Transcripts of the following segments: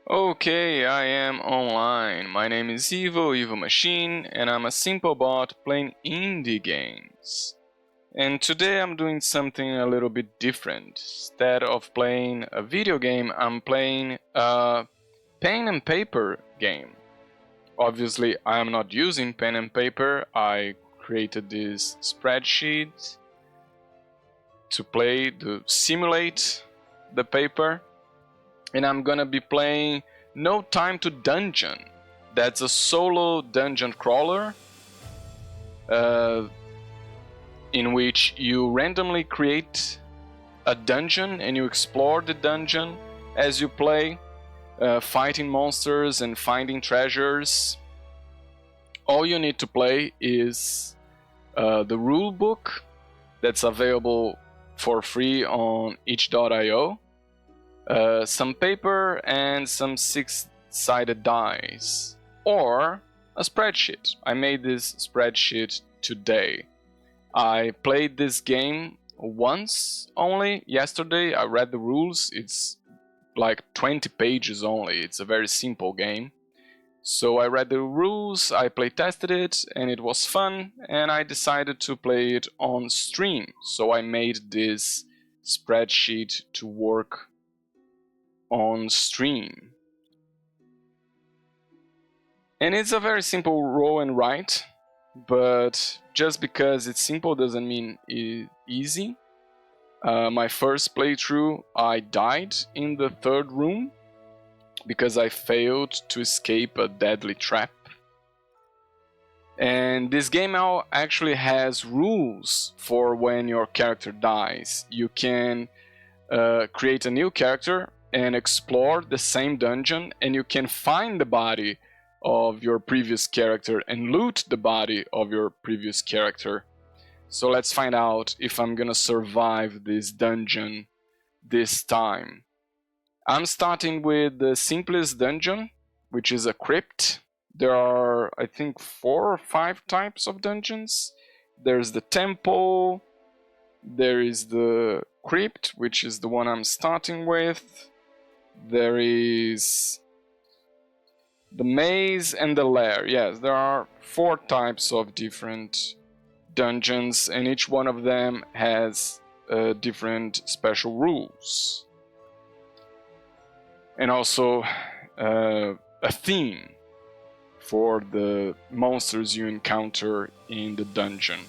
Okay, I am online. My name is Evil Machine, and I'm a simple bot playing indie games. And today I'm doing something a little bit different. Instead of playing a video game, I'm playing a pen and paper game. Obviously, I am not using pen and paper. I created this spreadsheet to simulate the paper. And I'm gonna be playing No Time to Dungeon. That's a solo dungeon crawler in which you randomly create a dungeon and you explore the dungeon as you play, fighting monsters and finding treasures. All you need to play is the rule book that's available for free on itch.io. Some paper and some 6-sided dice, or a spreadsheet. I made this spreadsheet today. I played this game once only yesterday. I read the rules. It's like 20 pages only. It's a very simple game. So I read the rules, I play tested it, and it was fun, and I decided to play it on stream. So I made this spreadsheet to work on stream. And it's a very simple roll and write, but just because it's simple doesn't mean it's easy. My first playthrough, I died in the third room because I failed to escape a deadly trap. And this game now actually has rules for when your character dies. You can create a new character and explore the same dungeon, and you can find the body of your previous character and loot the body of your previous character. So let's find out if I'm gonna survive this dungeon this time. I'm starting with the simplest dungeon, which is a crypt. There are, I think, 4 or 5 types of dungeons. There's the temple, there is the crypt, which is the one I'm starting with. There is the maze and the lair. Yes, there are 4 types of different dungeons, and each one of them has different special rules. And also a theme for the monsters you encounter in the dungeon.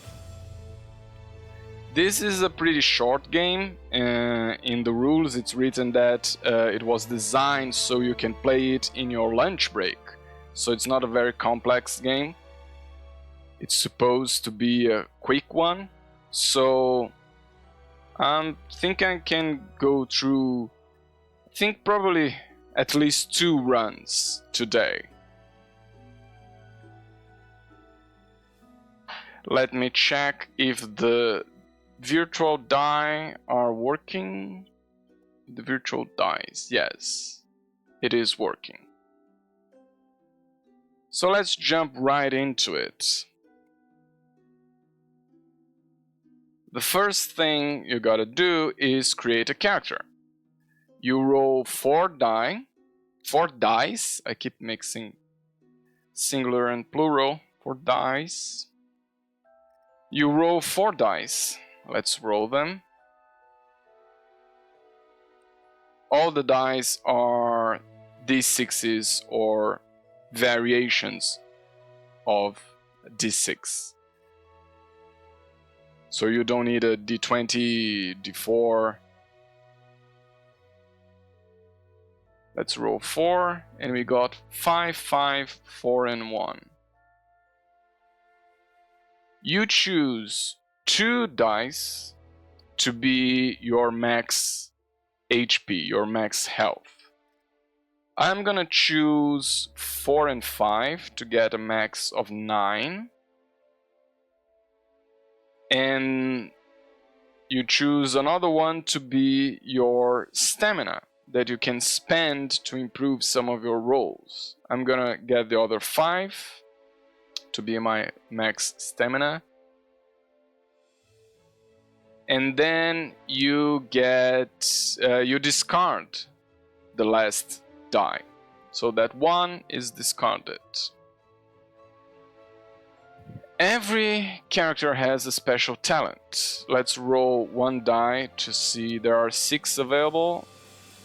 This is a pretty short game. In the rules it's written that it was designed so you can play it in your lunch break. So it's not a very complex game. It's supposed to be a quick one. So I think I can go through, I think probably at least 2 runs today. Let me check if the virtual die are working. The virtual dice, yes, it is working. So let's jump right into it. The first thing you gotta do is create a character. You roll 4 dice. I keep mixing singular and plural. 4 dice. You roll 4 dice. Let's roll them. All the dice are d6s or variations of d6. So you don't need a d20, d4. Let's roll 4, and we got 5, 5, 4, and 1. You choose 2 dice to be your max HP, your max health. I'm gonna choose 4 and 5 to get a max of 9. And you choose another one to be your stamina that you can spend to improve some of your rolls. I'm gonna get the other 5 to be my max stamina. And then you get, you discard the last die. so that 1 is discarded. Every character has a special talent. Let's roll 1 die to see. There are 6 available.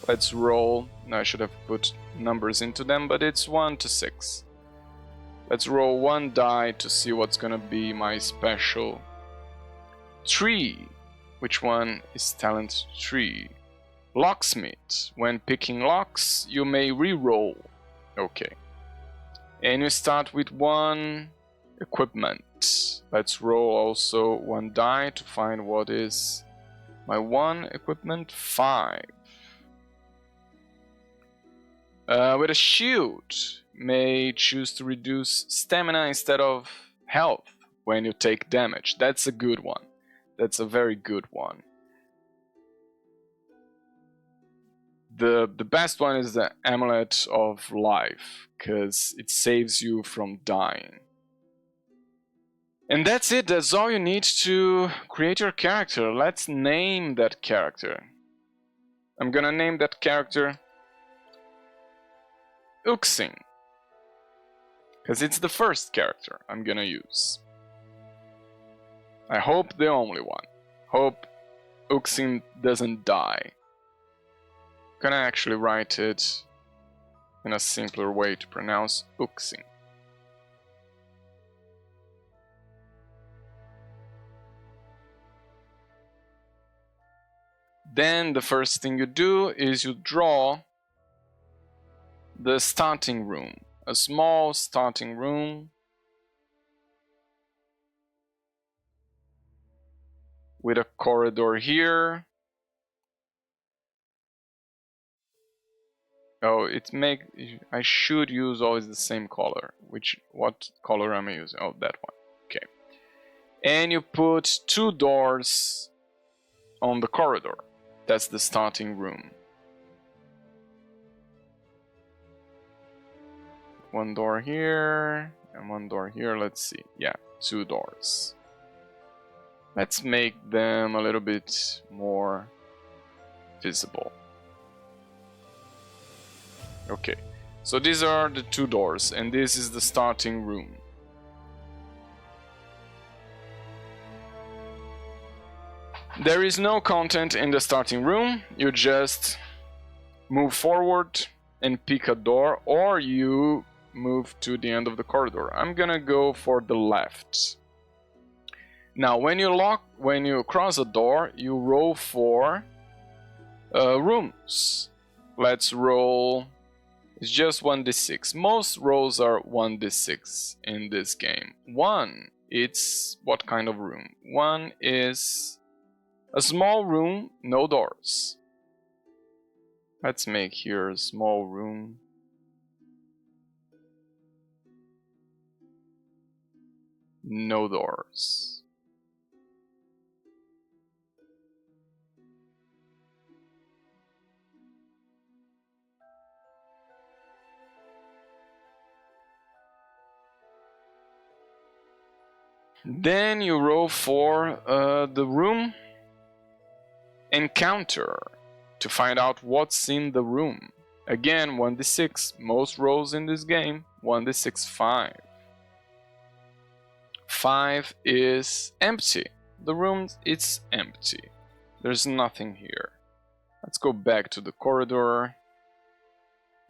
Let's roll. No, I should have put numbers into them, but it's 1 to 6. Let's roll 1 die to see what's gonna be my special 3. Which one is talent 3? Locksmith. When picking locks, you may re-roll. Okay. And you start with 1 equipment. Let's roll also 1 die to find what is my 1 equipment. 5. With a shield, may choose to reduce stamina instead of health when you take damage. That's a good one. That's a very good one. The best one is the Amulet of Life, because it saves you from dying. And that's it. That's all you need to create your character. Let's name that character. I'm gonna name that character Uxin, because it's the first character I'm gonna use. I hope the only one. Hope Uxin doesn't die. I'm gonna actually write it in a simpler way to pronounce Uxin. Then the first thing you do is you draw the starting room, a small starting room with a corridor here. Oh, I should use always the same color. What color am I using? Oh, that one. Okay. And you put 2 doors on the corridor. That's the starting room. 1 door here and 1 door here. Let's see. Yeah, 2 doors. Let's make them a little bit more visible. Okay, so these are the 2 doors, and this is the starting room. There is no content in the starting room. You just move forward and pick a door, or you move to the end of the corridor. I'm gonna go for the left. Now, when you cross a door, you roll for rooms. Let's roll. It's just 1d6. Most rolls are 1d6 in this game. 1, it's what kind of room? 1 is a small room, no doors. Let's make here a small room. No doors. Then you roll for the room encounter to find out what's in the room. Again, 1d6. Most rolls in this game, 1d6, 5. 5 is empty. The room, it's empty. There's nothing here. Let's go back to the corridor.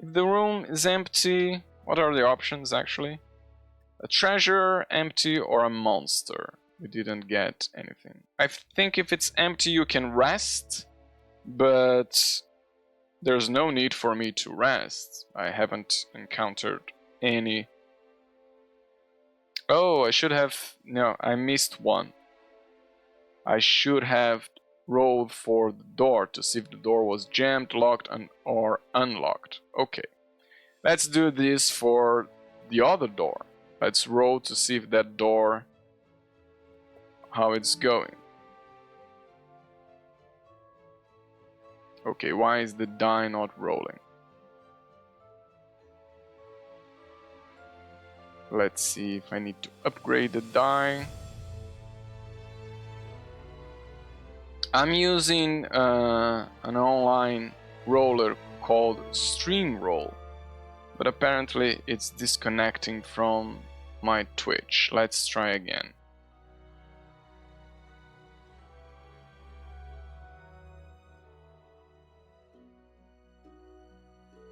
If the room is empty, what are the options actually? A treasure, empty, or a monster. We didn't get anything. I think if it's empty you can rest, but there's no need for me to rest. I haven't encountered any. Oh, I should have... No, I missed one. I should have rolled for the door to see if the door was jammed, locked, or unlocked. Okay. Let's do this for the other door. Let's roll to see if that door, how it's going. Okay, why is the die not rolling? Let's see if I need to upgrade the die. I'm using an online roller called Stream Roll. but apparently it's disconnecting from my Twitch. Let's try again.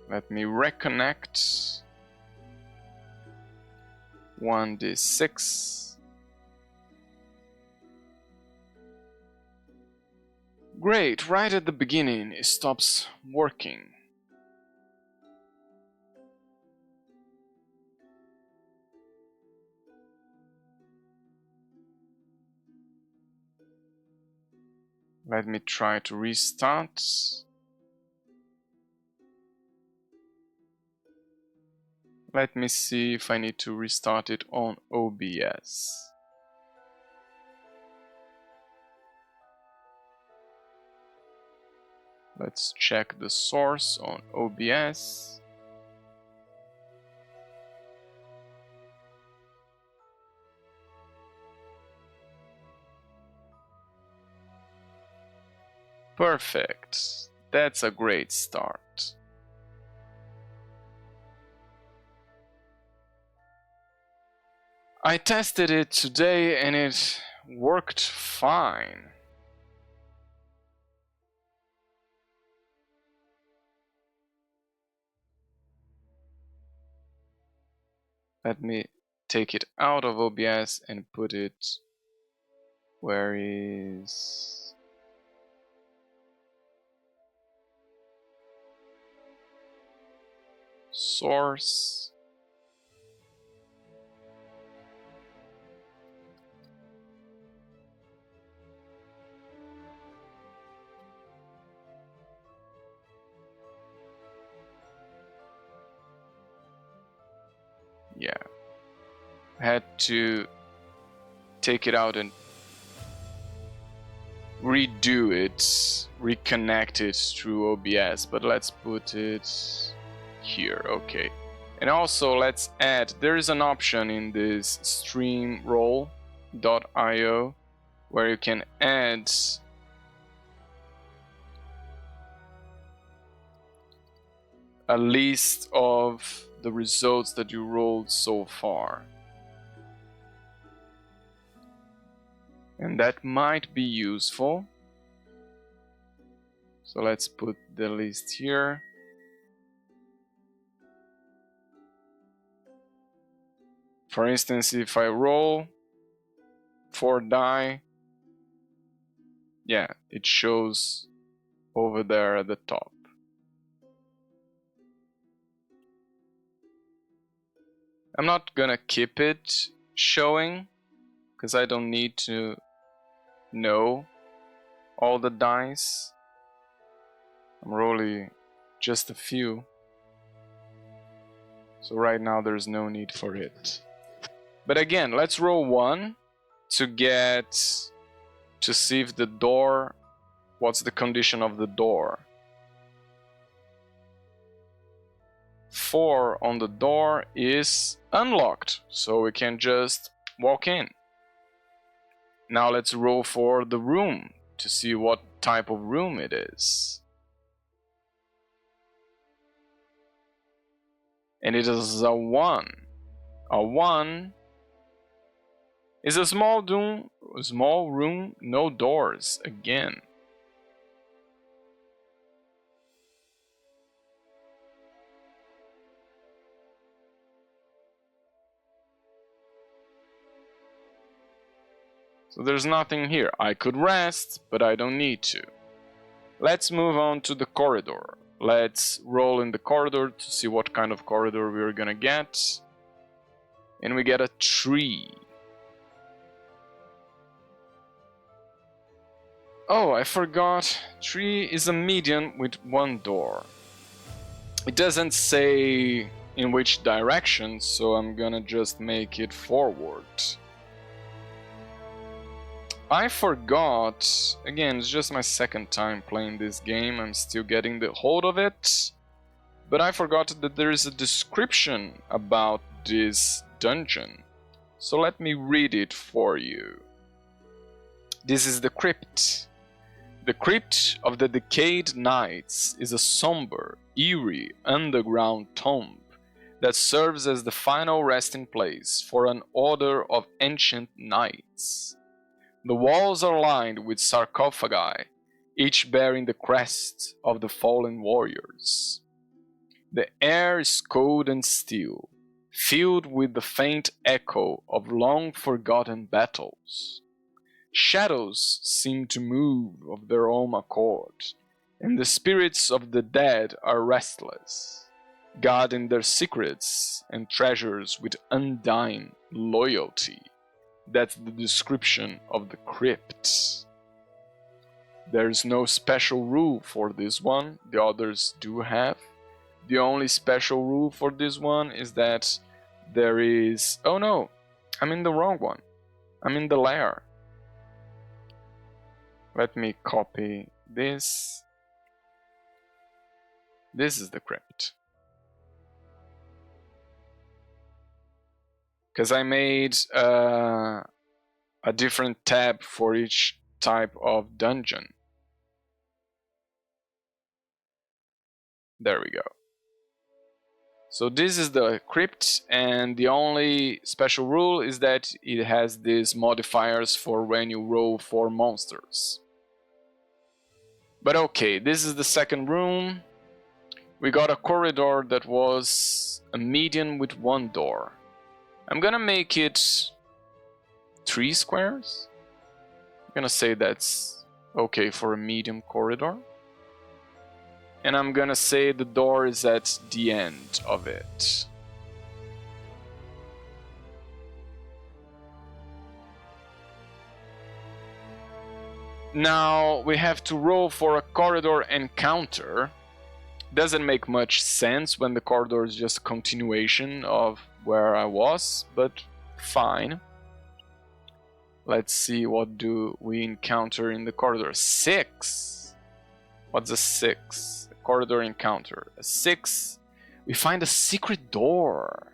Let me reconnect. 1d6. Great, right at the beginning it stops working. Let me try to restart. Let me see if I need to restart it on OBS. Let's check the source on OBS. Perfect. That's a great start. I tested it today and it worked fine. Let me take it out of OBS and put it where is source. Yeah, I had to take it out and redo it, reconnect it through OBS, but let's put it here. Okay, and also let's add, there is an option in this streamroll.io where you can add a list of the results that you rolled so far. And that might be useful. So let's put the list here. For instance, if I roll 4 die, yeah, it shows over there at the top. I'm not gonna keep it showing because I don't need to know all the dice. I'm rolling just a few. So right now there's no need for it. But again, let's roll 1 to see if the door, what's the condition of the door. 4 on the door is unlocked, so we can just walk in. Now let's roll for the room to see what type of room it is. And it is a 1. A 1 is a small room, no doors again. So there's nothing here. I could rest, but I don't need to. Let's move on to the corridor. Let's roll in the corridor to see what kind of corridor we're gonna get. And we get a tree. Oh, I forgot. Tree is a median with 1 door. It doesn't say in which direction, so I'm gonna just make it forward. I forgot, again, it's just my second time playing this game, I'm still getting the hold of it, but I forgot that there is a description about this dungeon, so let me read it for you. This is the crypt. The Crypt of the Decayed Knights is a somber, eerie underground tomb that serves as the final resting place for an order of ancient knights. The walls are lined with sarcophagi, each bearing the crest of the fallen warriors. The air is cold and still, filled with the faint echo of long-forgotten battles. Shadows seem to move of their own accord, and the spirits of the dead are restless, guarding their secrets and treasures with undying loyalty. That's the description of the crypt. There's no special rule for this one, the others do have. The only special rule for this one is that there is... Oh no, I'm in the wrong one. I'm in the lair. Let me copy this. This is the crypt. Because I made a different tab for each type of dungeon. There we go. So this is the crypt, and the only special rule is that it has these modifiers for when you roll for monsters. But okay, this is the second room. We got a corridor that was a median with one door. I'm gonna make it 3 squares. I'm gonna say that's okay for a medium corridor. And I'm gonna say the door is at the end of it. Now we have to roll for a corridor encounter. Doesn't make much sense when the corridor is just a continuation of where I was, but fine. Let's see, what do we encounter in the corridor? 6. What's a 6? A corridor encounter. A 6. We find a secret door.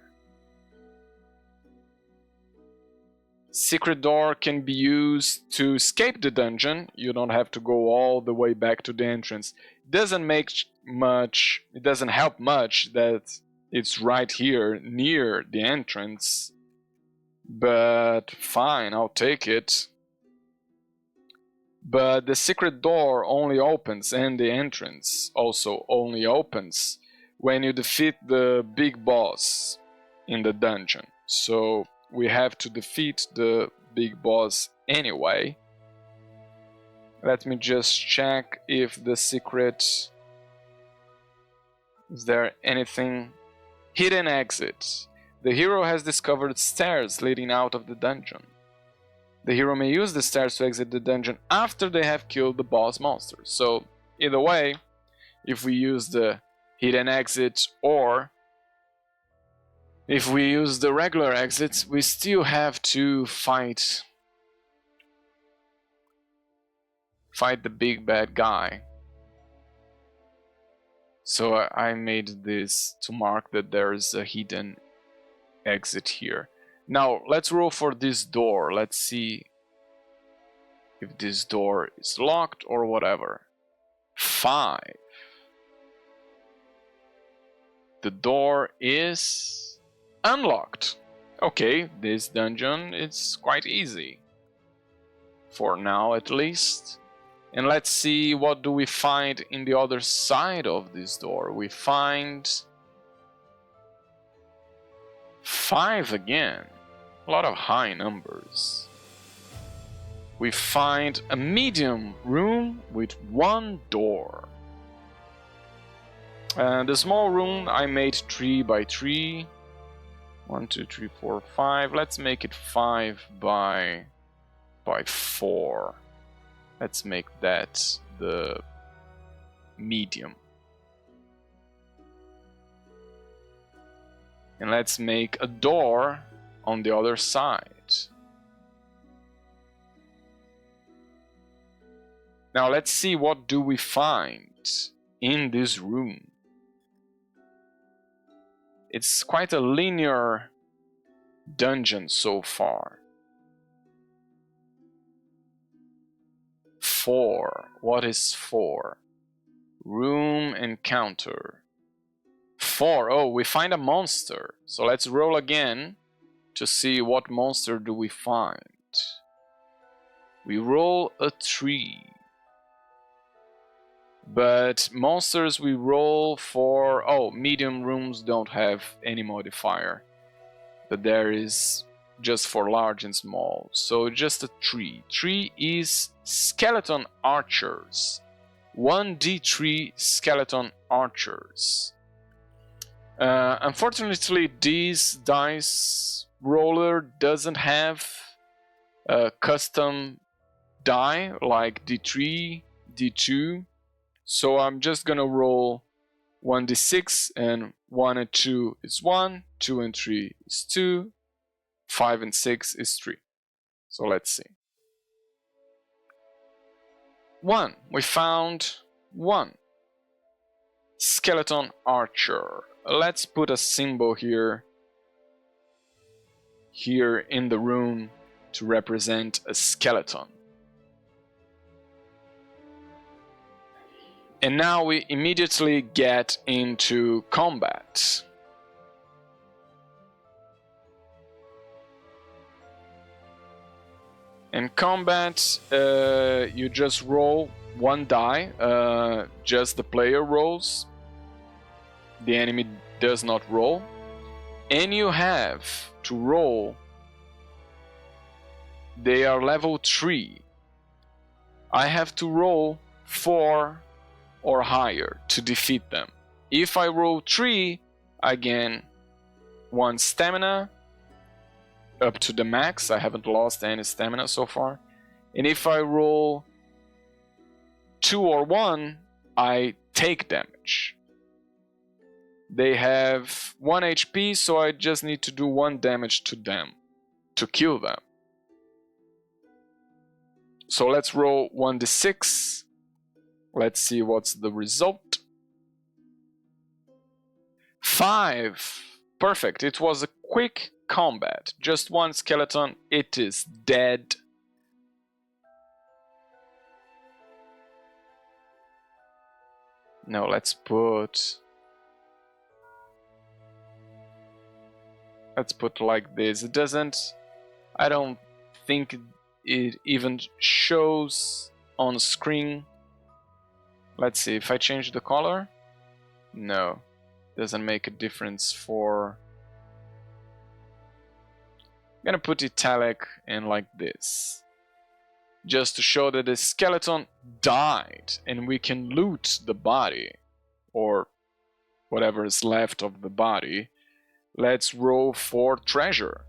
Secret door can be used to escape the dungeon. You don't have to go all the way back to the entrance. It doesn't help much that it's right here near the entrance. But fine, I'll take it. But the secret door only opens, and the entrance also only opens, when you defeat the big boss in the dungeon. So we have to defeat the big boss anyway. Let me just check if the secret... Is there anything? Hidden exit. The hero has discovered stairs leading out of the dungeon. The hero may use the stairs to exit the dungeon after they have killed the boss monster. So either way, if we use the hidden exit or if we use the regular exits, we still have to fight the big bad guy. So I made this to mark that there is a hidden exit here. Now let's roll for this door. Let's see if this door is locked or whatever. 5. The door is unlocked. Okay, this dungeon is quite easy. For now at least. And let's see, what do we find in the other side of this door? We find 5 again. A lot of high numbers. We find a medium room with 1 door. And the small room I made 3 by 3. 1, 2, 3, 4, 5. Let's make it 5 by 4. Let's make that the medium. And let's make a door on the other side. Now let's see, what do we find in this room. It's quite a linear dungeon so far. 4. What is 4? Room encounter. 4. Oh, we find a monster. So let's roll again to see what monster do we find. We roll a 3. But monsters we roll for... Oh, medium rooms don't have any modifier. But there is just for large and small. So just a 3. 3 is skeleton archers. 1d3 skeleton archers. Unfortunately, this dice roller doesn't have a custom die like d3, d2. So I'm just gonna roll 1d6, and 1 and 2 is 1, 2 and 3 is 2, 5 and 6 is 3. So let's see. 1. We found 1. Skeleton archer. Let's put a symbol here in the room to represent a skeleton. And now we immediately get into combat. In combat, you just roll 1 die, just the player rolls. The enemy does not roll. And you have to roll. They are level 3. I have to roll 4 or higher to defeat them. If I roll 3, I gain 1 stamina up to the max. I haven't lost any stamina so far. And if I roll 2 or 1, I take damage. They have 1 HP, so I just need to do 1 damage to them to kill them. So let's roll 1d6. Let's see what's the result. 5. Perfect. It was a quick combat. Just 1 skeleton. It is dead. Now let's put like this. It doesn't... I don't think it even shows on screen. Let's see, if I change the color? No, doesn't make a difference for... I'm gonna put italic in like this, just to show that the skeleton died and we can loot the body, or whatever is left of the body. Let's roll for treasure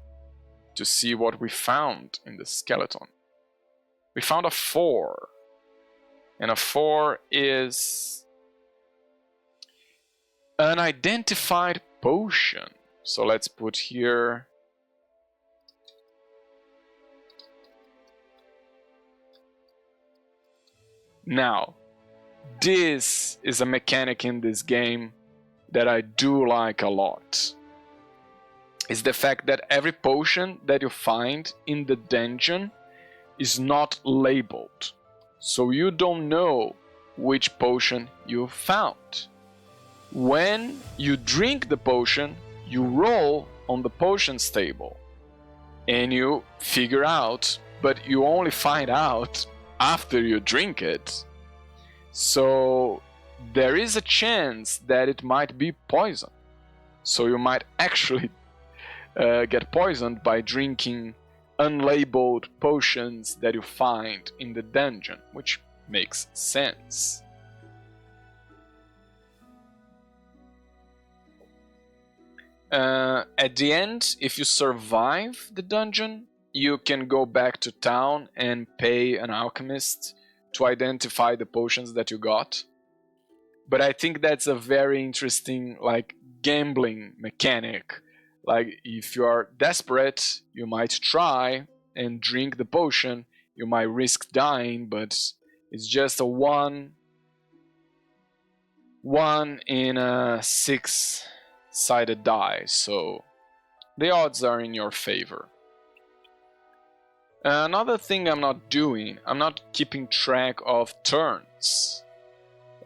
to see what we found in the skeleton. We found a 4. And a 4 is Unidentified Potion. So let's put here. Now, this is a mechanic in this game that I do like a lot. Is the fact that every potion that you find in the dungeon is not labeled. So you don't know which potion you found. When you drink the potion, you roll on the potions table and you figure out, but you only find out after you drink it. So there is a chance that it might be poison. So you might actually get poisoned by drinking unlabeled potions that you find in the dungeon, which makes sense. At the end, if you survive the dungeon, you can go back to town and pay an alchemist to identify the potions that you got. But I think that's a very interesting, like, gambling mechanic. Like, if you are desperate, you might try and drink the potion. You might risk dying, but it's just a 1 in a 6-sided die, so the odds are in your favor. Another thing I'm not doing, I'm not keeping track of turns.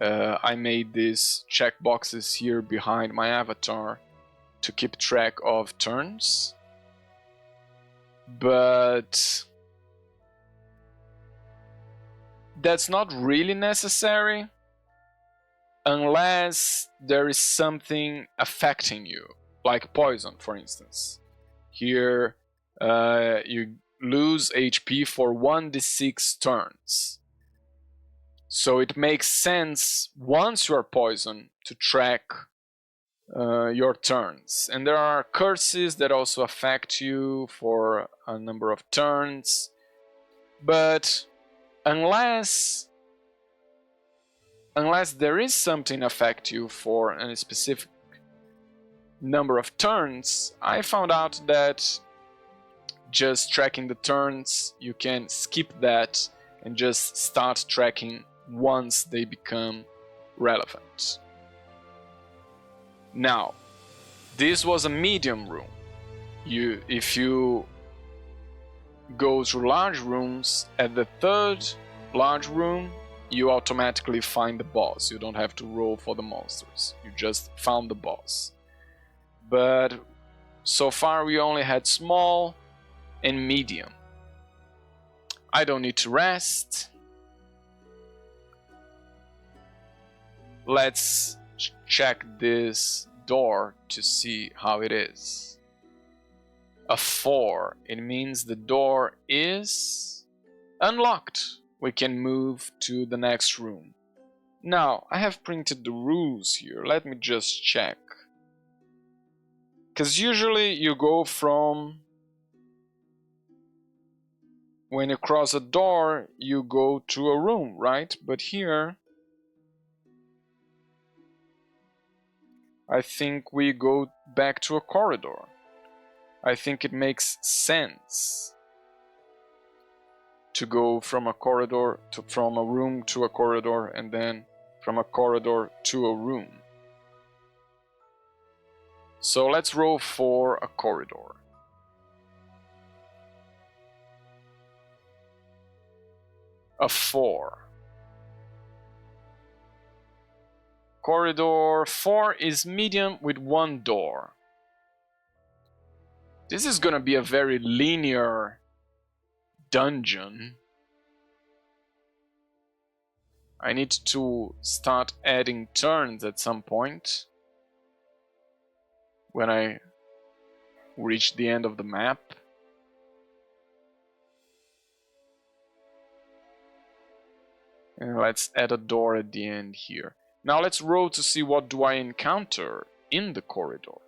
I made these checkboxes here behind my avatar to keep track of turns. But that's not really necessary unless there is something affecting you, like poison, for instance. Here, you lose HP for 1d6 turns. So it makes sense once you are poisoned to track your turns. And there are curses that also affect you for a number of turns. But unless there is something affect you for a specific number of turns, I found out that just tracking the turns, you can skip that and just start tracking once they become relevant. Now, this was a medium room. If you go to large rooms, at the third large room, you automatically find the boss. You don't have to roll for the monsters. You just found the boss. But so far we only had small and medium. I don't need to rest. Let's check this door to see how it is. A 4. It means the door is unlocked. We can move to the next room. Now, I have printed the rules here. Let me just check. Because usually you go from... When you cross a door, you go to a room, right? But here... I think we go back to a corridor. I think it makes sense to go from a corridor from a room to a corridor, and then from a corridor to a room. So let's roll for a corridor. A 4. Corridor 4 is medium with 1 door. This is gonna be a very linear dungeon. I need to start adding turns at some point when I reach the end of the map. And let's add a door at the end here. Now let's roll to see what do I encounter in the corridor.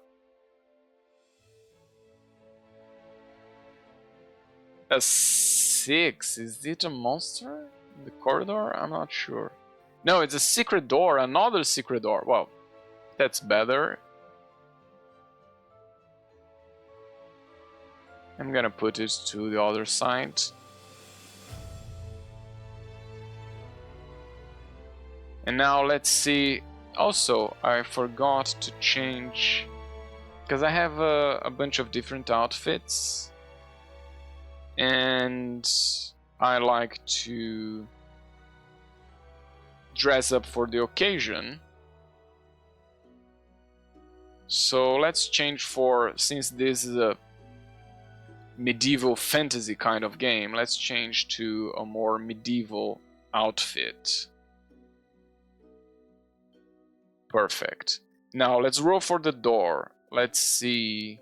A 6. Is it a monster in the corridor? I'm not sure. No, it's a secret door, another secret door. Well, that's better. I'm gonna put it to the other side. And now let's see. Also, I forgot to change, because I have a bunch of different outfits, and I like to dress up for the occasion. So let's change for, since this is a medieval fantasy kind of game, let's change to a more medieval outfit. Perfect. Now let's roll for the door. Let's see.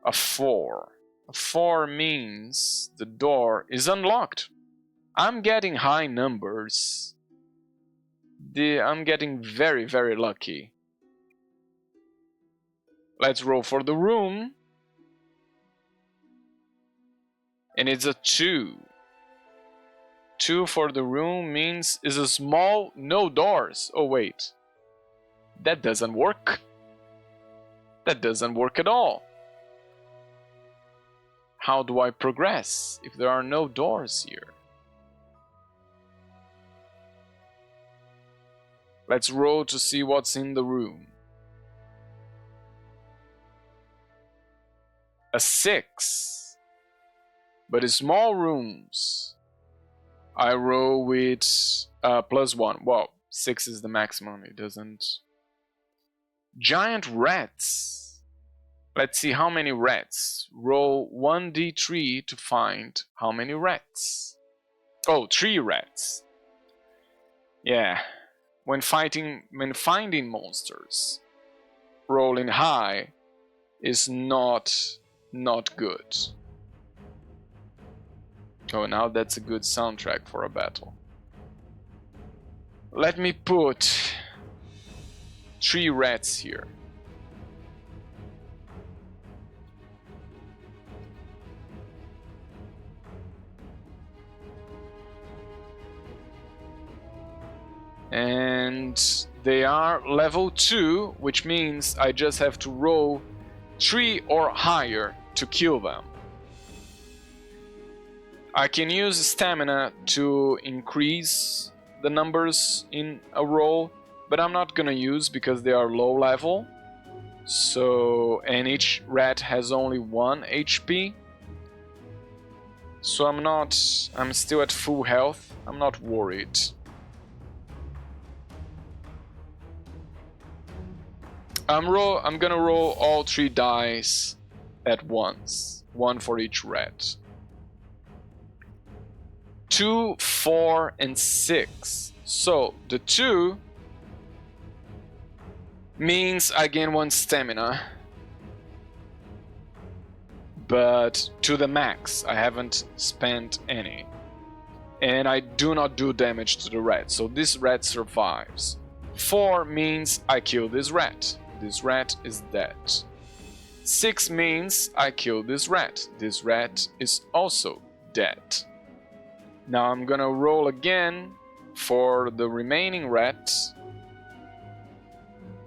A 4. A 4 means the door is unlocked. I'm getting high numbers. I'm getting very, very lucky. Let's roll for the room. And it's a 2. 2 for the room means is a small, no doors. Oh wait, that doesn't work. That doesn't work at all. How do I progress if there are no doors here? Let's roll to see what's in the room. A 6. But in small rooms. I roll with +1. Well, 6 is the maximum. It doesn't. Giant rats. Let's see how many rats. Roll 1d3 to find how many rats. Oh, 3 rats. Yeah. When finding monsters, rolling high is not good. Oh, now that's a good soundtrack for a battle. Let me put 3 rats here. And they are level 2, which means I just have to roll 3 or higher to kill them. I can use stamina to increase the numbers in a roll, but I'm not gonna use because they are low level. So, and each rat has only 1 HP. So I'm still at full health. I'm not worried. I'm gonna roll all 3 dice at once. 1 for each rat. 2, 4, and 6. So the 2 means I gain 1 stamina. But to the max, I haven't spent any. And I do not do damage to the rat, so this rat survives. 4 means I kill this rat. This rat is dead. 6 means I kill this rat. This rat is also dead. Now I'm gonna roll again for the remaining rat.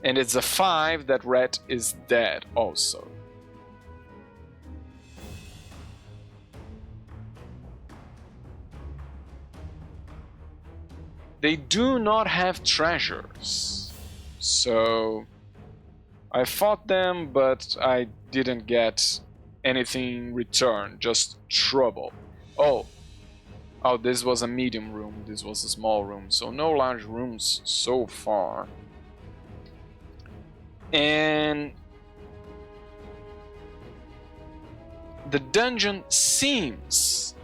And it's a 5, that rat is dead also. They do not have treasures. So I fought them, but I didn't get anything in return, just trouble. Oh, this was a medium room, this was a small room, so no large rooms so far. And the dungeon seems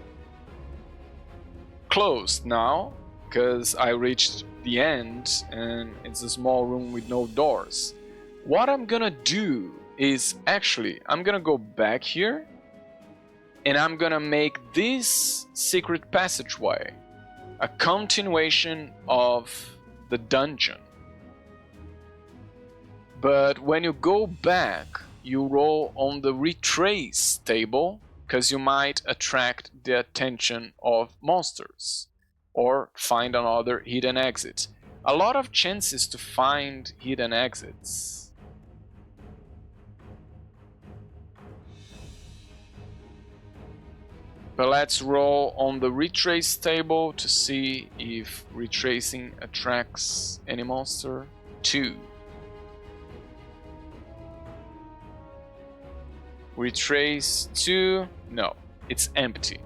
closed now, because I reached the end and it's a small room with no doors. What I'm gonna do is I'm gonna go back here and I'm gonna make this secret passageway a continuation of the dungeon. But when you go back, you roll on the retrace table because you might attract the attention of monsters or find another hidden exit. A lot of chances to find hidden exits. But let's roll on the retrace table to see if retracing attracts any monster. 2. Retrace 2. No, it's empty.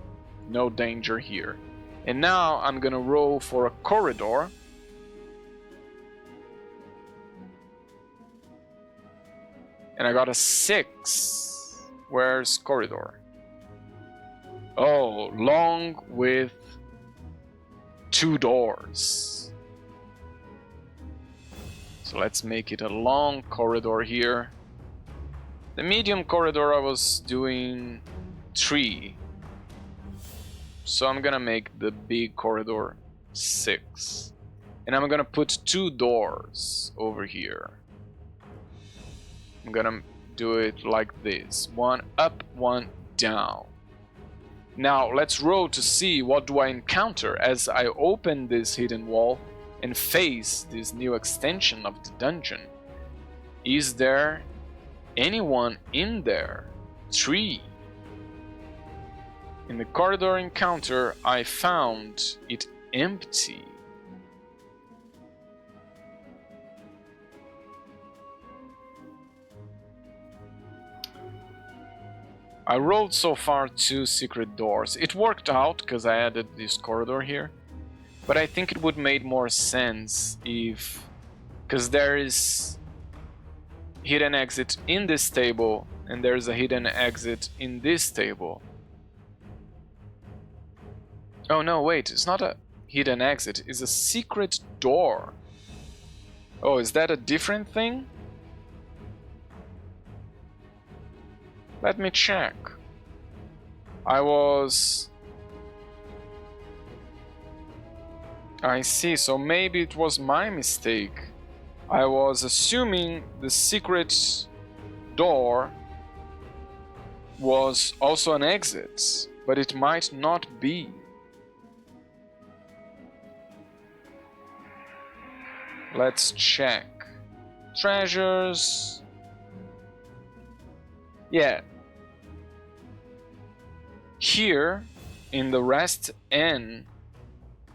No danger here. And now I'm gonna roll for a corridor. And I got a 6. Where's corridor? Oh, long with 2 doors. So let's make it a long corridor here. The medium corridor I was doing 3. So I'm gonna make the big corridor 6. And I'm gonna put 2 doors over here. I'm gonna do it like this. 1 up, 1 down. Now let's roll to see what do I encounter as I open this hidden wall and face this new extension of the dungeon. Is there anyone in there? 3. In the corridor encounter, I found it empty. I rolled so far 2 secret doors. It worked out because I added this corridor here. But I think it would make more sense if... because there is hidden exit in this table and there's a hidden exit in this table. Oh no, wait, it's not a hidden exit, it's a secret door. Oh, is that a different thing? Let me check. I see, so maybe it was my mistake. I was assuming the secret door was also an exit, but it might not be. Let's check. Treasures. Yeah. Here, in the rest N,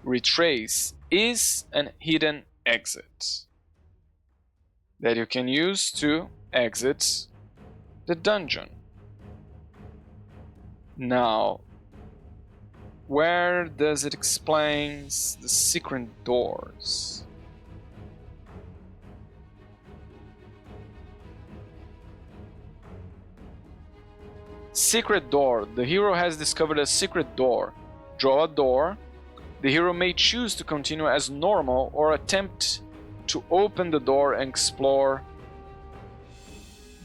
retrace is an hidden exit that you can use to exit the dungeon. Now, where does it explain the secret doors? Secret door. The hero has discovered a secret door. Draw a door. The hero may choose to continue as normal or attempt to open the door and explore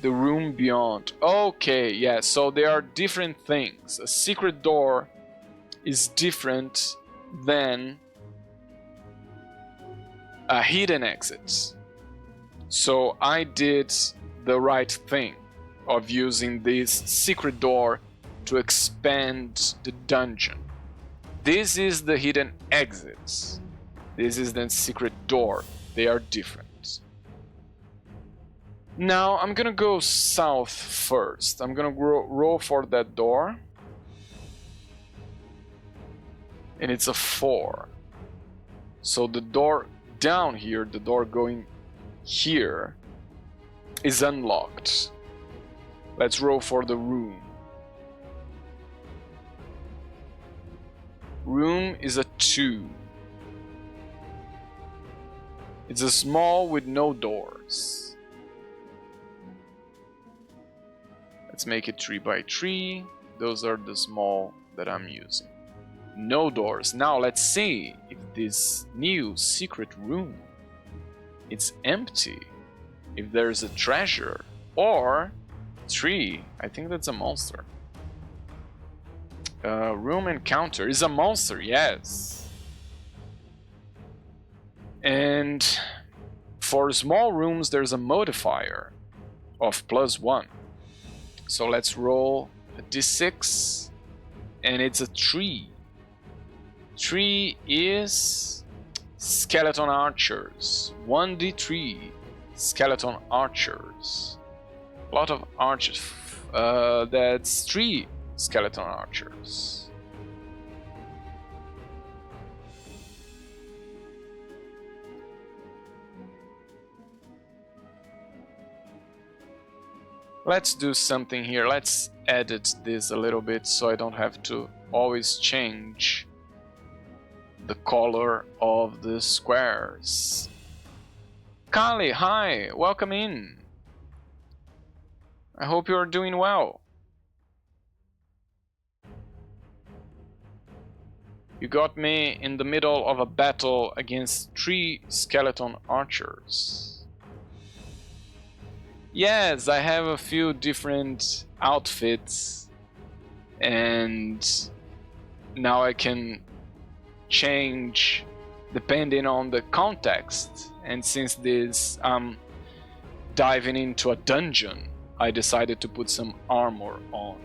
the room beyond. Okay, yeah, so there are different things. A secret door is different than a hidden exit. So I did the right thing of using this secret door to expand the dungeon. This is the hidden exit. This is the secret door. They are different. Now I'm gonna go south first. I'm gonna roll for that door. And it's a 4. So the door down here, the door going here, is unlocked. Let's roll for the room. Room is a 2. It's a small with no doors. Let's make it 3 by 3. Those are the small that I'm using. No doors. Now let's see if this new secret room it's empty. If there's a treasure or 3. I think that's a monster. Room encounter is a monster, yes. And for small rooms there's a modifier of +1. So let's roll a d6 and it's a 3. 3 is skeleton archers. 1d3 skeleton archers. A lot of archers. That's 3 skeleton archers. Let's do something here. Let's edit this a little bit so I don't have to always change the color of the squares. Kali, hi, welcome in. I hope you're doing well. You got me in the middle of a battle against 3 skeleton archers. Yes, I have a few different outfits and now I can change depending on the context, and since this I'm diving into a dungeon, I decided to put some armor on.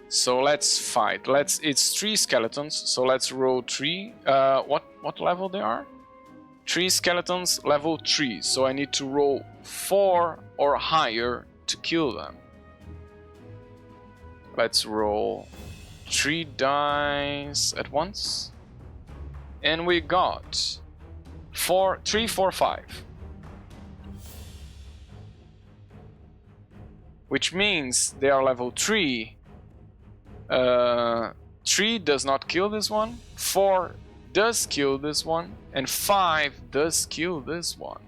So let's fight. It's 3 skeletons, so let's roll 3. What level they are? 3 skeletons, level 3, so I need to roll 4 or higher to kill them. Let's roll 3 dice at once. And we got 3, 4, 5. which means they are level 3. 3 does not kill this one, 4 does kill this one, and 5 does kill this one.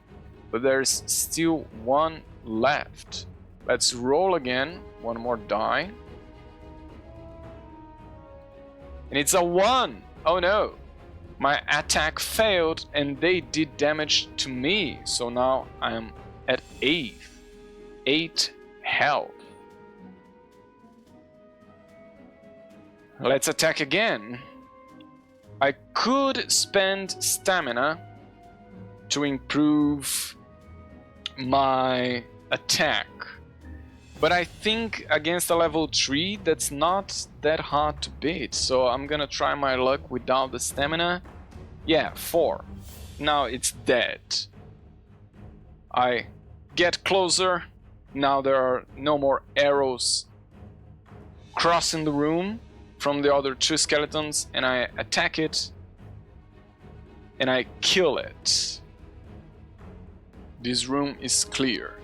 But there's still one left. Let's roll again, one more die. And it's a 1! Oh no! My attack failed and they did damage to me. So now I'm at 8 health. Let's attack again. I could spend stamina to improve my attack, but I think against a level 3 that's not that hard to beat, so I'm gonna try my luck without the stamina. Yeah, 4. Now it's dead. I get closer. Now there are no more arrows crossing the room from the other 2 skeletons, and I attack it and I kill it. This room is clear.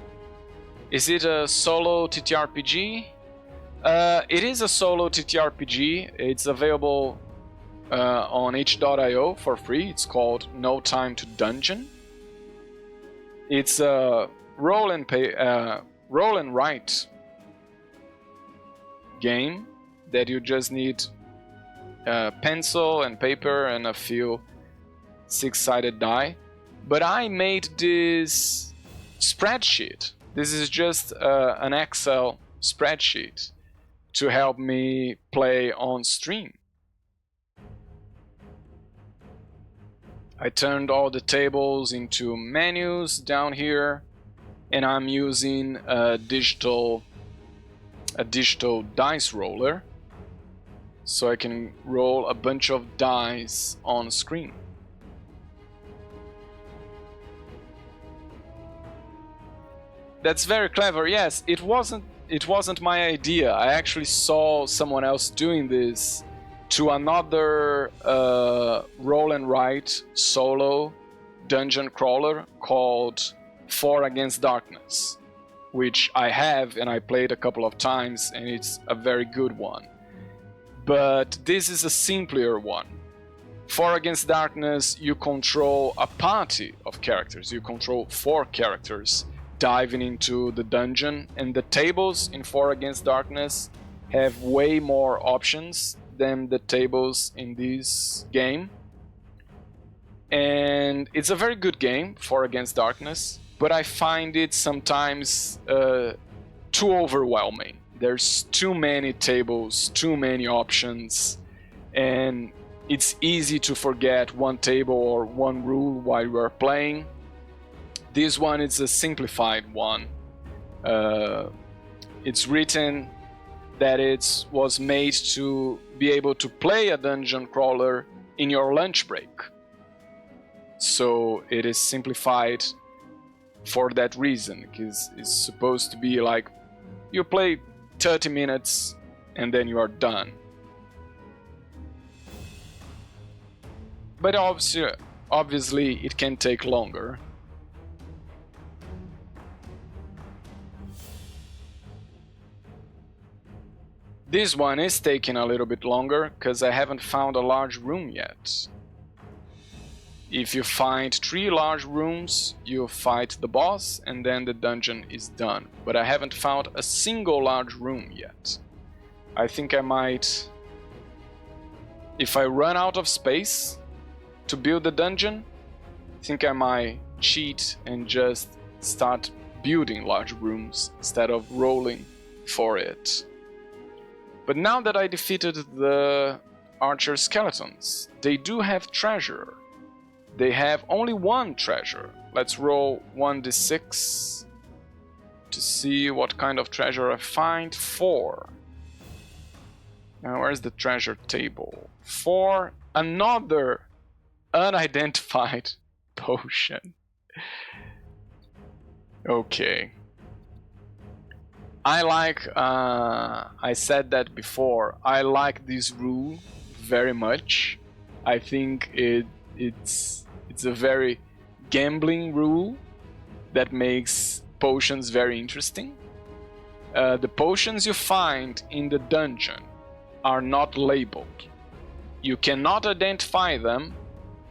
Is it a solo TTRPG? It is a solo TTRPG. It's available on itch.io for free. It's called No Time to Dungeon. It's a roll and write game that you just need pencil and paper and a few 6-sided die. But I made this spreadsheet. This is just an Excel spreadsheet to help me play on stream. I turned all the tables into menus down here, and I'm using a digital dice roller, so I can roll a bunch of dice on screen. That's very clever. Yes, it wasn't my idea. I actually saw someone else doing this to another roll and write solo dungeon crawler called 4 Against Darkness, which I have and I played a couple of times, and it's a very good one. But this is a simpler one. 4 Against Darkness, you control a party of characters. You control 4 characters diving into the dungeon, and the tables in 4 Against Darkness have way more options than the tables in this game. And it's a very good game, 4 Against Darkness, but I find it sometimes too overwhelming. There's too many tables, too many options, and it's easy to forget one table or one rule while you are playing. This one is a simplified one. It's written that it was made to be able to play a dungeon crawler in your lunch break. So it is simplified for that reason, because it's supposed to be like you play 30 minutes and then you are done. But obviously it can take longer. This one is taking a little bit longer because I haven't found a large room yet. If you find 3 large rooms, you fight the boss and then the dungeon is done. But I haven't found a single large room yet. I think I might... If I run out of space to build the dungeon, I think I might cheat and just start building large rooms instead of rolling for it. But now that I defeated the archer skeletons, they do have treasure. They have only 1 treasure. Let's roll 1d6 to see what kind of treasure I find. 4. Now where's the treasure table? 4. Another unidentified potion. Okay. I like, I said that before, I like this rule very much. I think it's a very gambling rule that makes potions very interesting. The potions you find in the dungeon are not labeled. You cannot identify them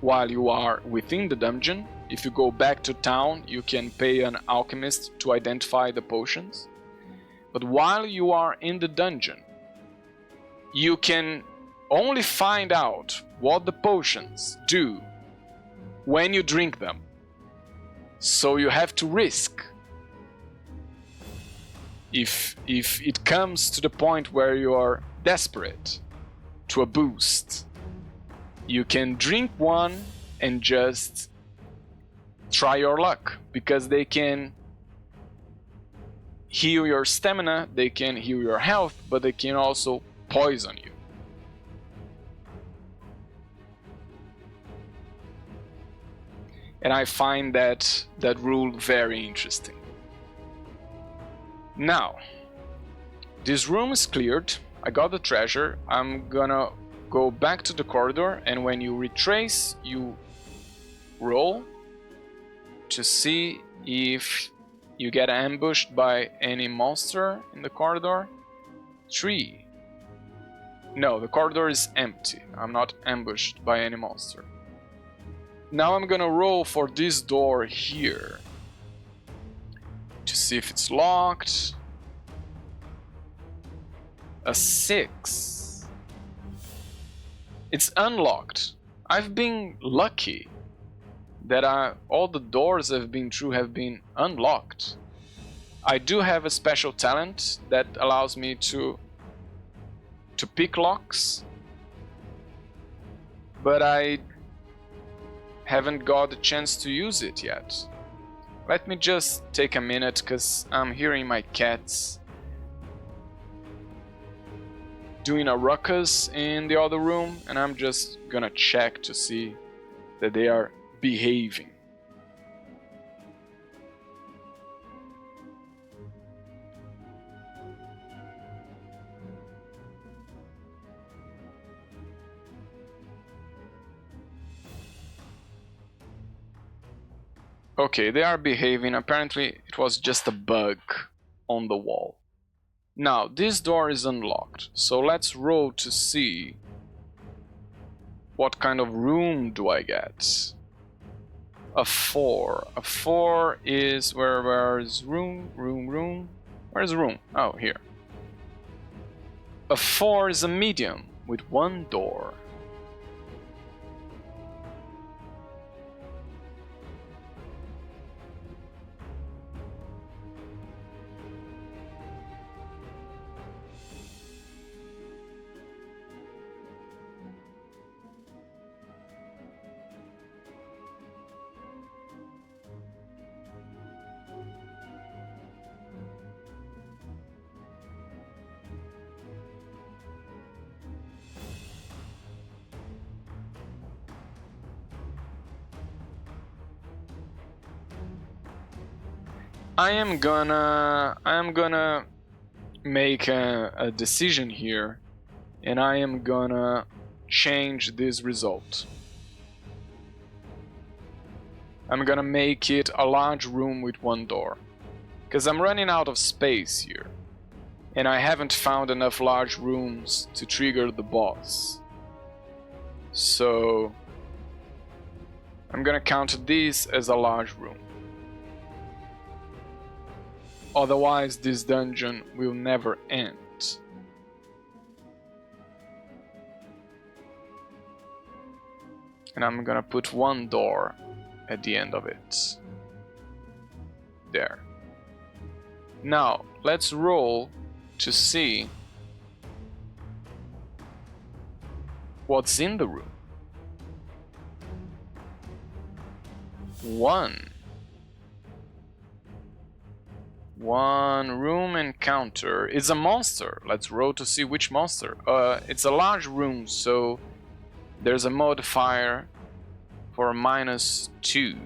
while you are within the dungeon. If you go back to town, you can pay an alchemist to identify the potions. But while you are in the dungeon, you can only find out what the potions do when you drink them. So you have to risk. If it comes to the point where you are desperate to a boost, you can drink one and just try your luck, because they can heal your stamina, they can heal your health, but they can also poison you. And I find that rule very interesting. Now, this room is cleared. I got the treasure. I'm gonna go back to the corridor, and when you retrace, you roll to see if you get ambushed by any monster in the corridor. 3. No, the corridor is empty. I'm not ambushed by any monster. Now I'm gonna roll for this door here to see if it's locked. A 6. It's unlocked. I've been lucky that all the doors I've been through have been unlocked. I do have a special talent that allows me to pick locks, but I haven't got the chance to use it yet. Let me just take a minute, because I'm hearing my cats doing a ruckus in the other room, and I'm just gonna check to see that they are behaving. Okay, they are behaving. Apparently it was just a bug on the wall. Now, this door is unlocked, so let's roll to see what kind of room do I get. A 4. A 4 is where is room? Where's room? Oh, here. A 4 is a medium with 1 door. I am gonna make a decision here, and I am gonna change this result. I'm gonna make it a large room with 1 door, because I'm running out of space here, and I haven't found enough large rooms to trigger the boss. So I'm gonna count this as a large room. Otherwise, this dungeon will never end. And I'm gonna put 1 door at the end of it. There. Now, let's roll to see what's in the room. 1 room encounter. It's a monster. Let's roll to see which monster. It's a large room, so there's a modifier for -2.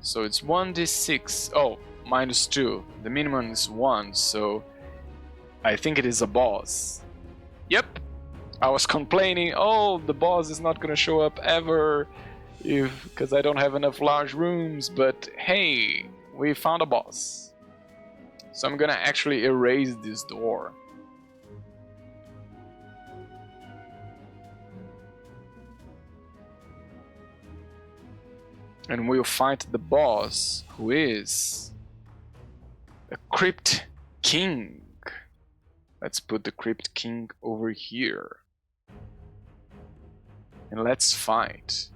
So it's 1d6. Oh, -2. The minimum is 1, so I think it is a boss. Yep. I was complaining, oh, the boss is not gonna show up ever because I don't have enough large rooms, but hey, we found a boss. So I'm gonna actually erase this door. And we'll fight the boss, who is a Crypt King. Let's put the Crypt King over here. And let's fight.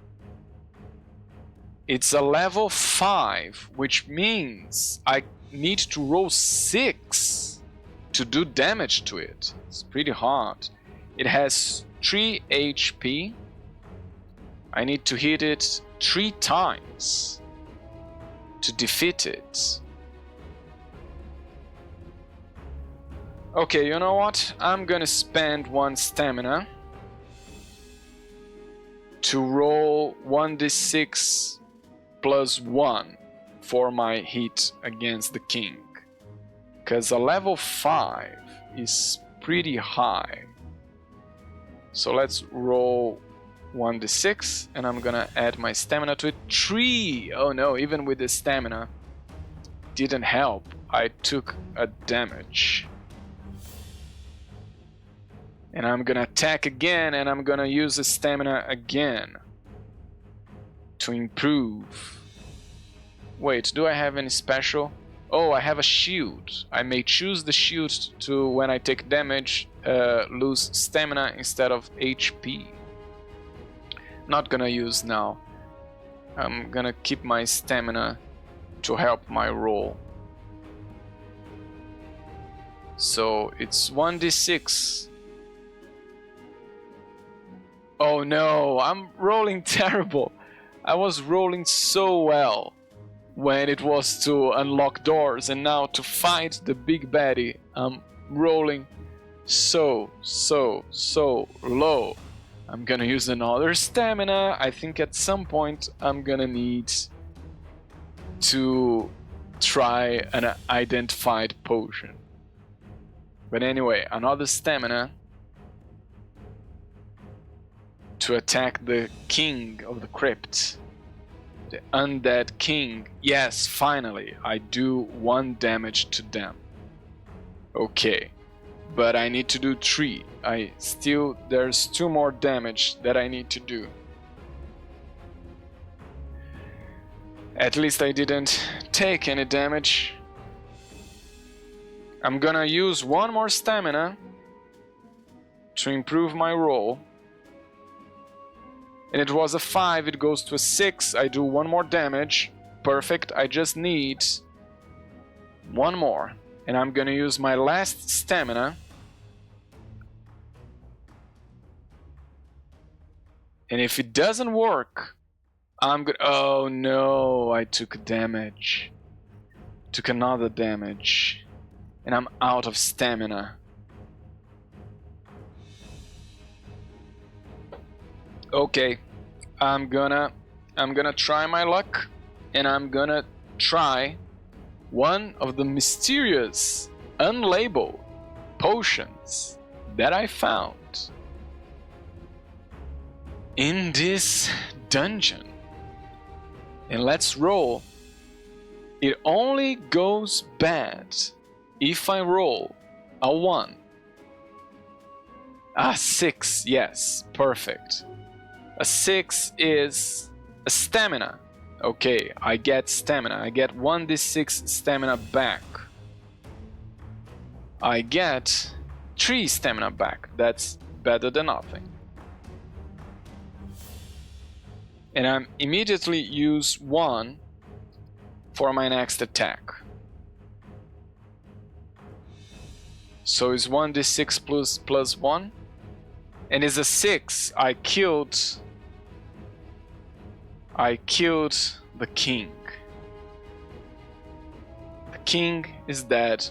It's a level 5, which means I need to roll 6 to do damage to it. It's pretty hard. It has 3 HP. I need to hit it 3 times to defeat it. Okay, you know what? I'm gonna spend 1 stamina to roll 1d6 plus 1 for my hit against the king. Because a level 5 is pretty high. So let's roll 1d6 and I'm gonna add my stamina to it. 3! Oh no, even with the stamina, didn't help. I took a damage. And I'm gonna attack again and I'm gonna use the stamina again to improve. Wait, do I have any special? Oh, I have a shield. I may choose the shield to, when I take damage, lose stamina instead of HP. Not gonna use now. I'm gonna keep my stamina to help my roll. So it's 1d6. Oh no, I'm rolling terrible. I was rolling so well when it was to unlock doors, and now to fight the big baddie, I'm rolling so low. I'm gonna use another stamina. I think at some point I'm gonna need to try an identified potion. But anyway, another stamina to attack the king of the crypt, the undead king. Yes, finally, I do 1 damage to them. Okay, but I need to do 3. There's 2 more damage that I need to do. At least I didn't take any damage. I'm gonna use 1 more stamina to improve my roll. And it was a 5, it goes to a 6, I do 1 more damage. Perfect, I just need 1 more. And I'm gonna use my last stamina. And if it doesn't work, I'm gonna... Oh no, I took damage. Took another damage. And I'm out of stamina. Okay, I'm gonna try my luck, and I'm gonna try one of the mysterious, unlabeled potions that I found in this dungeon. And let's roll. It only goes bad if I roll a 1. A 6, yes, perfect. A 6 is a stamina. Okay, I get stamina. I get 1d6 stamina back. I get 3 stamina back. That's better than nothing. And I immediately use 1 for my next attack. So it's 1d6 plus 1. And it's a 6. I killed the king. The king is dead.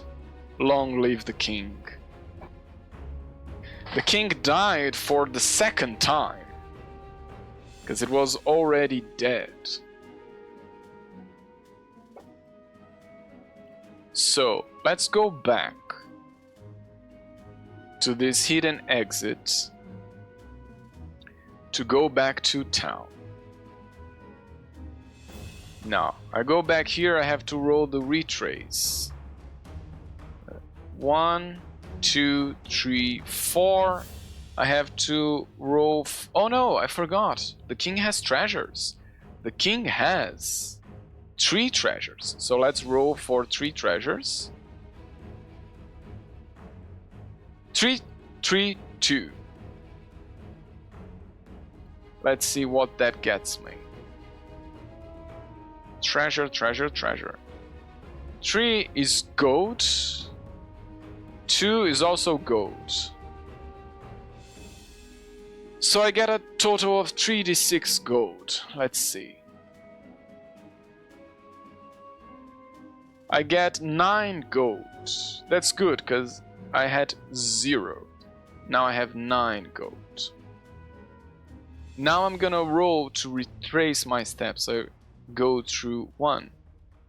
Long live the king. The king died for the 2nd time, because it was already dead. So, let's go back to this hidden exit to go back to town. Now, I go back here, I have to roll the retrace. 1, 2, 3, 4. I have to roll. Oh no, I forgot. The king has treasures. The king has 3 treasures. So let's roll for 3 treasures. 3, 3, 2. Let's see what that gets me. Treasure, treasure, treasure. 3 is gold. 2 is also gold. So I get a total of 3d6 gold. Let's see. I get 9 gold. That's good, because I had 0. Now I have 9 gold. Now I'm gonna roll to retrace my steps. So go through 1,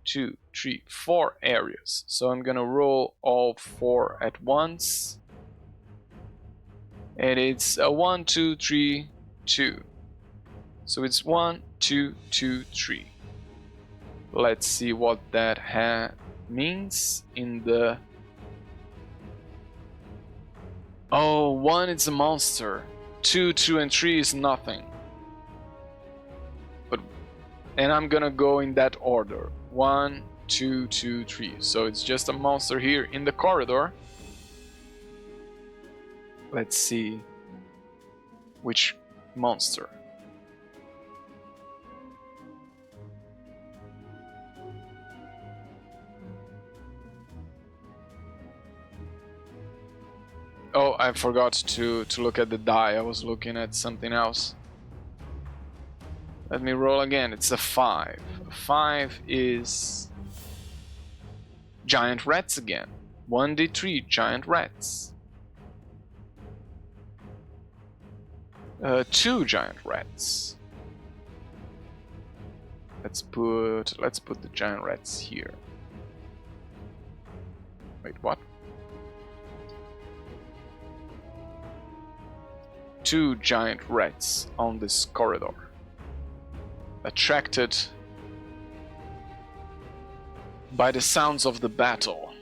2, 3, 4 areas. So I'm gonna roll all 4 at once. And it's a 1, 2, 3, 2. So it's 1, 2, 2, 3. Let's see what that means in the... Oh, 1 is a monster. 2, 2, and 3 is nothing. And I'm gonna go in that order. 1, 2, 2, 3. So it's just a monster here in the corridor. Let's see which monster. Oh, I forgot to look at the die. I was looking at something else. Let me roll again. It's a 5. 5 is giant rats again. 1d3 giant rats. 2 giant rats. Let's put the giant rats here. Wait, what? 2 giant rats on this corridor. Attracted by the sounds of the battle.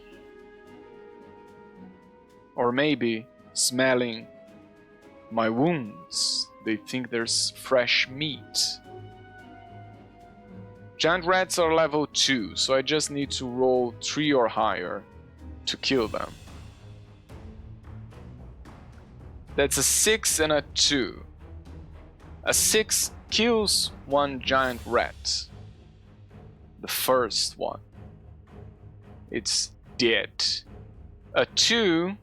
Or maybe smelling my wounds. They think there's fresh meat. Giant rats are level 2, so I just need to roll 3 or higher to kill them. That's a 6 and a 2. A 6 kills 1 giant rat. The first one. It's dead. A 2,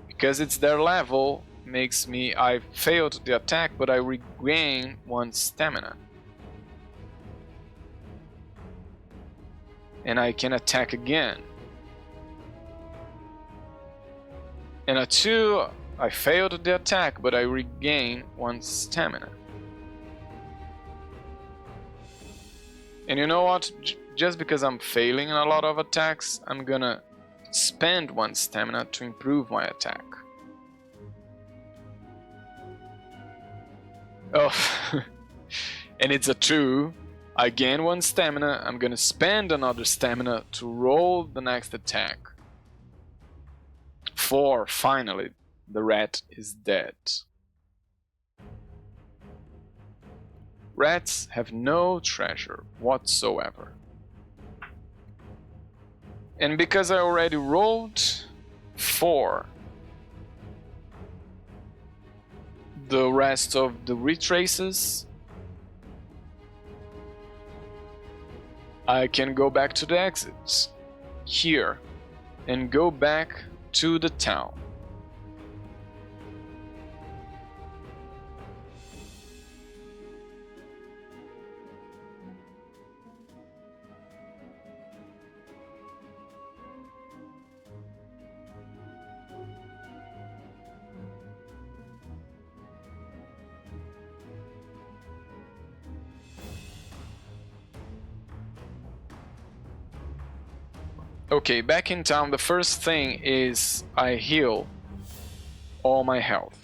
because it's their level, makes me... I failed the attack, but I regain 1 stamina. And I can attack again. And a 2, I failed the attack, but I regain 1 stamina. And you know what? Just because I'm failing in a lot of attacks, I'm gonna spend 1 stamina to improve my attack. Oh, and it's a 2. I gain 1 stamina, I'm gonna spend another stamina to roll the next attack. 4, finally, the rat is dead. Rats have no treasure whatsoever. And because I already rolled 4, the rest of the retraces, I can go back to the exits here and go back to the town. Okay, back in town, the first thing is I heal all my health.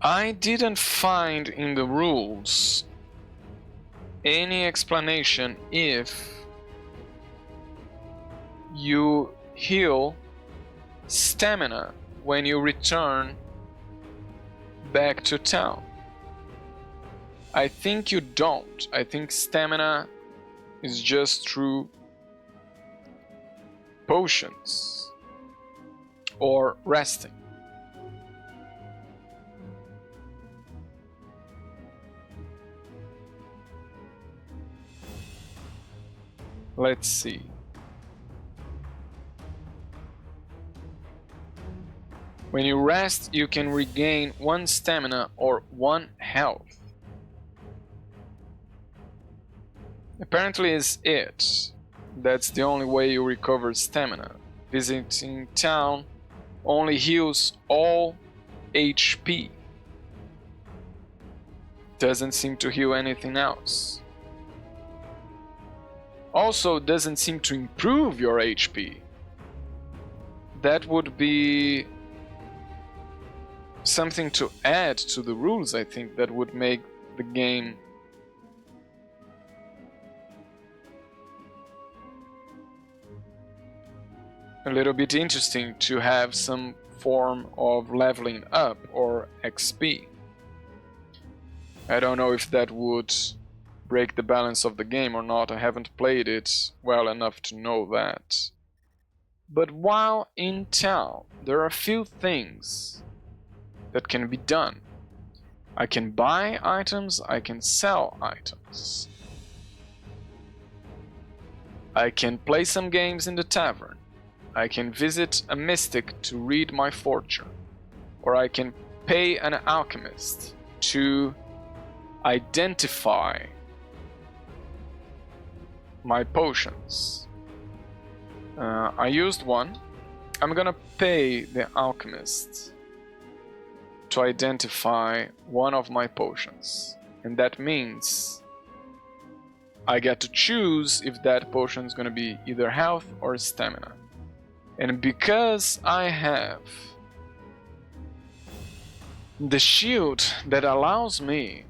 I didn't find in the rules any explanation if you heal stamina when you return back to town. I think you don't. I think stamina is just through potions or resting. Let's see. When you rest, you can regain 1 stamina or 1 health. Apparently is it. That's the only way you recover stamina. Visiting town only heals all HP. Doesn't seem to heal anything else. Also doesn't seem to improve your HP. That would be something to add to the rules, I think, that would make the game a little bit interesting, to have some form of leveling up or XP. I don't know if that would break the balance of the game or not. I haven't played it well enough to know that. But while in town, there are a few things that can be done. I can buy items, I can sell items. I can play some games in the tavern. I can visit a mystic to read my fortune. Or I can pay an alchemist to identify my potions. I used one. I'm gonna pay the alchemist to identify one of my potions, and that means I get to choose if that potion is gonna be either health or stamina. And because I have the shield that allows me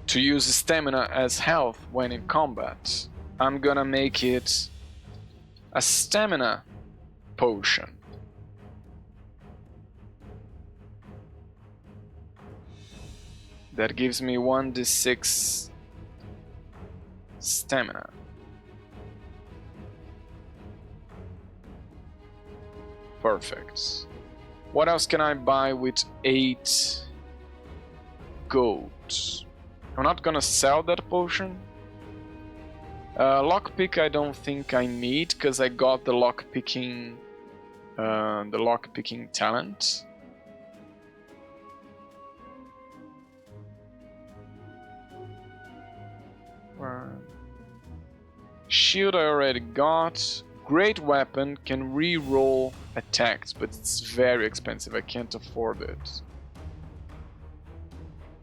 to use stamina as health when in combat, I'm gonna make it a stamina potion. That gives me 1d6 stamina. Perfect. What else can I buy with 8 gold? I'm not gonna sell that potion. Lockpick I don't think I need, because I got the lockpicking talent. Shield I already got. Great weapon can re-roll attacks, but it's very expensive. I can't afford it.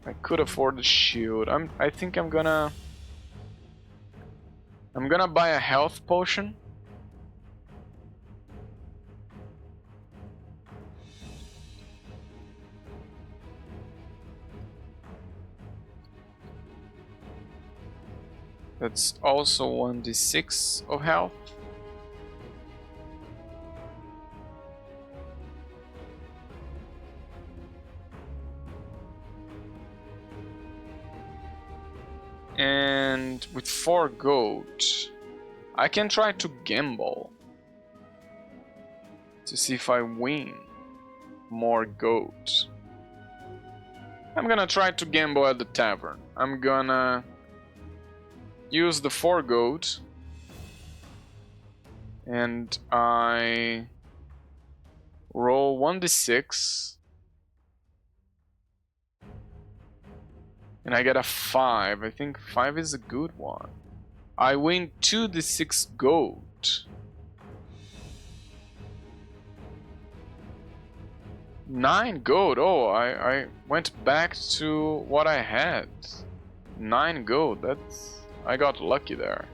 I could afford the shield. I think I'm gonna buy a health potion. That's also 1d6 of health. And with 4 gold, I can try to gamble to see if I win more gold. I'm gonna try to gamble at the tavern. I'm gonna use the 4 gold, and I roll 1d6, and I get a 5. I think 5 is a good one. I win 2d6 gold. 9 gold. Oh, I went back to what I had. 9 gold. I got lucky there.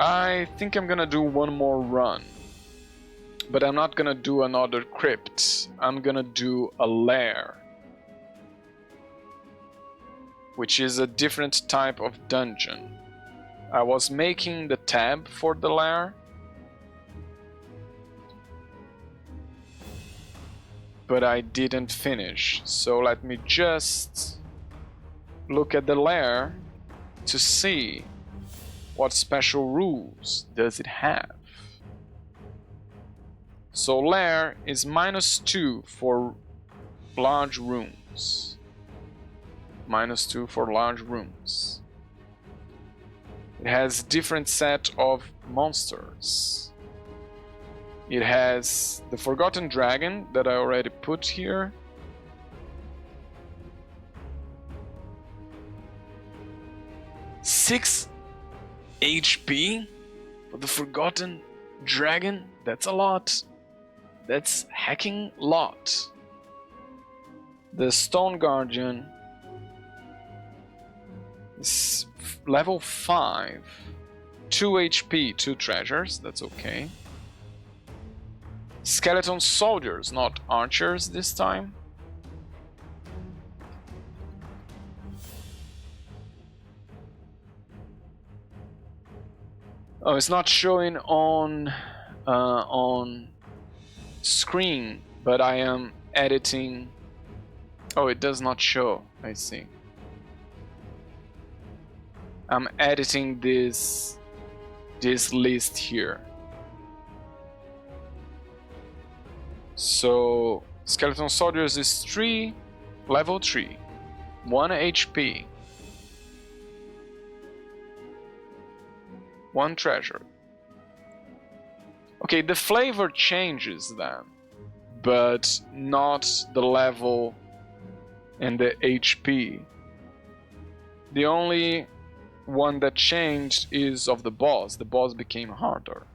I think I'm gonna do one more run. But I'm not gonna do another crypt. I'm gonna do a lair. Which is a different type of dungeon. I was making the tab for the lair. But I didn't finish. So let me just look at the lair to see what special rules does it have. So lair is -2 for large rooms. -2 for large rooms. It has different set of monsters. It has the Forgotten Dragon that I already put here. Six HP for the Forgotten Dragon? That's a lot. That's hacking lot. The Stone Guardian is level 5. 2 HP, 2 treasures, that's okay. Skeleton soldiers, not archers this time. Oh, it's not showing on screen, but I am editing. Oh, it does not show. I see. I'm editing this list here. So skeleton soldiers is 3, level 3, 1 HP, 1 treasure. Okay, the flavor changes then, but not the level and the HP. The only one that changed is of the boss. The boss became harder.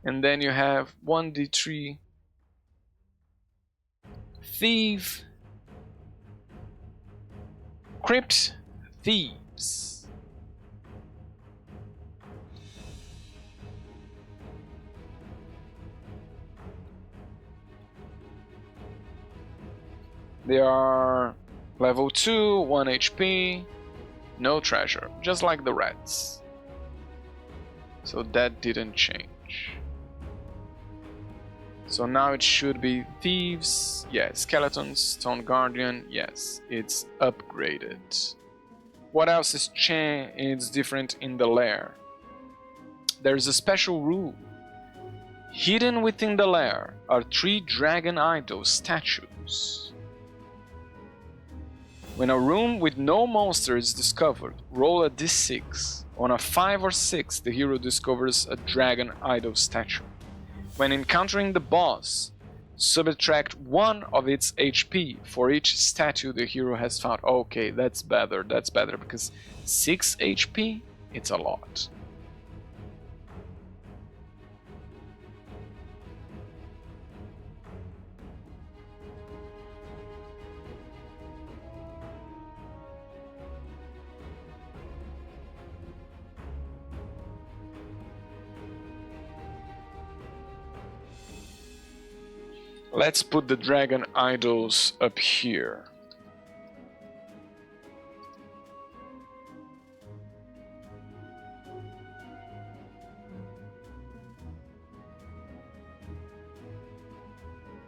And then you have 1d3 Thief, Crypt Thieves. They are level 2, 1 HP, no treasure, just like the rats. So that didn't change. So now it should be thieves, yeah, skeletons, stone guardian, yes, it's upgraded. What else is different in the lair? There's a special rule. Hidden within the lair are 3 dragon idol statues. When a room with no monster is discovered, roll a d6. On a 5 or 6, the hero discovers a dragon idol statue. When encountering the boss, subtract 1 of its HP for each statue the hero has found. Okay, that's better, because 6 HP, it's a lot. Let's put the dragon idols up here.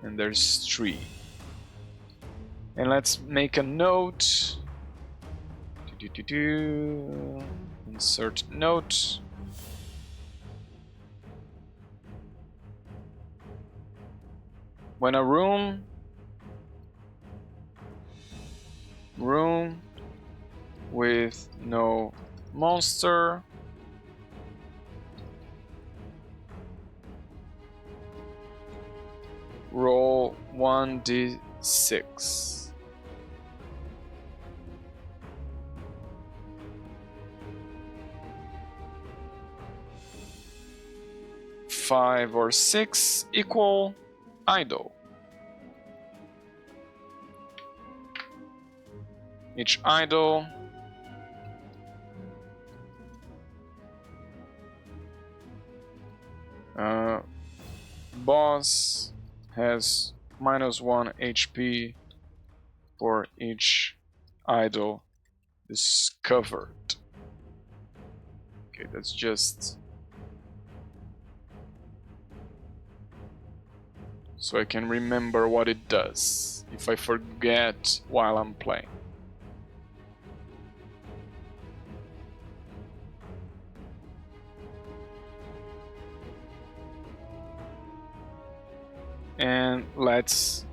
And there's 3. And let's make a note. Insert note. When a room with no monster roll 1d6. Five or 6 equal idol. Each idol boss has -1 HP for each idol discovered. Okay, that's just so I can remember what it does if I forget while I'm playing. And let's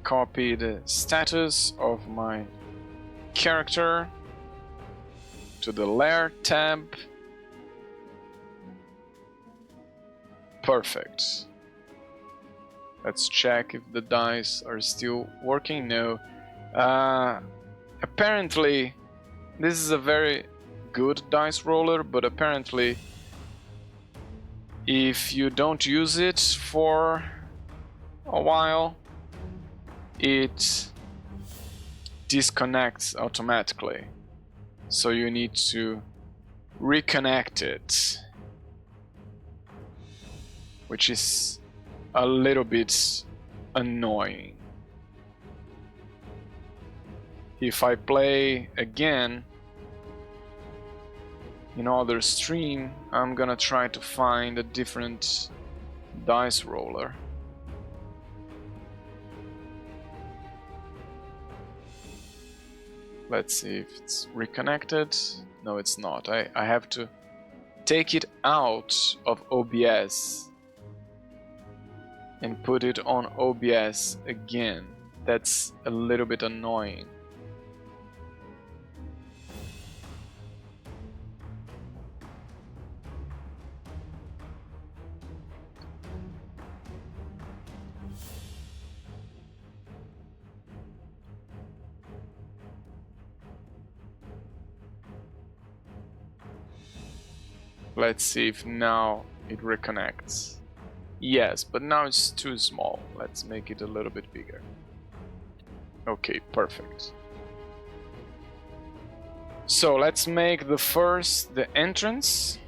copy the status of my character to the layer tab. Perfect. Let's check if the dice are still working. No. Apparently, this is a very good dice roller, but apparently, if you don't use it for a while, it disconnects automatically. So you need to reconnect it, which is a little bit annoying. If I play again in other stream, I'm gonna try to find a different dice roller. Let's see if it's reconnected. No, it's not. I have to take it out of OBS and put it on OBS again. That's a little bit annoying. Let's see if now it reconnects. Yes, but now it's too small. Let's make it a little bit bigger. Okay, perfect. So let's make the entrance.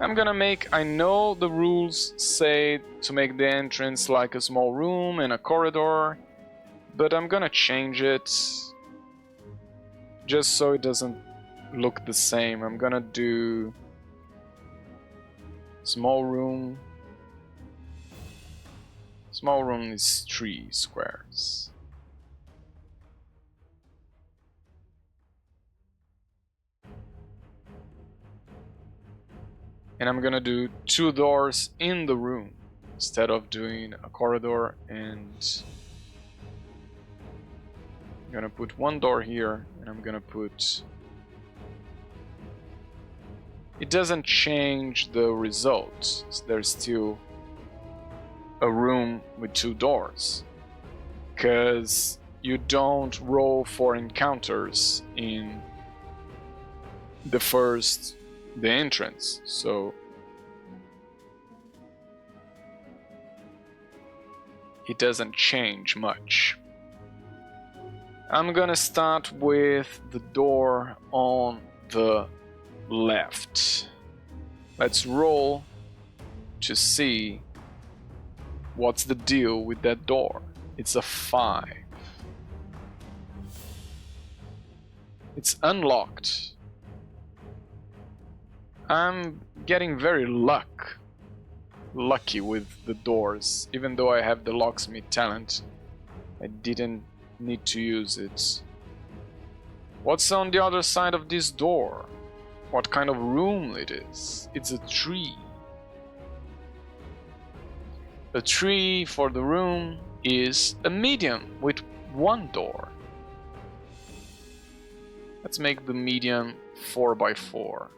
I know the rules say to make the entrance like a small room and a corridor, but I'm gonna change it just so it doesn't look the same. I'm gonna do small room. Small room is 3 squares. And I'm gonna do 2 doors in the room instead of doing a corridor, and I'm gonna put 1 door here, and I'm gonna put... It doesn't change the result. There's still a room with 2 doors, because you don't roll for encounters in the entrance, so it doesn't change much. I'm gonna start with the door on the left. Let's roll to see what's the deal with that door. It's a 5. It's unlocked. I'm getting very lucky with the doors. Even though I have the locksmith talent, I didn't need to use it. What's on the other side of this door? What kind of room it is? It's a tree. A tree for the room is a medium with 1 door. Let's make the medium 4x4.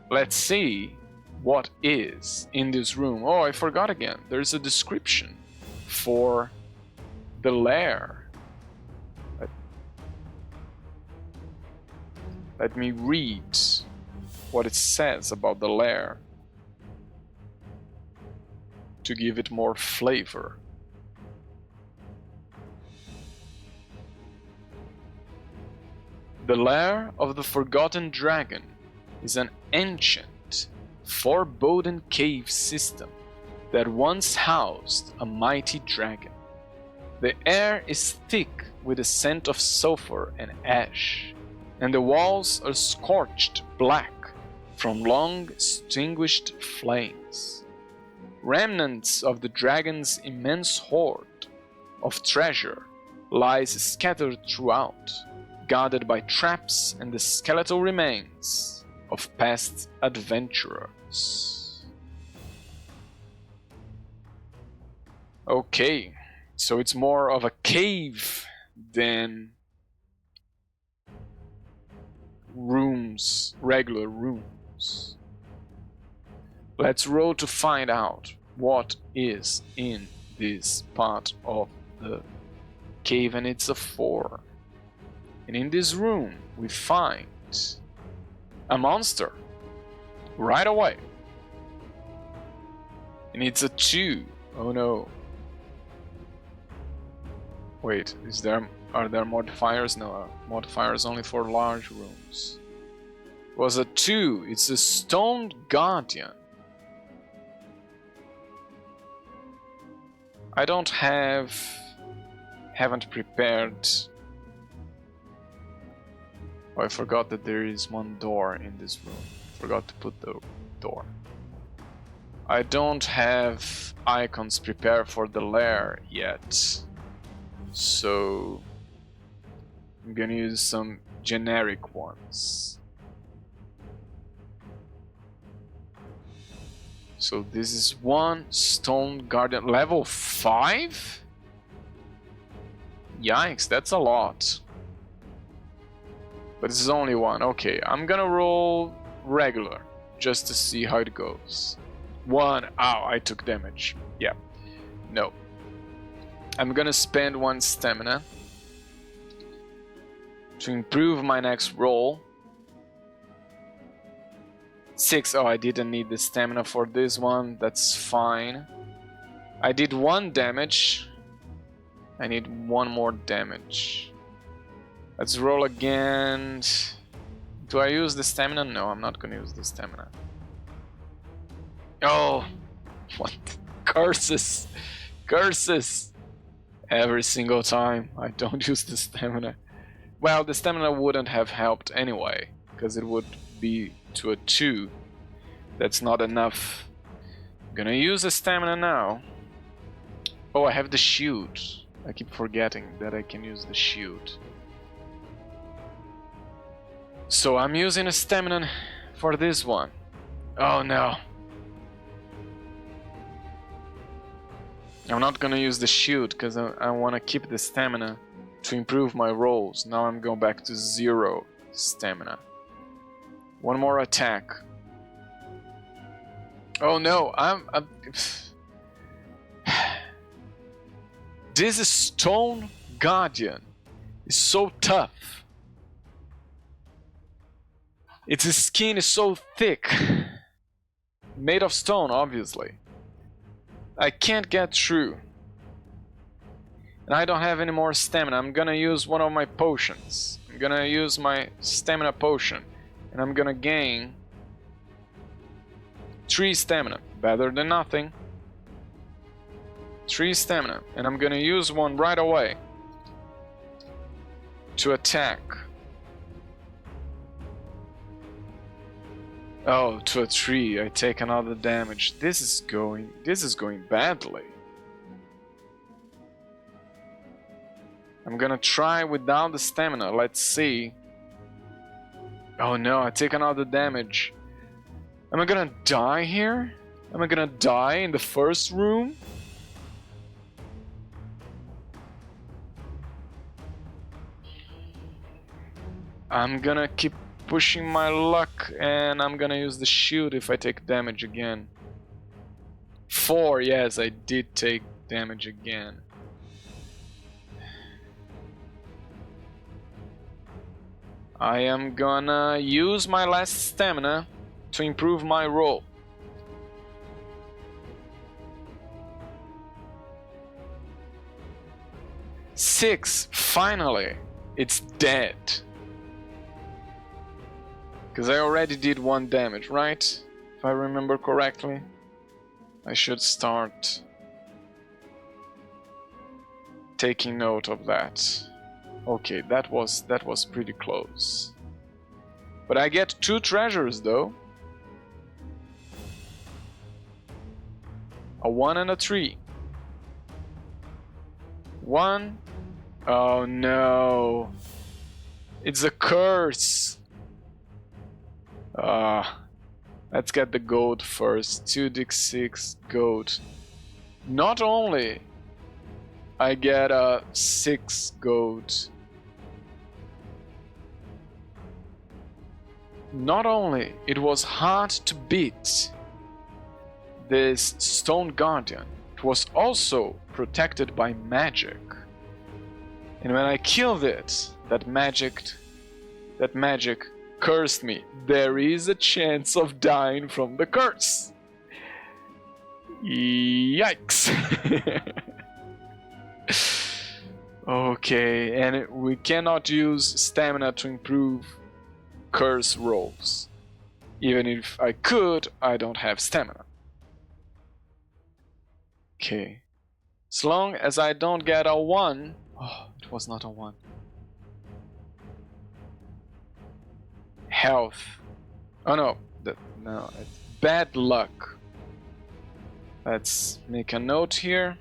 Let's see what is in this room. Oh, I forgot again. There's a description for the lair. Let me read what it says about the lair to give it more flavor. The lair of the Forgotten Dragon is an ancient, foreboding cave system that once housed a mighty dragon. The air is thick with the scent of sulfur and ash, and the walls are scorched black from long extinguished flames. Remnants of the dragon's immense hoard of treasure lies scattered throughout, guarded by traps and the skeletal remains of past adventurers. Okay, so it's more of a cave than rooms, regular rooms. Let's roll to find out what is in this part of the cave, and it's a 4. And in this room we find a monster right away. And it's a 2. Oh no. Wait, are there modifiers? No, modifiers only for large rooms. It was a 2. It's a Stone Guardian. I haven't prepared. Oh, I forgot that there is one door in this room. Forgot to put the door. I don't have icons prepared for the lair yet, so I'm gonna use some generic ones. So this is one Stone Guardian, level 5? Yikes, that's a lot. But it's only one. Okay, I'm gonna roll regular just to see how it goes. 1. Ow, I took damage. Yeah. No. I'm gonna spend 1 stamina to improve my next roll. 6. Oh, I didn't need the stamina for this one. That's fine. I did 1 damage. I need 1 more damage. Let's roll again. Do I use the stamina? No, I'm not gonna use the stamina. Oh, what? Curses! Curses! Every single time I don't use the stamina. Well, the stamina wouldn't have helped anyway, because it would be to a 2. That's not enough. I'm gonna use the stamina now. Oh, I have the shield. I keep forgetting that I can use the shield. So I'm using a stamina for this one. Oh no. I'm not gonna use the shield because I want to keep the stamina to improve my rolls. Now I'm going back to 0 stamina. 1 more attack. Oh no, I'm This Stone Guardian is so tough. Its skin is so thick. Made of stone, obviously. I can't get through. And I don't have any more stamina. I'm gonna use one of my potions. I'm gonna use my stamina potion. And I'm gonna gain 3 stamina. Better than nothing. 3 stamina. And I'm gonna use one right away to attack. Oh, to a 3, I take another damage. This is going badly. I'm gonna try without the stamina, let's see. Oh no, I take another damage. Am I gonna die here? Am I gonna die in the first room? I'm gonna keep pushing my luck, and I'm gonna use the shield if I take damage again. 4, yes, I did take damage again. I am gonna use my last stamina to improve my roll. Six, finally, it's dead. Because I already did 1 damage, right? If I remember correctly. I should start taking note of that. Okay, that was pretty close. But I get 2 treasures though. A 1 and a 3. 1. Oh no. It's a curse. Let's get the gold first. 2d6 gold. Not only I get a 6 gold. Not only it was hard to beat this Stone Guardian, it was also protected by magic. And when I killed it, that magic cursed me. There is a chance of dying from the curse. Yikes. Okay, and we cannot use stamina to improve curse rolls. Even if I could, I don't have stamina. Okay. As long as I don't get a 1... Oh, it was not a 1. Health. Oh no, no, it's bad luck. Let's make a note here.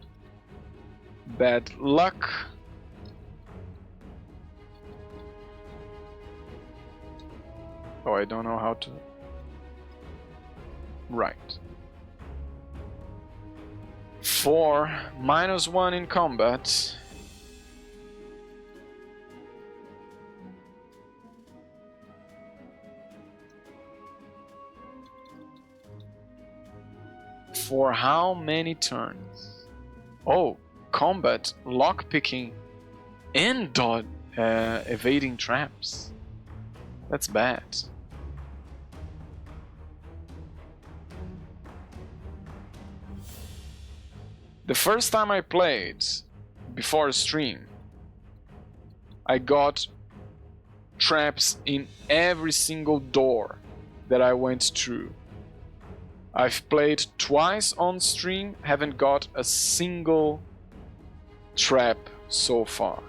Bad luck. Oh, I don't know how to... Right. 4, -1 in combat. For how many turns? Oh, combat, lockpicking, and evading traps. That's bad. The first time I played, before stream, I got traps in every single door that I went through. I've played twice on stream, haven't got a single trap so far.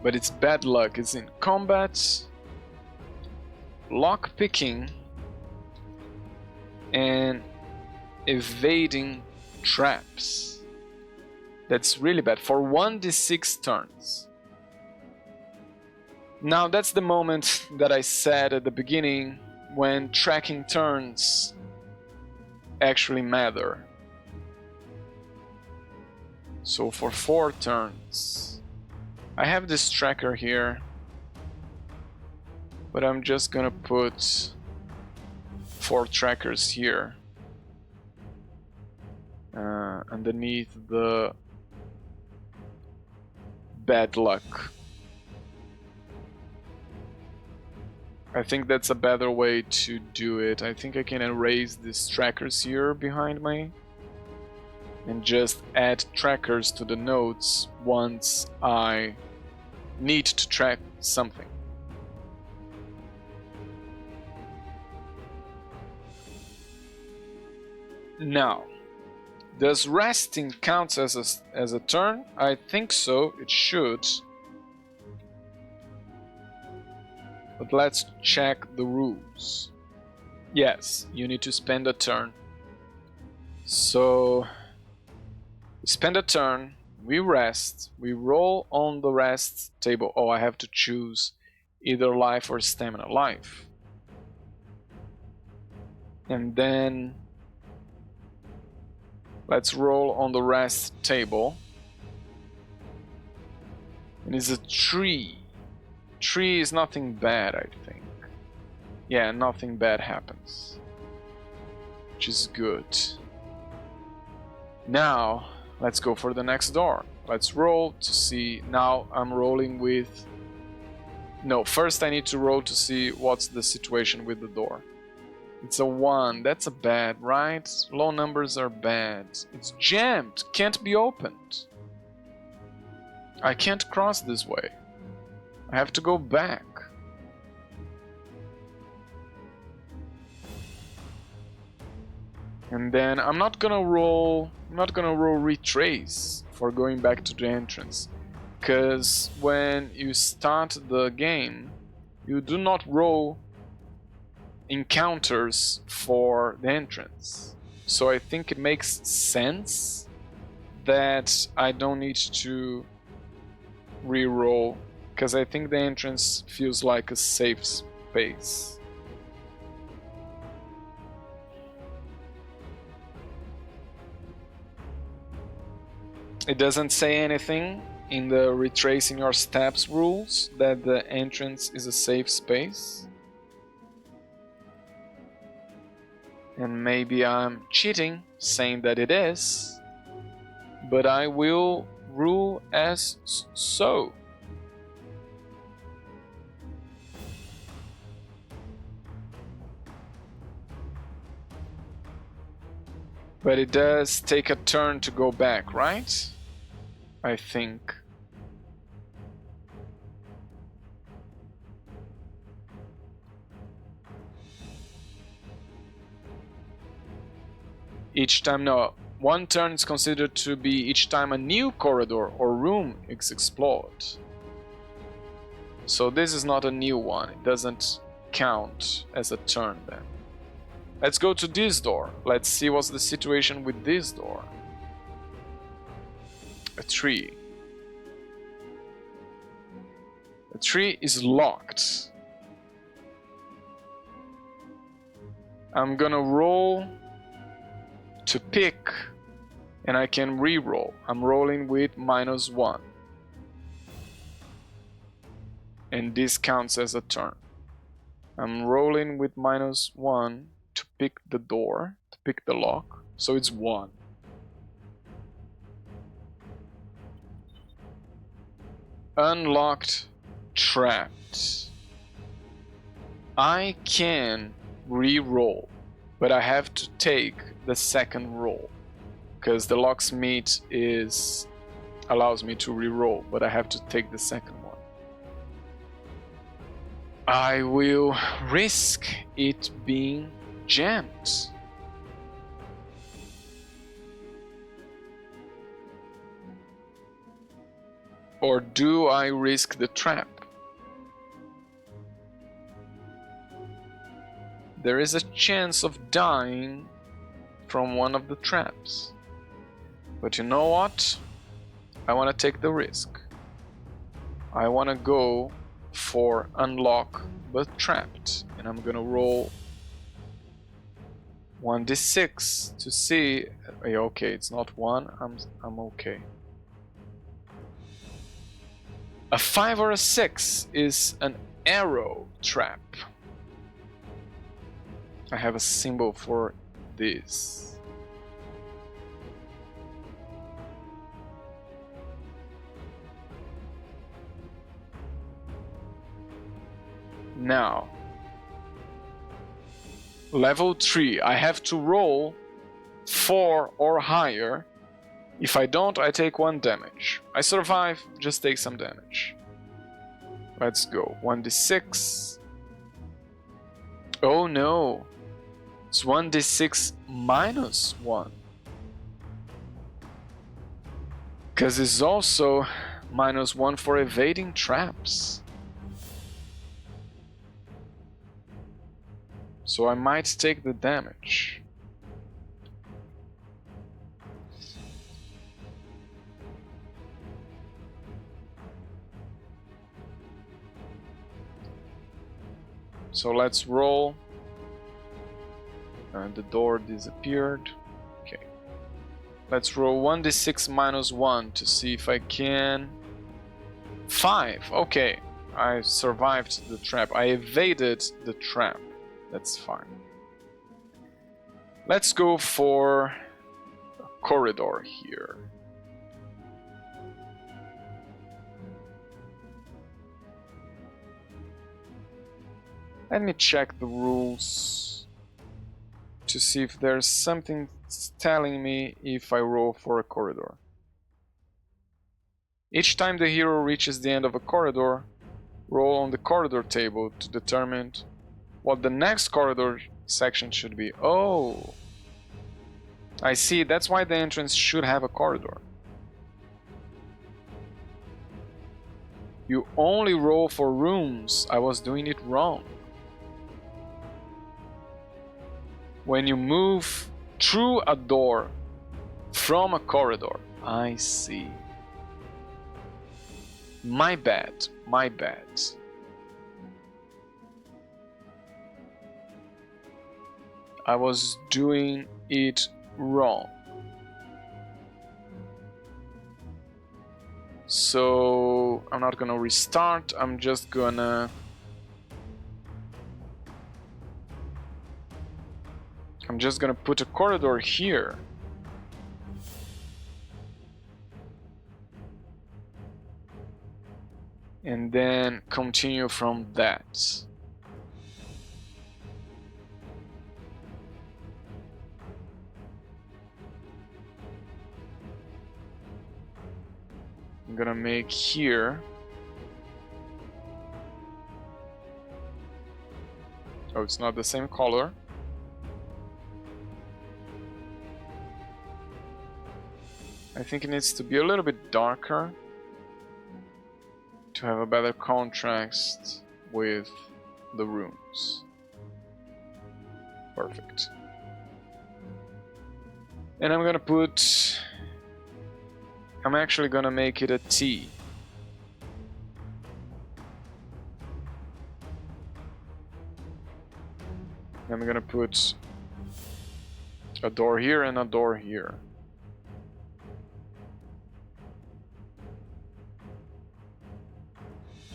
But it's bad luck. It's in combat, lockpicking, and evading traps. That's really bad for 1d6 turns. Now that's the moment that I said at the beginning when tracking turns actually matter. So for 4 turns, I have this tracker here, but I'm just gonna put 4 trackers here underneath the bad luck. I think that's a better way to do it. I think I can erase these trackers here behind me and just add trackers to the nodes once I need to track something. Now, does resting count as a turn? I think so, it should. But let's check the rules. Yes, you need to spend a turn. So, spend a turn, we rest, we roll on the rest table. Oh, I have to choose either life or stamina. Life. And then let's roll on the rest table. And it's a 3. 3 is nothing bad, I think. Yeah, nothing bad happens. Which is good. Now, let's go for the next door. Let's roll to see. Now I'm rolling with... No, first I need to roll to see what's the situation with the door. It's a 1. That's a bad, right? Low numbers are bad. It's jammed. Can't be opened. I can't cross this way. I have to go back. And then I'm not gonna roll retrace for going back to the entrance, because when you start the game, you do not roll encounters for the entrance. So I think it makes sense that I don't need to re-roll, because I think the entrance feels like a safe space. It doesn't say anything in the retracing your steps rules that the entrance is a safe space. And maybe I'm cheating saying that it is, but I will rule as so. But it does take a turn to go back, right? I think. Each time, no. One turn is considered to be each time a new corridor or room is explored. So this is not a new one. It doesn't count as a turn then. Let's go to this door. Let's see what's the situation with this door. A tree. The tree is locked. I'm gonna roll to pick, and I can re-roll. I'm rolling with -1. And this counts as a turn. I'm rolling with -1 to pick the door, to pick the lock, so it's 1. Unlocked, trapped. I can re-roll, but I have to take the second roll, because the locksmith allows me to re-roll, but I have to take the second one. I will risk it being jammed. Or do I risk the trap? There is a chance of dying from one of the traps. But you know what? I want to take the risk. I want to go for unlock but trapped. And I'm gonna roll 1d6 to see. Okay, it's not 1. I'm okay. A 5 or a 6 is an arrow trap. I have a symbol for this. Now, level 3, I have to roll 4 or higher. If I don't, I take 1 damage. I survive, just take some damage. Let's go. 1d6. Oh no. It's 1d6 -1. Because it's also -1 for evading traps. So I might take the damage. So let's roll. And the door disappeared. Okay. Let's roll 1d6 -1 to see if I can. 5. Okay. I survived the trap. I evaded the trap. That's fine. Let's go for a corridor here. Let me check the rules to see if there's something telling me if I roll for a corridor. Each time the hero reaches the end of a corridor, roll on the corridor table to determine what the next corridor section should be. Oh! I see, that's why the entrance should have a corridor. You only roll for rooms. I was doing it wrong. When you move through a door from a corridor. I see. My bad, my bad. I was doing it wrong. So I'm not gonna restart, I'm just gonna put a corridor here. And then continue from that. I'm gonna make here. Oh, it's not the same color. I think it needs to be a little bit darker to have a better contrast with the rooms. Perfect. And I'm actually gonna make it a T. I'm gonna put a door here and a door here.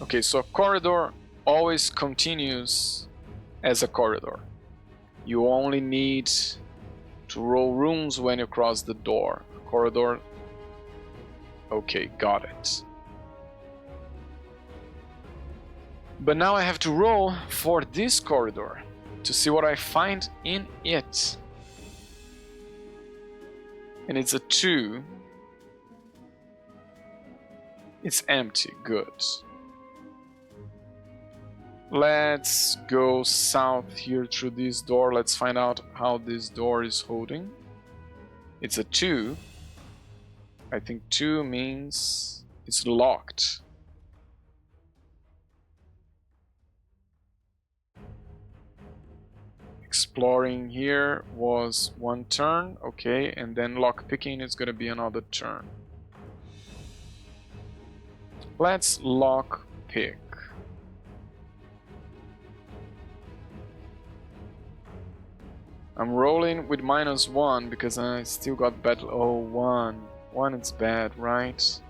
Okay, so a corridor always continues as a corridor. You only need to roll rooms when you cross the door. A corridor. Okay, got it. But now I have to roll for this corridor to see what I find in it. And it's a 2. It's empty, good. Let's go south here through this door. Let's find out how this door is holding. It's a 2. I think 2 means it's locked. Exploring here was 1 turn, okay, and then lockpicking is gonna be another turn. Let's lockpick. I'm rolling with -1 because I still got bad. Oh, 1. 1 is bad, right?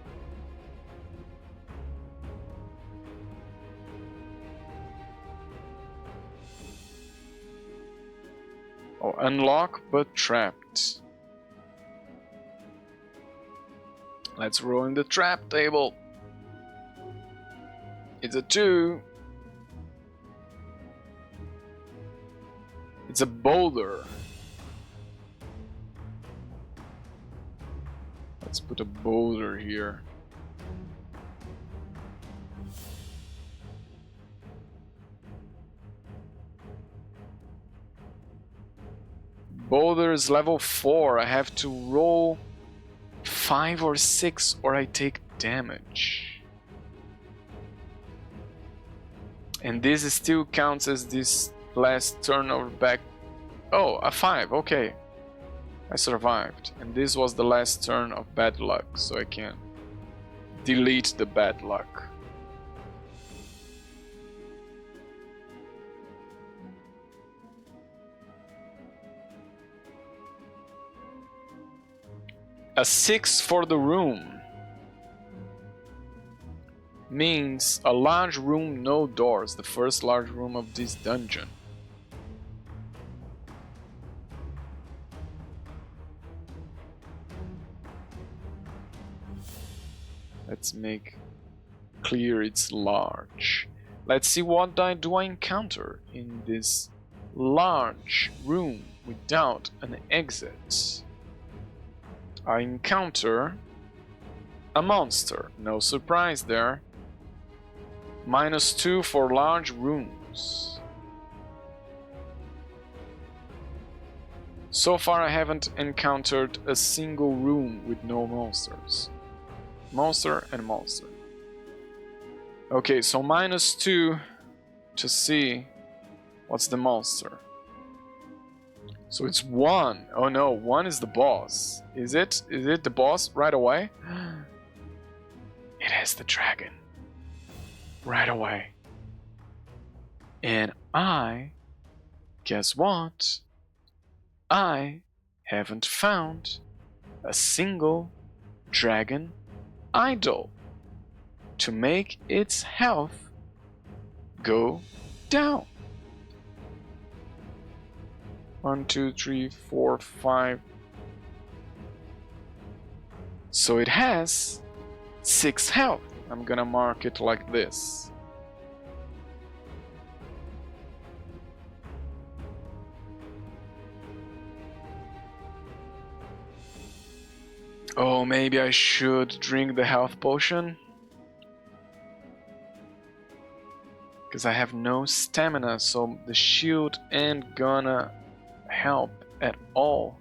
Oh, unlock but trapped. Let's roll in the trap table. It's a 2. It's a boulder. Let's put a boulder here. Boulder is level 4. I have to roll 5 or 6 or I take damage. And this still counts as this last turnover back. Oh, a 5, okay. I survived. And this was the last turn of bad luck, so I can delete the bad luck. A 6 for the room means a large room, no doors, the first large room of this dungeon. Let's make clear it's large. Let's see what do I encounter in this large room without an exit. I encounter a monster, no surprise there. -2 for large rooms. So far I haven't encountered a single room with no monsters. Monster and monster. Okay, so -2 to see what's the monster. So it's 1. Oh no, 1 is the boss. Is it? Is it the boss right away? It has the dragon. Right away. And guess what? I haven't found a single dragon idol to make its health go down. 1, 2, 3, 4, 5. So it has 6 health. I'm gonna mark it like this. Oh, maybe I should drink the health potion? Because I have no stamina, so the shield ain't gonna help at all.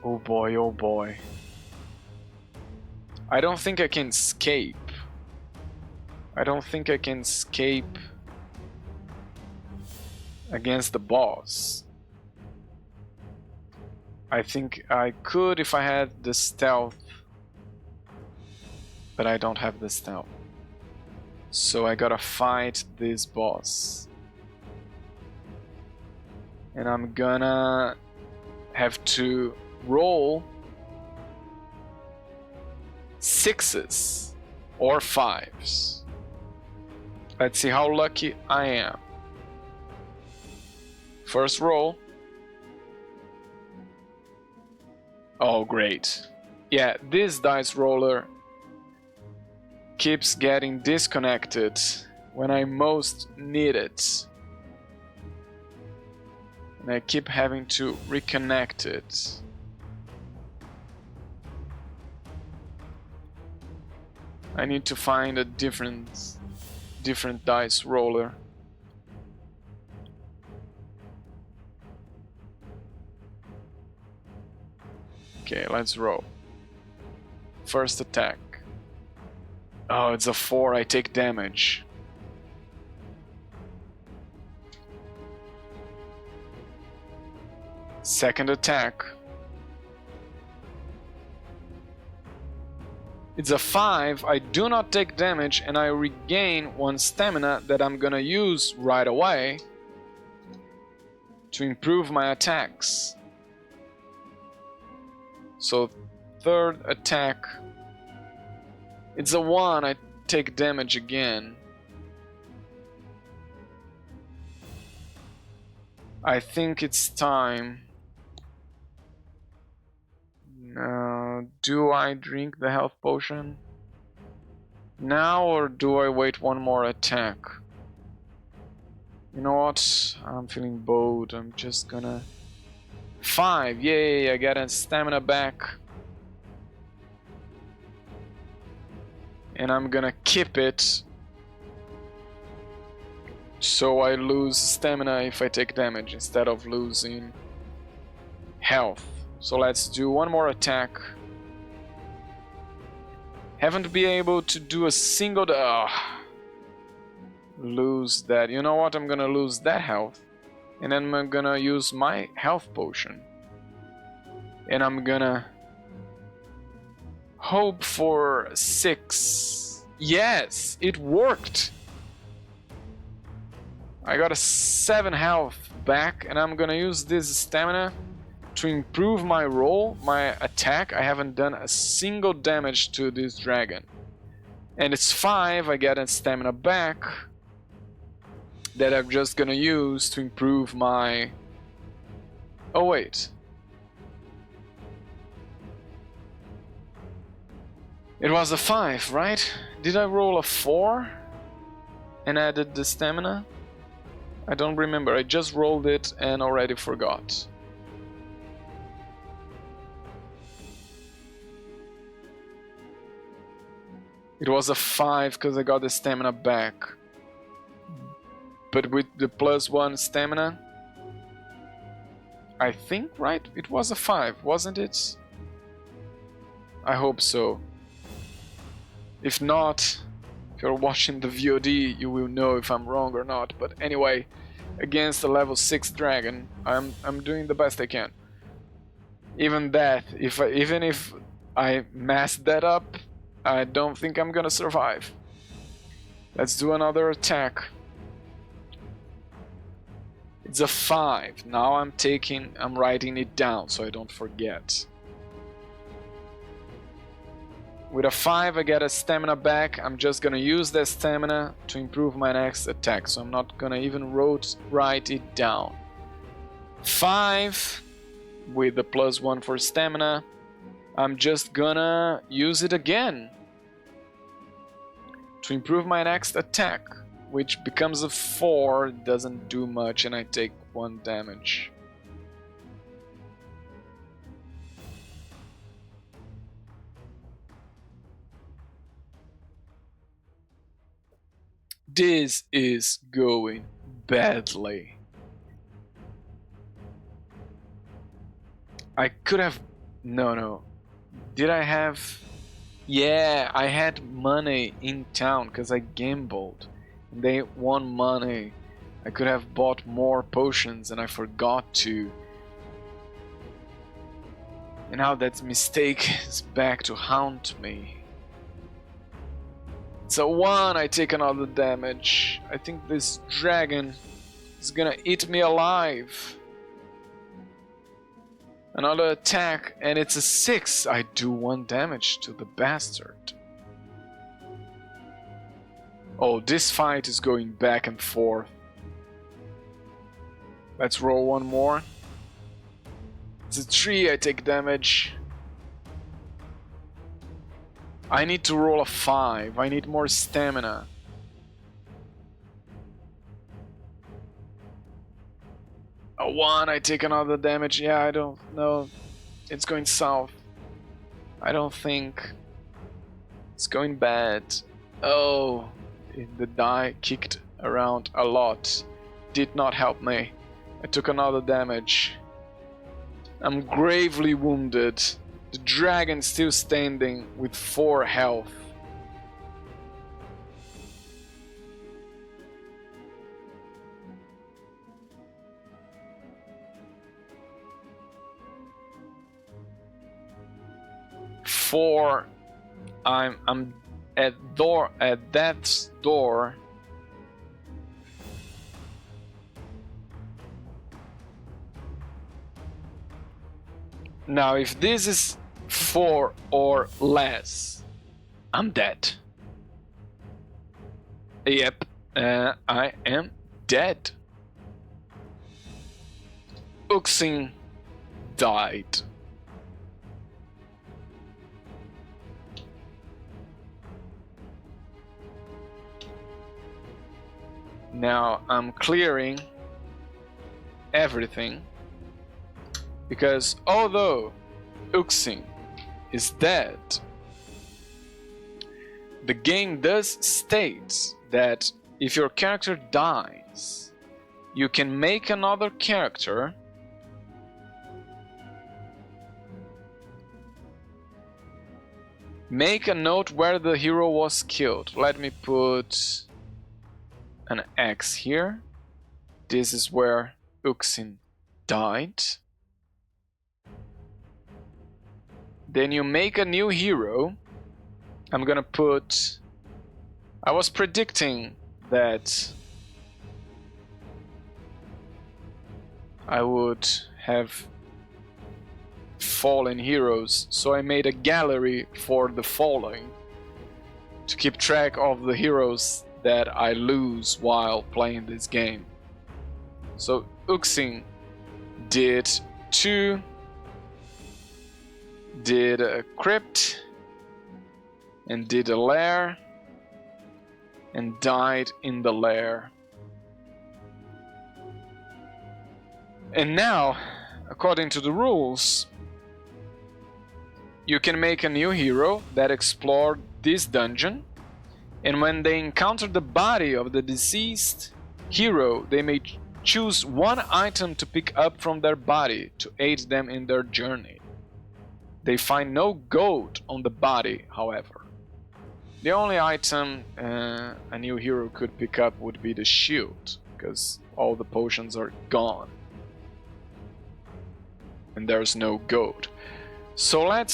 Oh boy, oh boy. I don't think I can escape. I don't think I can escape against the boss. I think I could if I had the stealth, but I don't have the stealth. So I gotta fight this boss. And I'm gonna have to roll 6s or 5s. Let's see how lucky I am. First roll. Oh, great. Yeah, this dice roller keeps getting disconnected when I most need it. And I keep having to reconnect it. I need to find a different dice roller. Okay, let's roll. First attack. Oh, it's a 4, I take damage. Second attack. It's a 5, I do not take damage and I regain 1 stamina that I'm gonna use right away to improve my attacks. So, third attack. It's a 1, I take damage again. I think it's time. Do I drink the health potion now or do I wait 1 more attack? You know what? I'm feeling bold. I'm just gonna... 5, yay, I got a stamina back. And I'm gonna keep it so I lose stamina if I take damage instead of losing health. So let's do 1 more attack. Haven't been able to do a single... lose that. You know what? I'm gonna lose that health. And then I'm gonna use my health potion. And I'm gonna hope for 6. Yes, it worked. I got a 7 health back, and I'm gonna use this stamina to improve my roll, my attack. I haven't done a single damage to this dragon. And it's 5, I get a stamina back that I'm just gonna use to improve my... Oh wait. It was a 5, right? Did I roll a 4 and added the stamina? I don't remember, I just rolled it and already forgot. It was a 5 because I got the stamina back. But with the +1 stamina, I think, right? It was a 5, wasn't it? I hope so. If not, if you're watching the VOD, you will know if I'm wrong or not. But anyway, against a level 6 dragon, I'm doing the best I can. Even that, even if I messed that up, I don't think I'm gonna survive. Let's do another attack. It's a 5. Now I'm writing it down so I don't forget. With a 5 I get a stamina back. I'm just gonna use that stamina to improve my next attack, so I'm not gonna even write it down. 5 with the +1 for stamina. I'm just gonna use it again to improve my next attack, which becomes a 4, doesn't do much, and I take 1 damage. This is going badly. I could have... No. Did I have... Yeah, I had money in town because I gambled. And they won money. I could have bought more potions and I forgot to. And now that mistake is back to haunt me. It's a 1, I take another damage. I think this dragon is gonna eat me alive. Another attack, and it's a 6. I do 1 damage to the bastard. Oh, this fight is going back and forth. Let's roll 1 more. It's a 3, I take damage. I need to roll a 5. I need more stamina. A 1, I take another damage. Yeah, I don't know. It's going south. I don't think. It's going bad. Oh, the die kicked around a lot. Did not help me. I took another damage. I'm gravely wounded. The dragon still standing with 4 health. I'm at that door. Now if this is 4 or less, I'm dead. Yep, I am dead. Uxin died. Now I'm clearing everything, because although Uxin is dead, the game does state that if your character dies, you can make another character make a note where the hero was killed. Let me put an X here. This is where Uxin died. Then you make a new hero. I'm gonna put... I was predicting that I would have fallen heroes, so I made a gallery for the fallen to keep track of the heroes that I lose while playing this game. So Uxin did 2, did a crypt, and did a lair, and died in the lair. And now, according to the rules, you can make a new hero that explored this dungeon, and when they encounter the body of the deceased hero, they may Choose one item to pick up from their body to aid them in their journey. They find no gold on the body, however. The only item a new hero could pick up would be the shield, because all the potions are gone. And there's no gold. So let's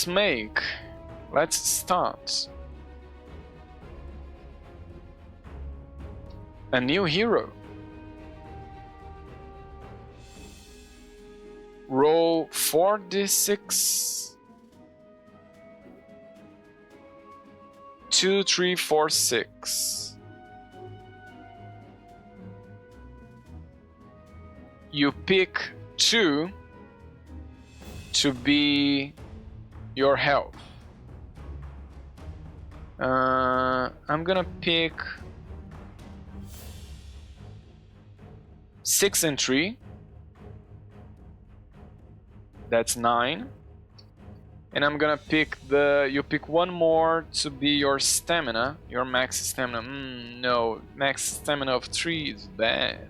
start a new hero. Roll 4d6. 2, 3, 4, 6. You pick 2 to be your health. I'm gonna pick 6 and 3. That's 9. And I'm gonna pick you pick one more to be your stamina, your max stamina. No, max stamina of 3 is bad.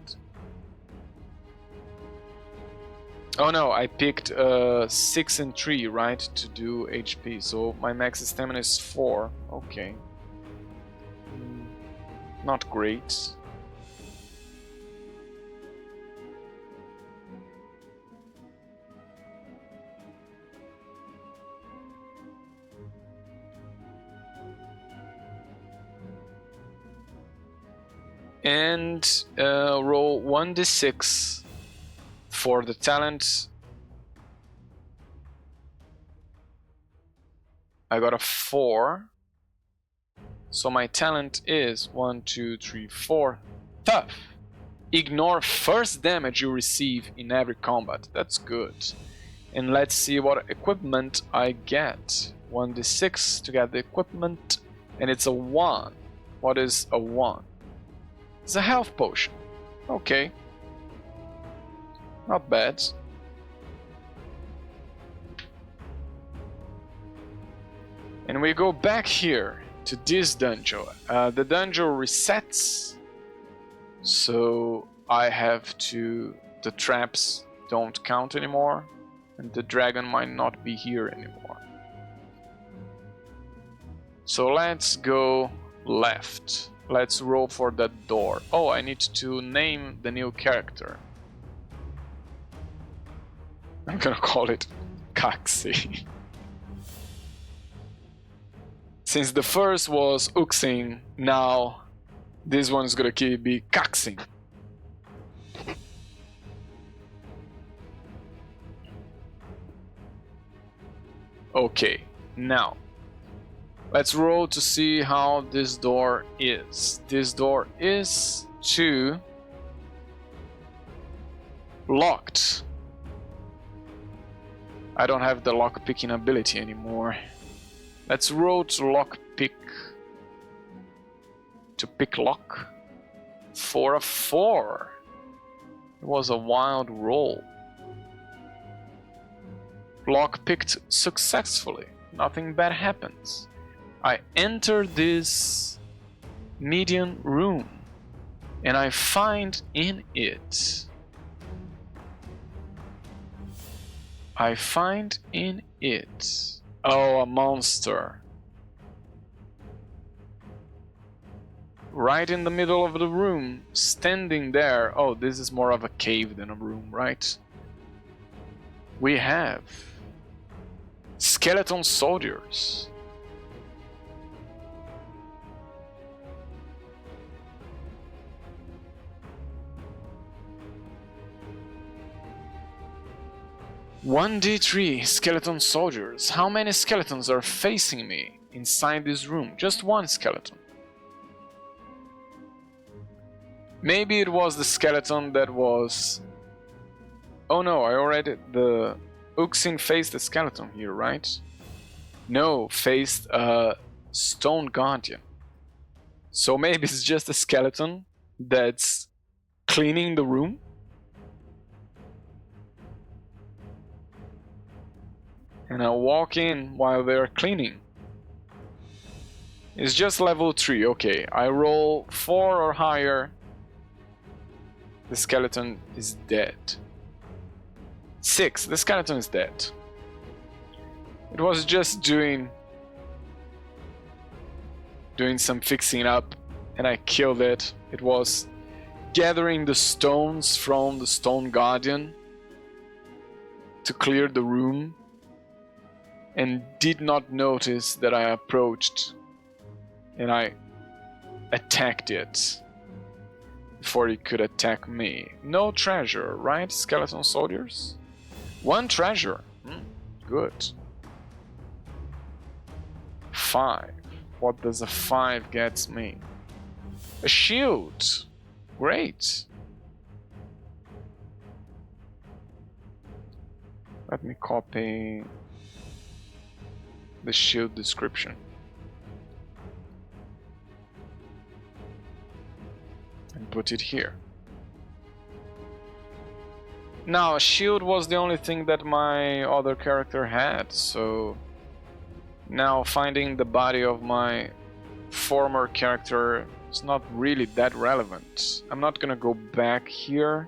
Oh no, I picked 6 and 3, right, to do HP, so my max stamina is 4. Okay. Not great. And roll 1d6 for the talent. I got a 4. So my talent is 1, 2, 3, 4. Tough. Ignore first damage you receive in every combat. That's good. And let's see what equipment I get. 1d6 to get the equipment. And it's a 1. What is a 1? It's a health potion. Okay. Not bad. And we go back here to this dungeon. The dungeon resets. So I have to... The traps don't count anymore. And the dragon might not be here anymore. So let's go left. Let's roll for that door. Oh, I need to name the new character. I'm gonna call it Kaxi. Since the first was Uxin, now this one's gonna be Kaxin. Okay, now let's roll to see how this door is. This door is locked. I don't have the lock picking ability anymore. Let's roll to lock pick. To pick lock. For a 4. It was a wild roll. Lock picked successfully. Nothing bad happens. I enter this median room and I find in it oh, a monster right in the middle of the room, standing there. Oh, this is more of a cave than a room, right? We have skeleton soldiers. One D3 skeleton soldiers. How many skeletons are facing me inside this room? Just one skeleton. Maybe it was the skeleton that was... Oh no, I already... The Uxin faced the skeleton here, right? No, faced a stone guardian. So maybe it's just a skeleton that's cleaning the room? And I walk in while they're cleaning. It's just level 3, okay. I roll 4 or higher. The skeleton is dead. 6. The skeleton is dead. It was just doing some fixing up, and I killed it. It was gathering the stones from the stone guardian to clear the room, and did not notice that I approached, and I attacked it before it could attack me. No treasure, right, skeleton soldiers? 1 treasure. Good. 5. What does a 5 get me? A shield. Great. Let me copy the shield description and put it here. Now, a shield was the only thing that my other character had, so now finding the body of my former character is not really that relevant. I'm not gonna go back here.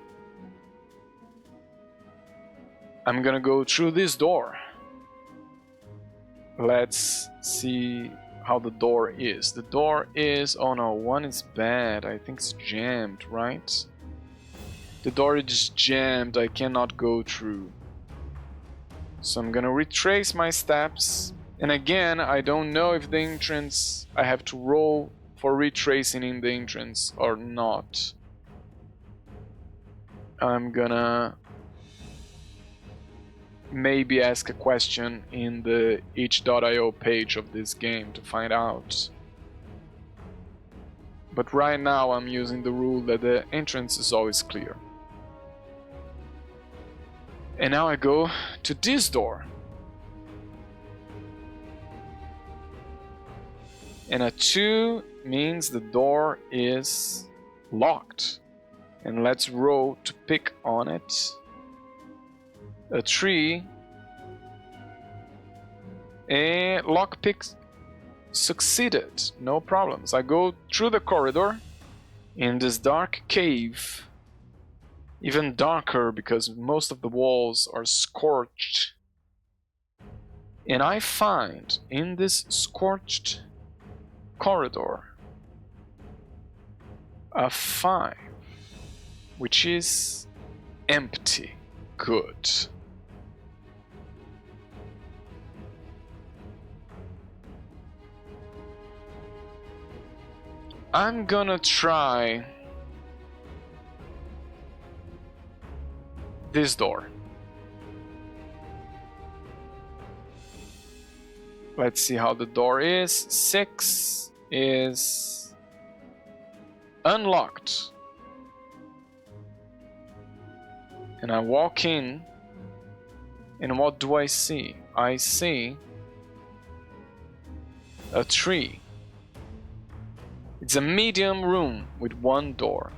I'm gonna go through this door. Let's see how the door is. The door is... oh no, 1 is bad. I think it's jammed, right? The door is jammed. I cannot go through. So I'm gonna retrace my steps. And again, I don't know if the entrance... I have to roll for retracing in the entrance or not. I'm gonna maybe ask a question in the itch.io page of this game to find out. But right now I'm using the rule that the entrance is always clear. And now I go to this door. And a 2 means the door is locked. And let's roll to pick on it. A 3. And lockpick succeeded. No problems. I go through the corridor in this dark cave. Even darker because most of the walls are scorched. And I find in this scorched corridor a 5, which is empty. Good. I'm gonna try this door. Let's see how the door is. 6 is unlocked. And I walk in, and what do I see? I see a 3. It's a medium room with 1 door.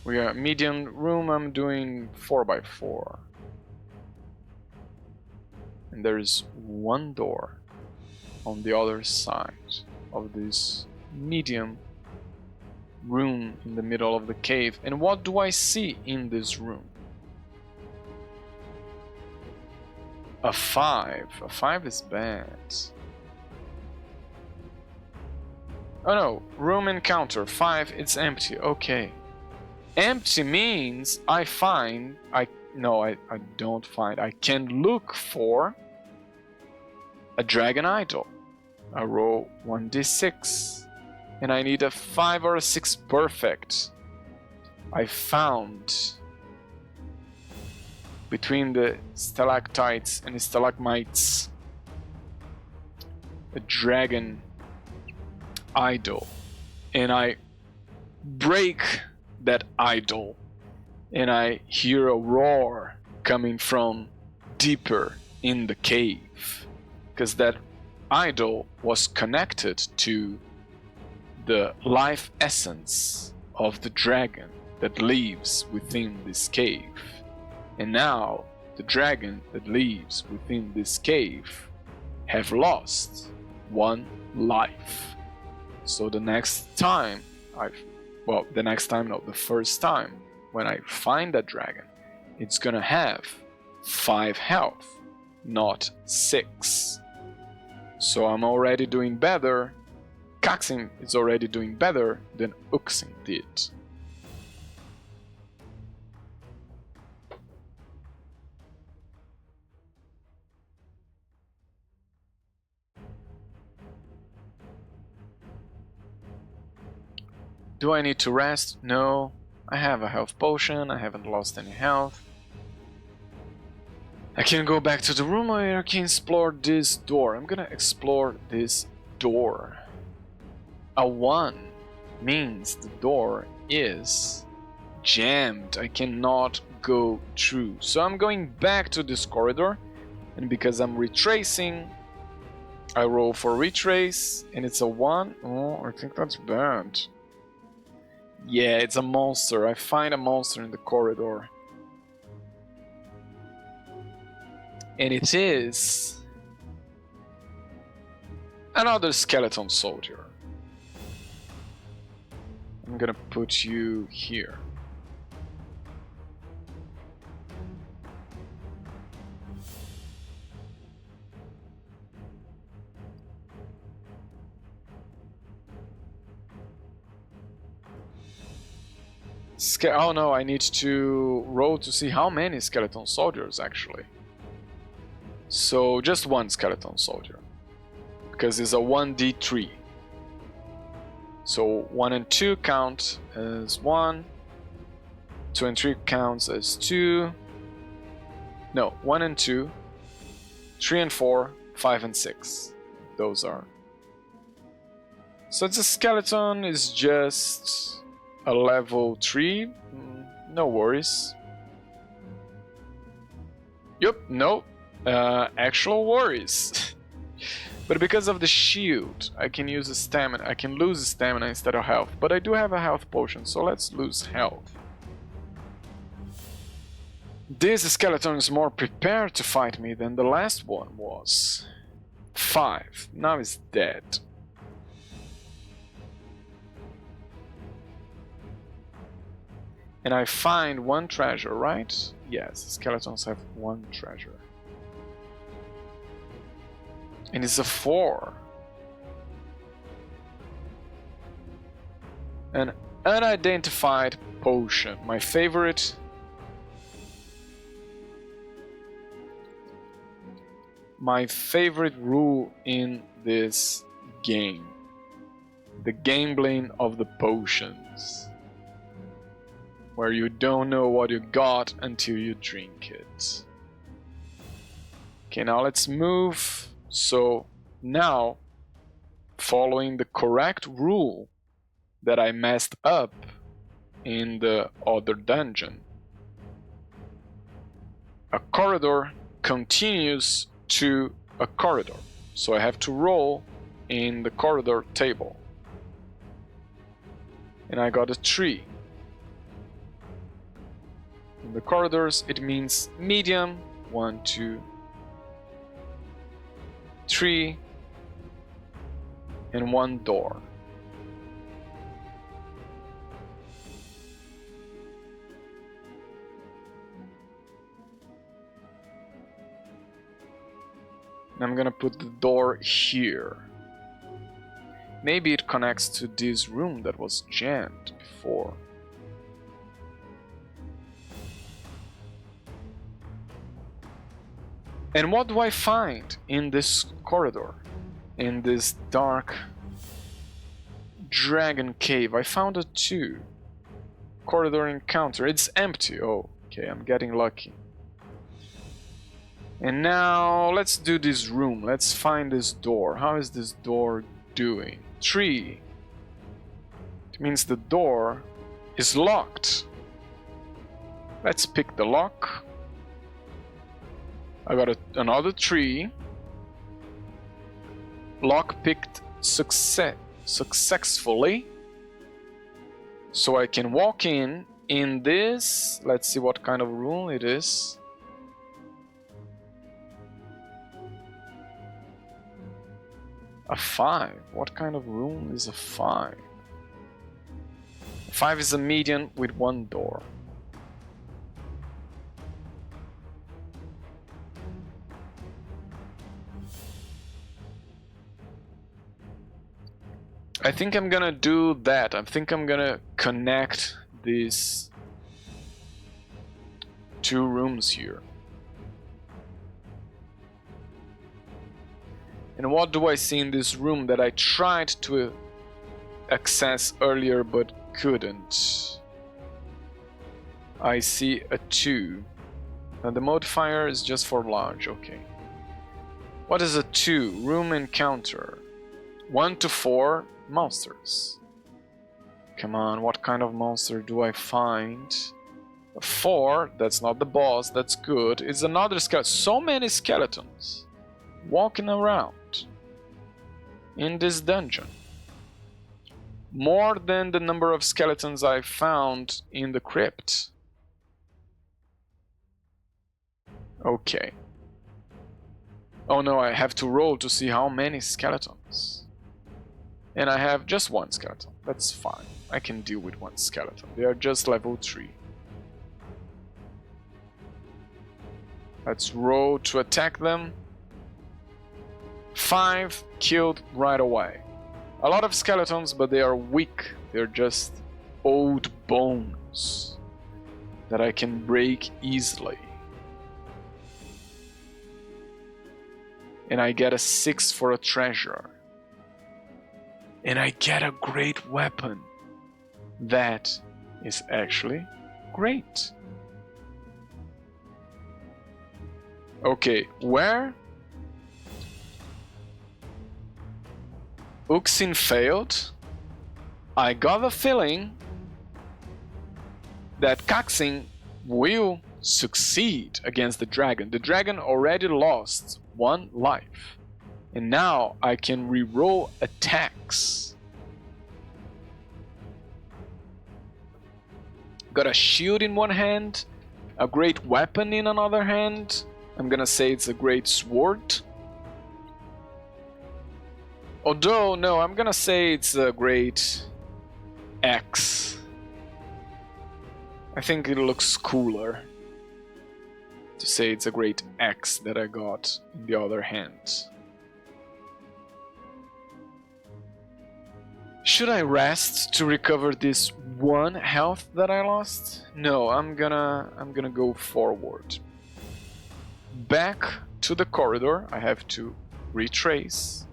We are medium room, I'm doing 4x4. And there is 1 door on the other side of this medium room in the middle of the cave. And what do I see in this room? A 5. A 5 is bad. Oh no, room encounter. 5, it's empty. Okay. Empty means I find... I don't find. I can look for a dragon idol. I roll 1d6. And I need a 5 or a 6 perfect. I found between the stalactites and stalagmites a dragon idol. And I break that idol. And I hear a roar coming from deeper in the cave. Because that idol was connected to the life essence of the dragon that lives within this cave. And now the dragon that lives within this cave have lost 1 life. So the next time the first time when I find that dragon, it's gonna have 5 health, not 6. So I'm already doing better. Kaxin is already doing better than Uxin did. Do I need to rest? No. I have a health potion, I haven't lost any health. I can go back to the room or I can explore this door. I'm gonna explore this door. A 1 means the door is jammed. I cannot go through. So I'm going back to this corridor, and because I'm retracing, I roll for retrace, and it's a 1. Oh, I think that's bad. Yeah, it's a monster. I find a monster in the corridor. And it is another skeleton soldier. I'm gonna put you here. Oh no, I need to roll to see how many skeleton soldiers actually. So just one skeleton soldier, because it's a 1d3. So 1 and 2 count as 1, 2 and 3 counts as 2. No, 1 and 2, 3 and 4, 5 and 6. Those are. So the skeleton is just a level 3. No worries. Yup, no. Actual worries. But because of the shield, I can use a stamina. I can lose stamina instead of health. But I do have a health potion, so let's lose health. This skeleton is more prepared to fight me than the last one was. 5. Now he's dead. And I find 1 treasure, right? Yes, skeletons have 1 treasure. And it's a 4. An unidentified potion. My favorite. My favorite rule in this game. The gambling of the potions. Where you don't know what you got until you drink it. Okay, now let's move. So now, following the correct rule that I messed up in the other dungeon, a corridor continues to a corridor. So I have to roll in the corridor table. And I got a 3. In the corridors, it means medium. 1, 2, 3, and 1 door. And I'm gonna put the door here. Maybe it connects to this room that was jammed before. And what do I find in this corridor? In this dark dragon cave? I found a 2. Corridor encounter. It's empty. Oh, okay, I'm getting lucky. And now let's do this room. Let's find this door. How is this door doing? 3. It means the door is locked. Let's pick the lock. I got another 3. Lock picked successfully. So I can walk in this. Let's see what kind of room it is. A 5. What kind of room is a 5? 5 is a median with one door. I think I'm gonna do that. I think I'm gonna connect these two rooms here. And what do I see in this room that I tried to access earlier but couldn't? I see a 2. And the modifier is just for large, okay. What is a 2? Room encounter. 1 to 4 monsters. Come on, what kind of monster do I find? A 4, that's not the boss, that's good. It's another skeleton. So many skeletons walking around in this dungeon. More than the number of skeletons I found in the crypt. Okay. Oh no, I have to roll to see how many skeletons. And I have just one skeleton. That's fine. I can deal with one skeleton. They are just level 3. Let's roll to attack them. 5 killed right away. A lot of skeletons, but they are weak. They're just old bones that I can break easily. And I get a 6 for a treasure. And I get a great weapon. That is actually great. Okay, where Uxin failed, I got the feeling that Kaxin will succeed against the dragon. The dragon already lost 1 life. And now I can reroll attacks. Got a shield in one hand, a great weapon in another hand. I'm gonna say it's a great sword. Although, no, I'm gonna say it's a great axe. I think it looks cooler to say it's a great axe that I got in the other hand. Should I rest to recover this 1 health that I lost? No, I'm gonna go forward. Back to the corridor. I have to retrace.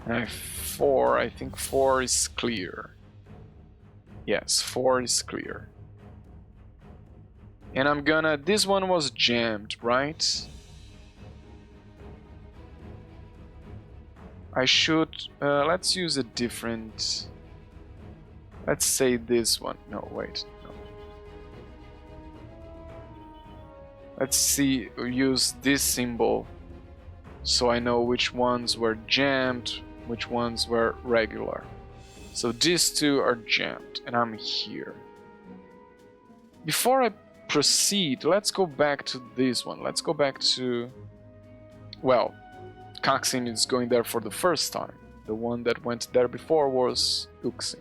And I have 4. I think 4 is clear. Yes, 4 is clear. And I'm gonna... This one was jammed, right? I should... let's use a different... Let's say this one. No, wait. No. Let's see... Use this symbol so I know which ones were jammed, which ones were regular. So these 2 are jammed, and I'm here. Before I proceed, let's go back to this one. Let's go back to... Well... Kaxin is going there for the first time. The one that went there before was Uxin.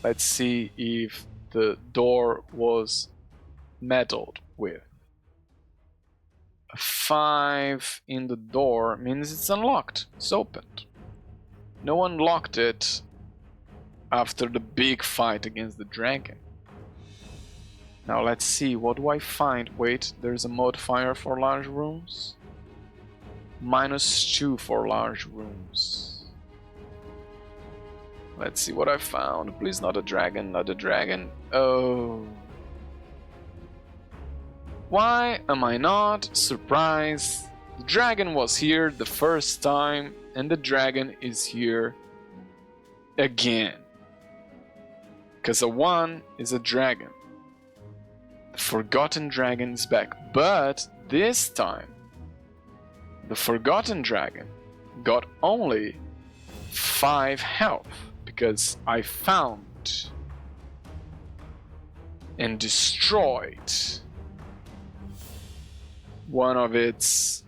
Let's see if the door was meddled with. A 5 in the door means it's unlocked. It's opened. No one locked it after the big fight against the dragon. Now let's see, what do I find? Wait, there's a modifier for large rooms. -2 for large rooms. Let's see what I found. Please, not a dragon, not a dragon. Oh. Why am I not surprised? The dragon was here the first time, and the dragon is here again. Because a 1 is a dragon. The Forgotten Dragon is back, but this time the Forgotten Dragon got only 5 health because I found and destroyed one of its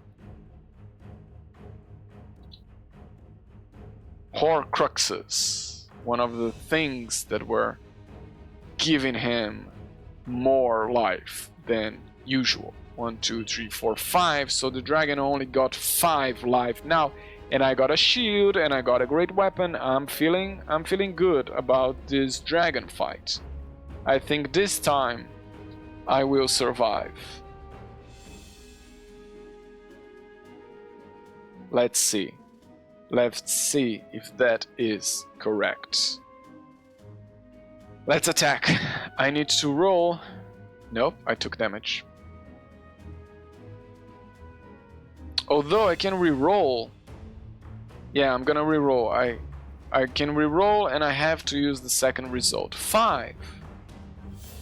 Horcruxes, one of the things that were giving him more life than usual. 1, 2, 3, 4, 5. So the dragon only got 5 life now, and I got a shield and I got a great weapon. I'm feeling good about this dragon fight. I think this time I will survive. Let's see. Let's see if that is correct. Let's attack. I need to roll. Nope, I took damage. Although I can re-roll. Yeah, I'm gonna re-roll. I can re-roll and I have to use the second result. 5.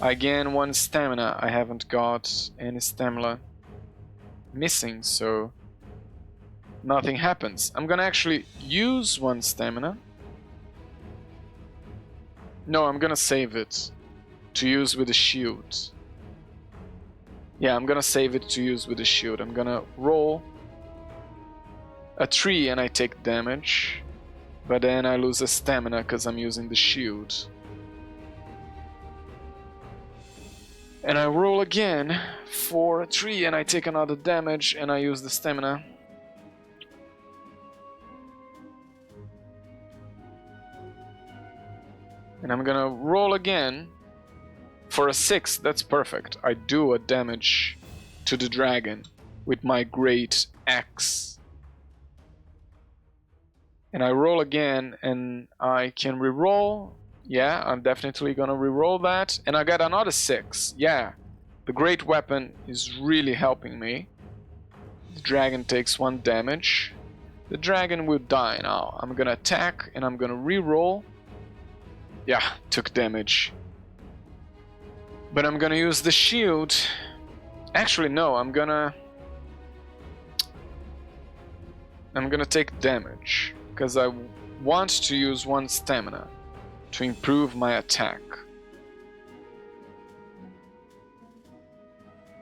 I gain 1 stamina. I haven't got any stamina missing, so nothing happens. I'm gonna actually use 1 stamina. No, I'm gonna save it to use with the shield. Yeah, I'm gonna save it to use with the shield. I'm gonna roll a 3 and I take damage, but then I lose a stamina because I'm using the shield. And I roll again for a 3 and I take another damage and I use the stamina. And I'm gonna roll again for a 6. That's perfect. I do a damage to the dragon with my great axe. And I roll again and I can reroll. Yeah, I'm definitely gonna reroll that. And I got another 6. Yeah, the great weapon is really helping me. The dragon takes 1 damage. The dragon will die now. I'm gonna attack and I'm gonna reroll. Yeah, took damage. But I'm gonna use the shield. Actually, no, I'm gonna take damage because I want to use 1 stamina to improve my attack.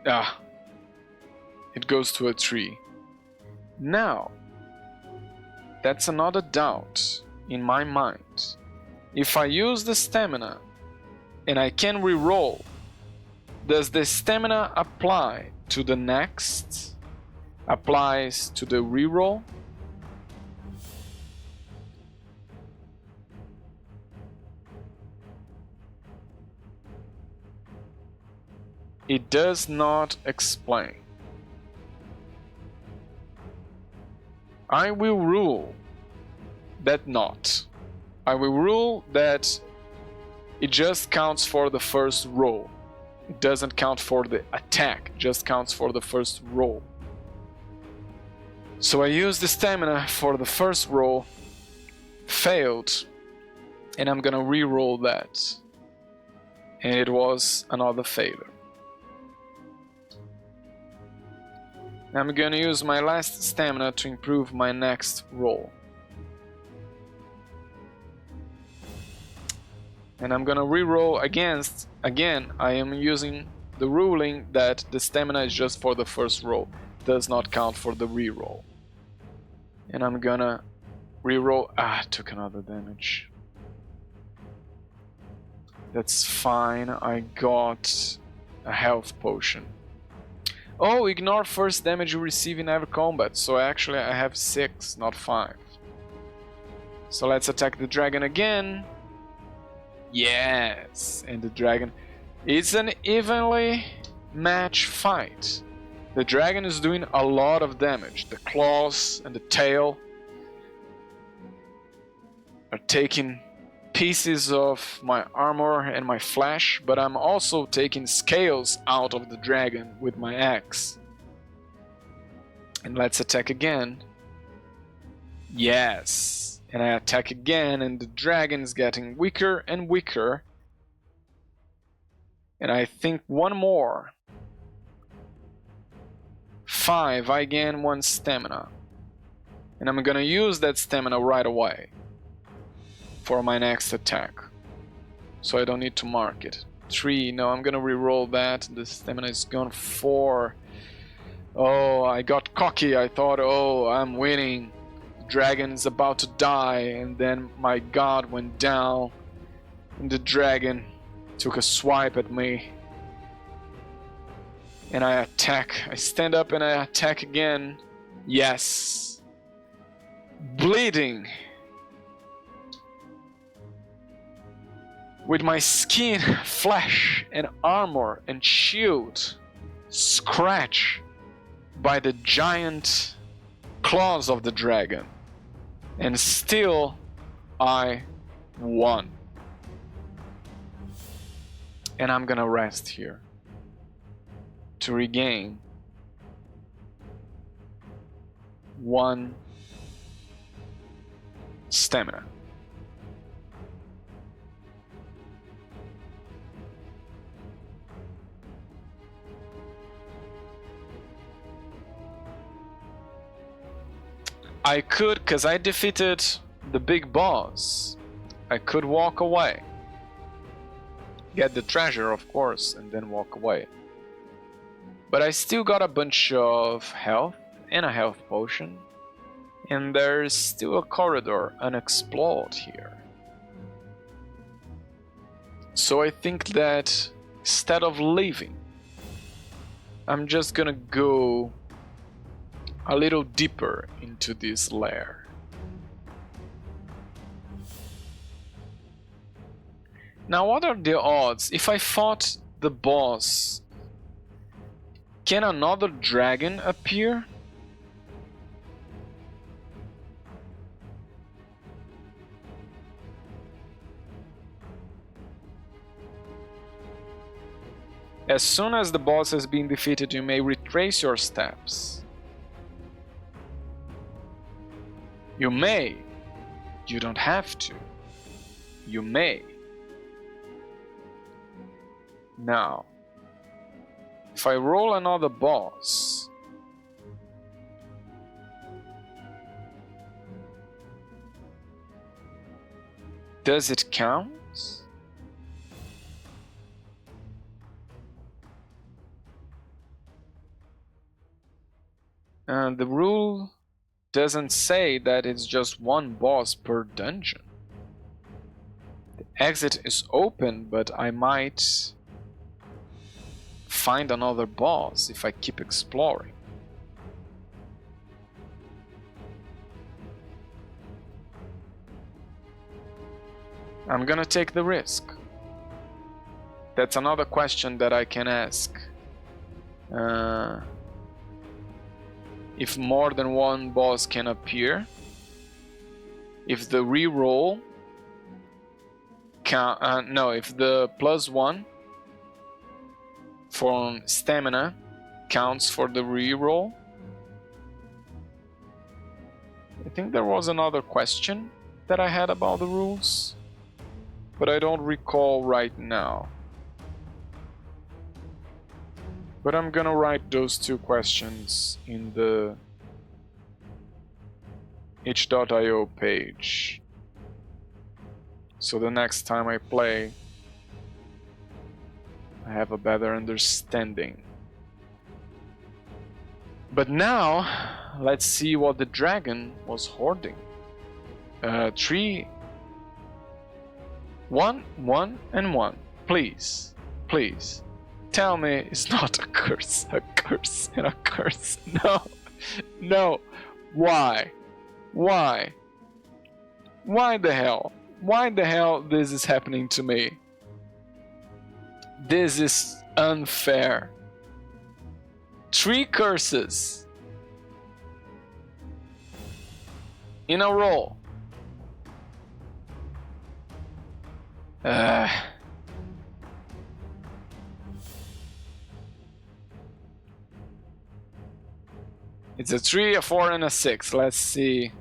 Ah, it goes to a 3. Now, that's another doubt in my mind. If I use the stamina and I can reroll, does the stamina apply to the next? Applies to the reroll? It does not explain. I will rule that not. I will rule that it just counts for the first roll. It doesn't count for the attack, it just counts for the first roll. So I used the stamina for the first roll, failed, and I'm gonna re-roll that. And it was another failure. I'm gonna use my last stamina to improve my next roll. And I'm gonna re-roll against, again, I am using the ruling that the stamina is just for the first roll, does not count for the re-roll. And I'm gonna re-roll, took another damage. That's fine, I got a health potion. Oh, ignore first damage you receive in every combat, so actually I have 6, not 5. So let's attack the dragon again. Yes, and the dragon. It's an evenly matched fight. The dragon is doing a lot of damage. The claws and the tail are taking pieces of my armor and my flesh, but I'm also taking scales out of the dragon with my axe. And let's attack again. Yes. And I attack again, and the dragon is getting weaker and weaker. And I think 1 more. 5, I gain 1 stamina. And I'm gonna use that stamina right away for my next attack. So I don't need to mark it. 3, no, I'm gonna re-roll that. The stamina is gone. 4. Oh, I got cocky. I thought, oh, I'm winning. dragon is about to die, and then my god went down, and the dragon took a swipe at me. And I attack. I stand up and I attack again. Yes. Bleeding. With my skin, flesh, and armor and shield scratched by the giant claws of the dragon. And still, I won. And I'm gonna rest here to regain 1 stamina. I could, because I defeated the big boss, I could walk away. Get the treasure, of course, and then walk away. But I still got a bunch of health and a health potion. And there's still a corridor unexplored here. So I think that instead of leaving, I'm just gonna go a little deeper into this lair. Now, what are the odds? If I fought the boss, can another dragon appear? As soon as the boss has been defeated, you may retrace your steps. You may. You don't have to. You may. Now, if I roll another boss, does it count? The rule doesn't say that it's just one boss per dungeon. The exit is open, but I might find another boss if I keep exploring. I'm gonna take the risk. That's another question that I can ask. If more than one boss can appear, if the reroll if the +1 for stamina counts for the reroll. I think there was another question that I had about the rules, but I don't recall right now. But I'm gonna write those 2 questions in the itch.io page. So the next time I play, I have a better understanding. But now, let's see what the dragon was hoarding. 3, 1, 1, and 1. Please, please. Tell me it's not a curse, and a curse. No, no. Why? Why? Why the hell? Why the hell this is happening to me? This is unfair. 3 curses in a row. It's a 3, a 4, and a 6. Let's see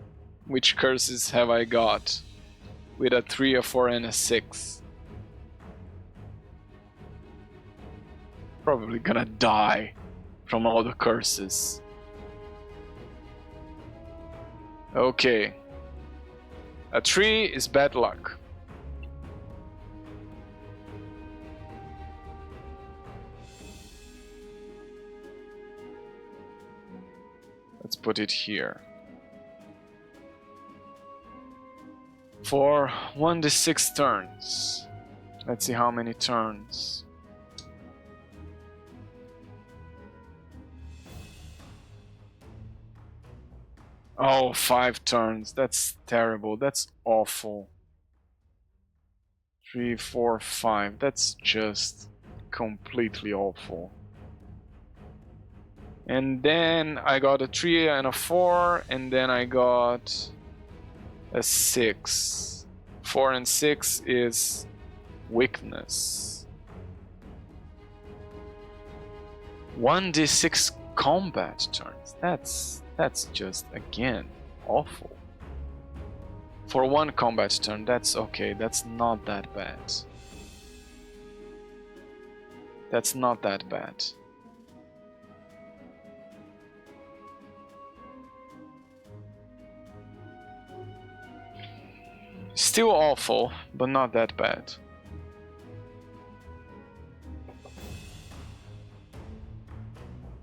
which curses have I got with a 3, a 4, and a 6. Probably gonna die from all the curses. Okay. A 3 is bad luck. Let's put it here. For 1d6 turns. Let's see how many turns. Oh, 5 turns. That's terrible. That's awful. 3, 4, 5. That's just completely awful. And then I got a 3 and a 4, and then I got a 6. 4 and 6 is weakness. 1d6 combat turns. That's just, again, awful. For 1 combat turn, that's okay. That's not that bad. That's not that bad. Still awful, but not that bad.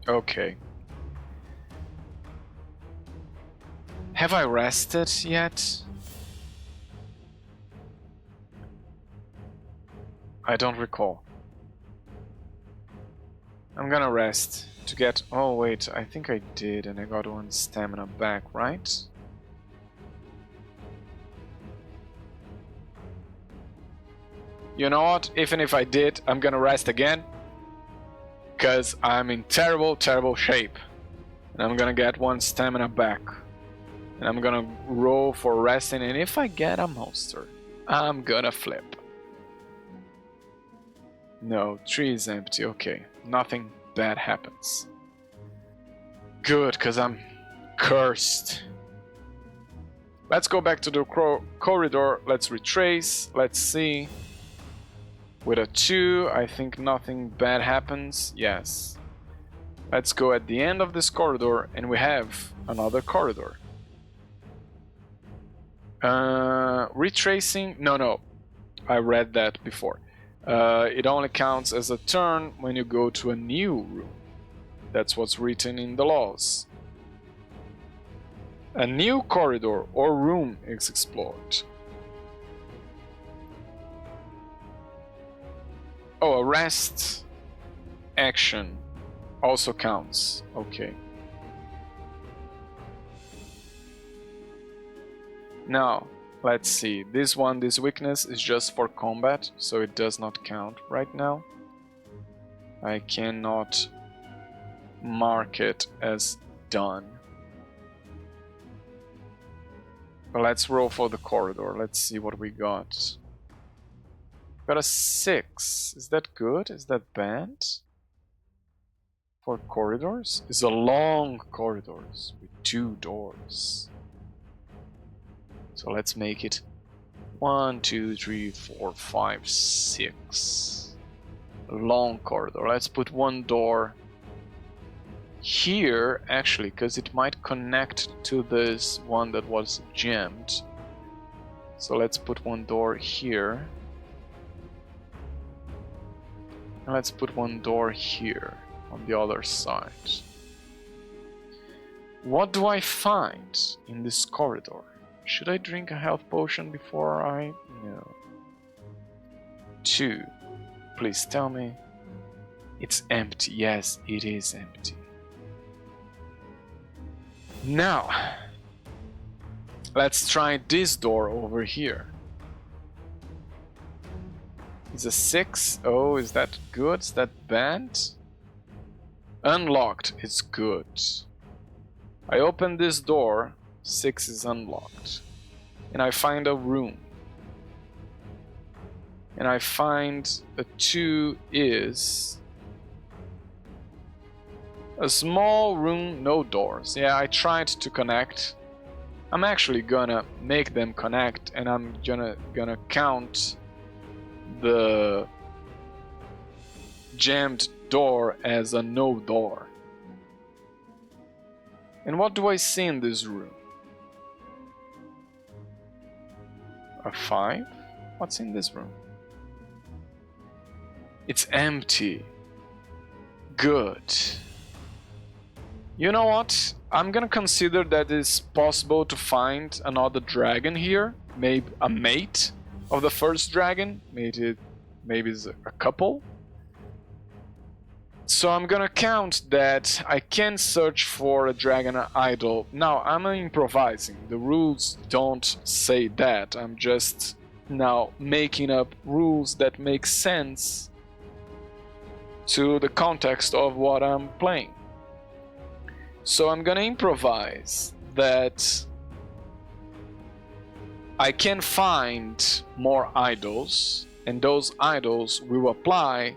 Okay. Have I rested yet? I don't recall. I'm gonna rest to get... Oh wait, I think I did, and I got 1 stamina back, right? You know what? Even if I did, I'm gonna rest again. Because I'm in terrible, terrible shape. And I'm gonna get 1 stamina back. And I'm gonna roll for resting, and if I get a monster, I'm gonna flip. No, 3 is empty, okay. Nothing bad happens. Good, because I'm cursed. Let's go back to the corridor, let's retrace, let's see. With a 2, I think nothing bad happens, yes. Let's go at the end of this corridor, and we have another corridor. Retracing, no, I read that before. It only counts as a turn when you go to a new room. That's what's written in the laws. A new corridor or room is explored. Oh, a rest action also counts. Okay. Now, let's see. This weakness is just for combat, so it does not count right now. I cannot mark it as done. But let's roll for the corridor. Let's see what we got. Got a 6. Is that good? Is that bad? For corridors? It's a long corridors with 2 doors. So let's make it 1, 2, 3, 4, 5, 6. A long corridor. Let's put 1 door here, actually, because it might connect to this one that was jammed. So let's put 1 door here. And let's put 1 door here on the other side. What do I find in this corridor? Should I drink a health potion before I... No. 2. Please tell me. It's empty. Yes, it is empty. Now, let's try this door over here. It's a 6. Oh, is that good? Is that bad? Unlocked. It's good. I open this door. 6 is unlocked. And I find a room. And I find a 2 is a small room, no doors. Yeah, I tried to connect. I'm actually gonna make them connect, and I'm gonna count the jammed door as a no door. And what do I see in this room? A 5? What's in this room? It's empty. Good. You know what? I'm gonna consider that it's possible to find another dragon here, maybe a mate of the first dragon, maybe it's a couple. So I'm gonna count that I can search for a dragon idol. Now I'm improvising, the rules don't say that, I'm just now making up rules that make sense to the context of what I'm playing. So I'm gonna improvise that I can find more idols, and those idols will apply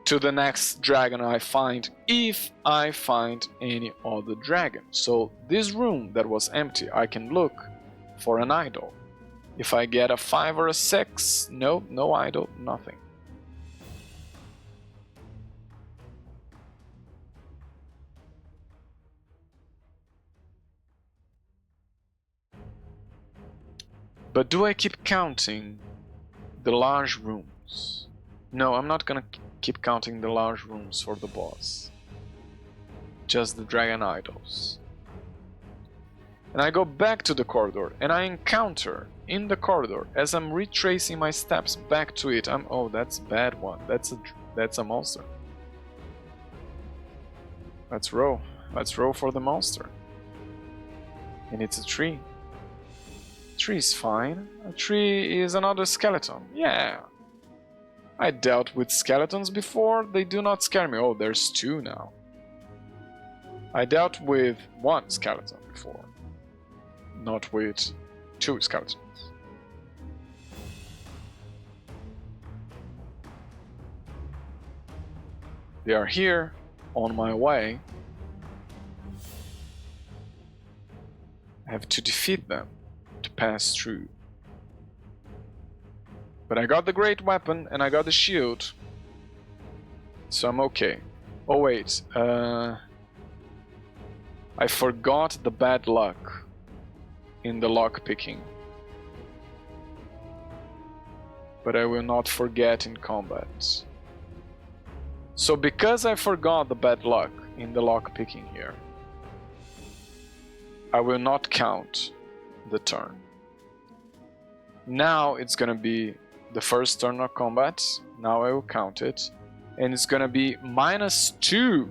to the next dragon I find, if I find any other dragon. So this room that was empty, I can look for an idol. If I get a 5 or a 6, no idol, nothing. But do I keep counting the large rooms? No, I'm not gonna keep counting the large rooms for the boss. Just the dragon idols. And I go back to the corridor, and I encounter in the corridor, as I'm retracing my steps back to it, oh, that's a bad one. That's a monster. Let's roll. Let's roll for the monster. And it's a tree. Tree is fine. A tree is another skeleton. Yeah. I dealt with skeletons before. They do not scare me. Oh, there's 2 now. I dealt with 1 skeleton before. Not with 2 skeletons. They are here, on my way. I have to defeat them to pass through. But I got the great weapon and I got the shield, so I'm okay. Oh wait, I forgot the bad luck in the lock picking. But I will not forget in combat. So because I forgot the bad luck in the lock picking here, I will not count the turn. Now it's gonna be the first turn of combat. Now I will count it, and it's gonna be -2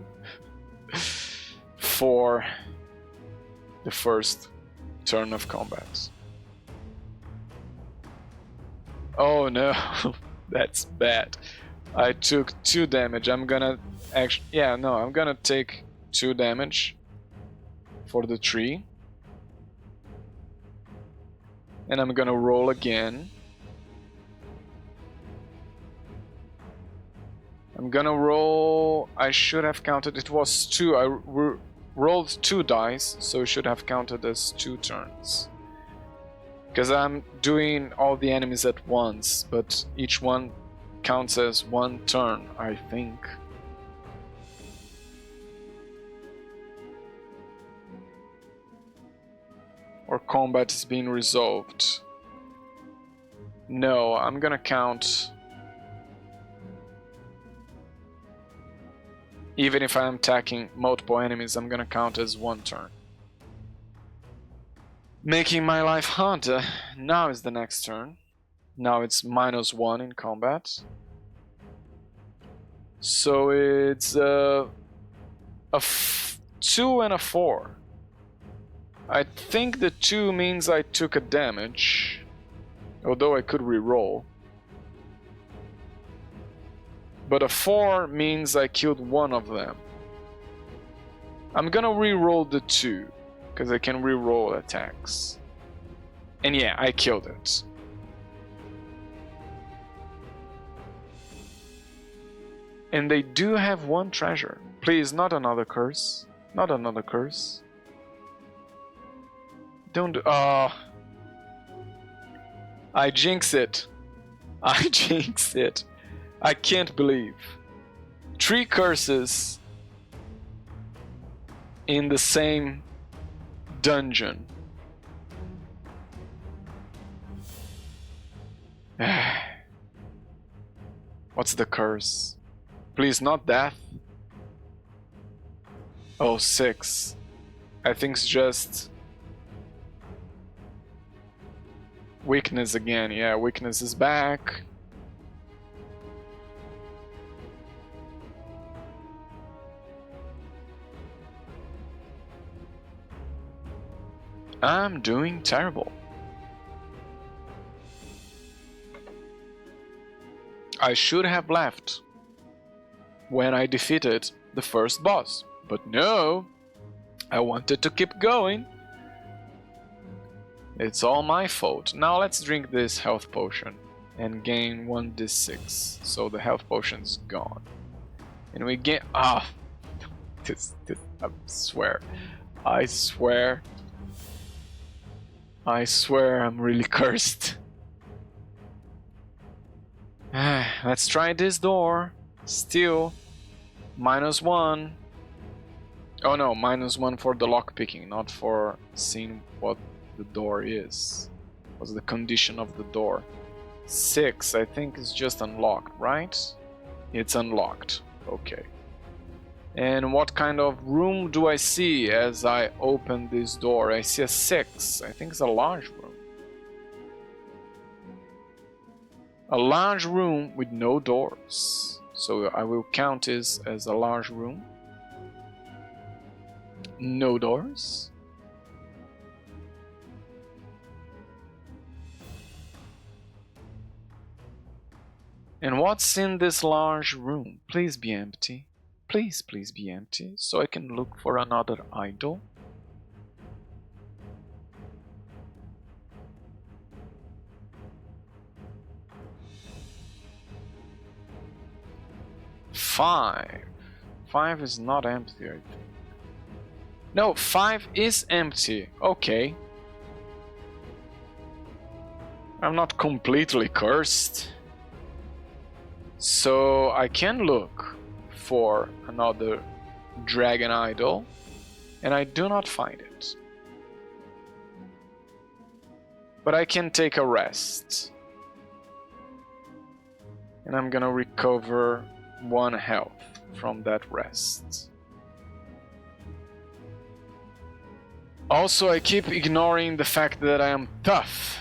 for the first turn of combat. Oh no, that's bad. I took 2 damage. I'm gonna actually, yeah, no, I'm gonna take 2 damage for the tree. And I'm gonna roll again. I'm gonna roll... I should have counted, it was 2. I rolled 2 dice, so it should have counted as 2 turns. Because I'm doing all the enemies at once, but each one counts as 1 turn, I think. Or combat is being resolved. No, I'm gonna count... Even if I'm attacking multiple enemies, I'm gonna count as 1 turn. Making my life harder. Now is the next turn. Now it's -1 in combat. So it's a 2 and a 4. I think the 2 means I took a damage, although I could re-roll. But a 4 means I killed 1 of them. I'm gonna re-roll the 2, because I can re-roll attacks. And yeah, I killed it. And they do have 1 treasure. Please, not another curse. Not another curse. Don't do... Oh. I jinx it. I jinx it. I can't believe. 3 curses in the same dungeon. What's the curse? Please, not death. Oh, 6. I think it's just weakness again. Yeah, weakness is back. I'm doing terrible. I should have left when I defeated the first boss, but no, I wanted to keep going. It's all my fault. Now let's drink this health potion and gain 1d6, so the health potion's gone. And we get... this, I swear I'm really cursed. Let's try this door. Still, -1. Oh no, -1 for the lockpicking, not for seeing what the door is. What's the condition of the door? 6, I think is just unlocked, right? It's unlocked. Okay. And what kind of room do I see as I open this door? I see a 6. I think it's a large room. A large room with no doors. So I will count this as a large room. No doors. And what's in this large room? Please be empty. Please be empty, so I can look for another idol. Five is not empty, I think. No, 5 is empty. Okay. I'm not completely cursed. So I can look for another dragon idol, and I do not find it. But I can take a rest. And I'm gonna recover 1 health from that rest. Also, I keep ignoring the fact that I am tough,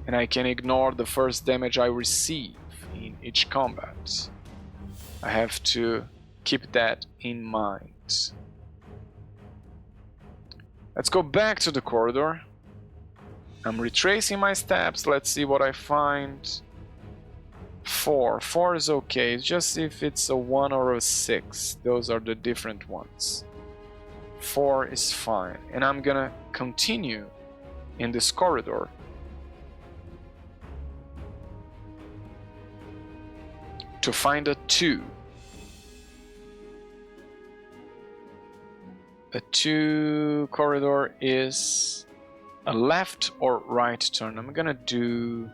and I can ignore the first damage I receive in each combat. I have to keep that in mind. Let's go back to the corridor. I'm retracing my steps. Let's see what I find. 4 is okay. It's just if it's a 1 or a 6. Those are the different ones. 4 is fine. And I'm gonna continue in this corridor. To find a 2. A 2 corridor is a left or right turn. I'm gonna do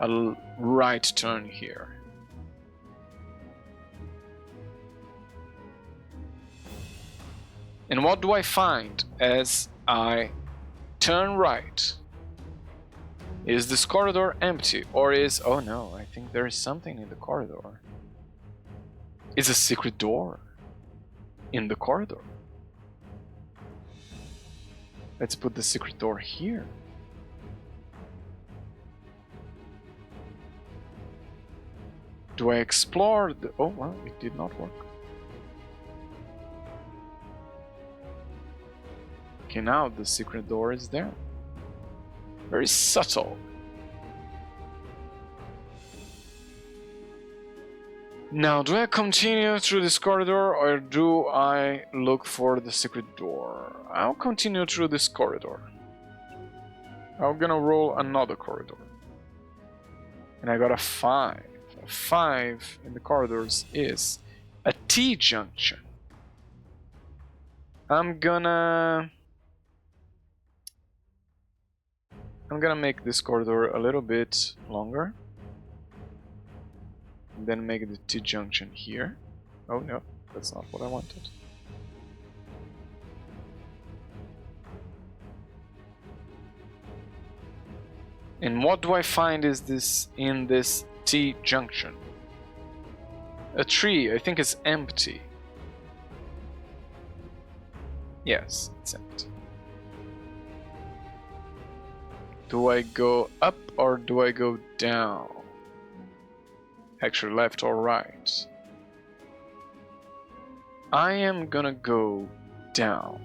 a right turn here. And what do I find as I turn right? Is this corridor empty, or is... Oh no, I think there is something in the corridor. Is a secret door in the corridor. Let's put the secret door here. Do I explore the... Oh, well, it did not work. Okay, now the secret door is there. Very subtle. Now, do I continue through this corridor or do I look for the secret door? I'll continue through this corridor. I'm gonna roll another corridor. And I got a 5. A 5 in the corridors is a T-junction. I'm gonna make this corridor a little bit longer. And then make the T-junction here. Oh no, that's not what I wanted. And what do I find is this in this T-junction? A tree, I think it's empty. Yes, it's empty. Do I go up or do I go down? Actually, left or right? I am gonna go down.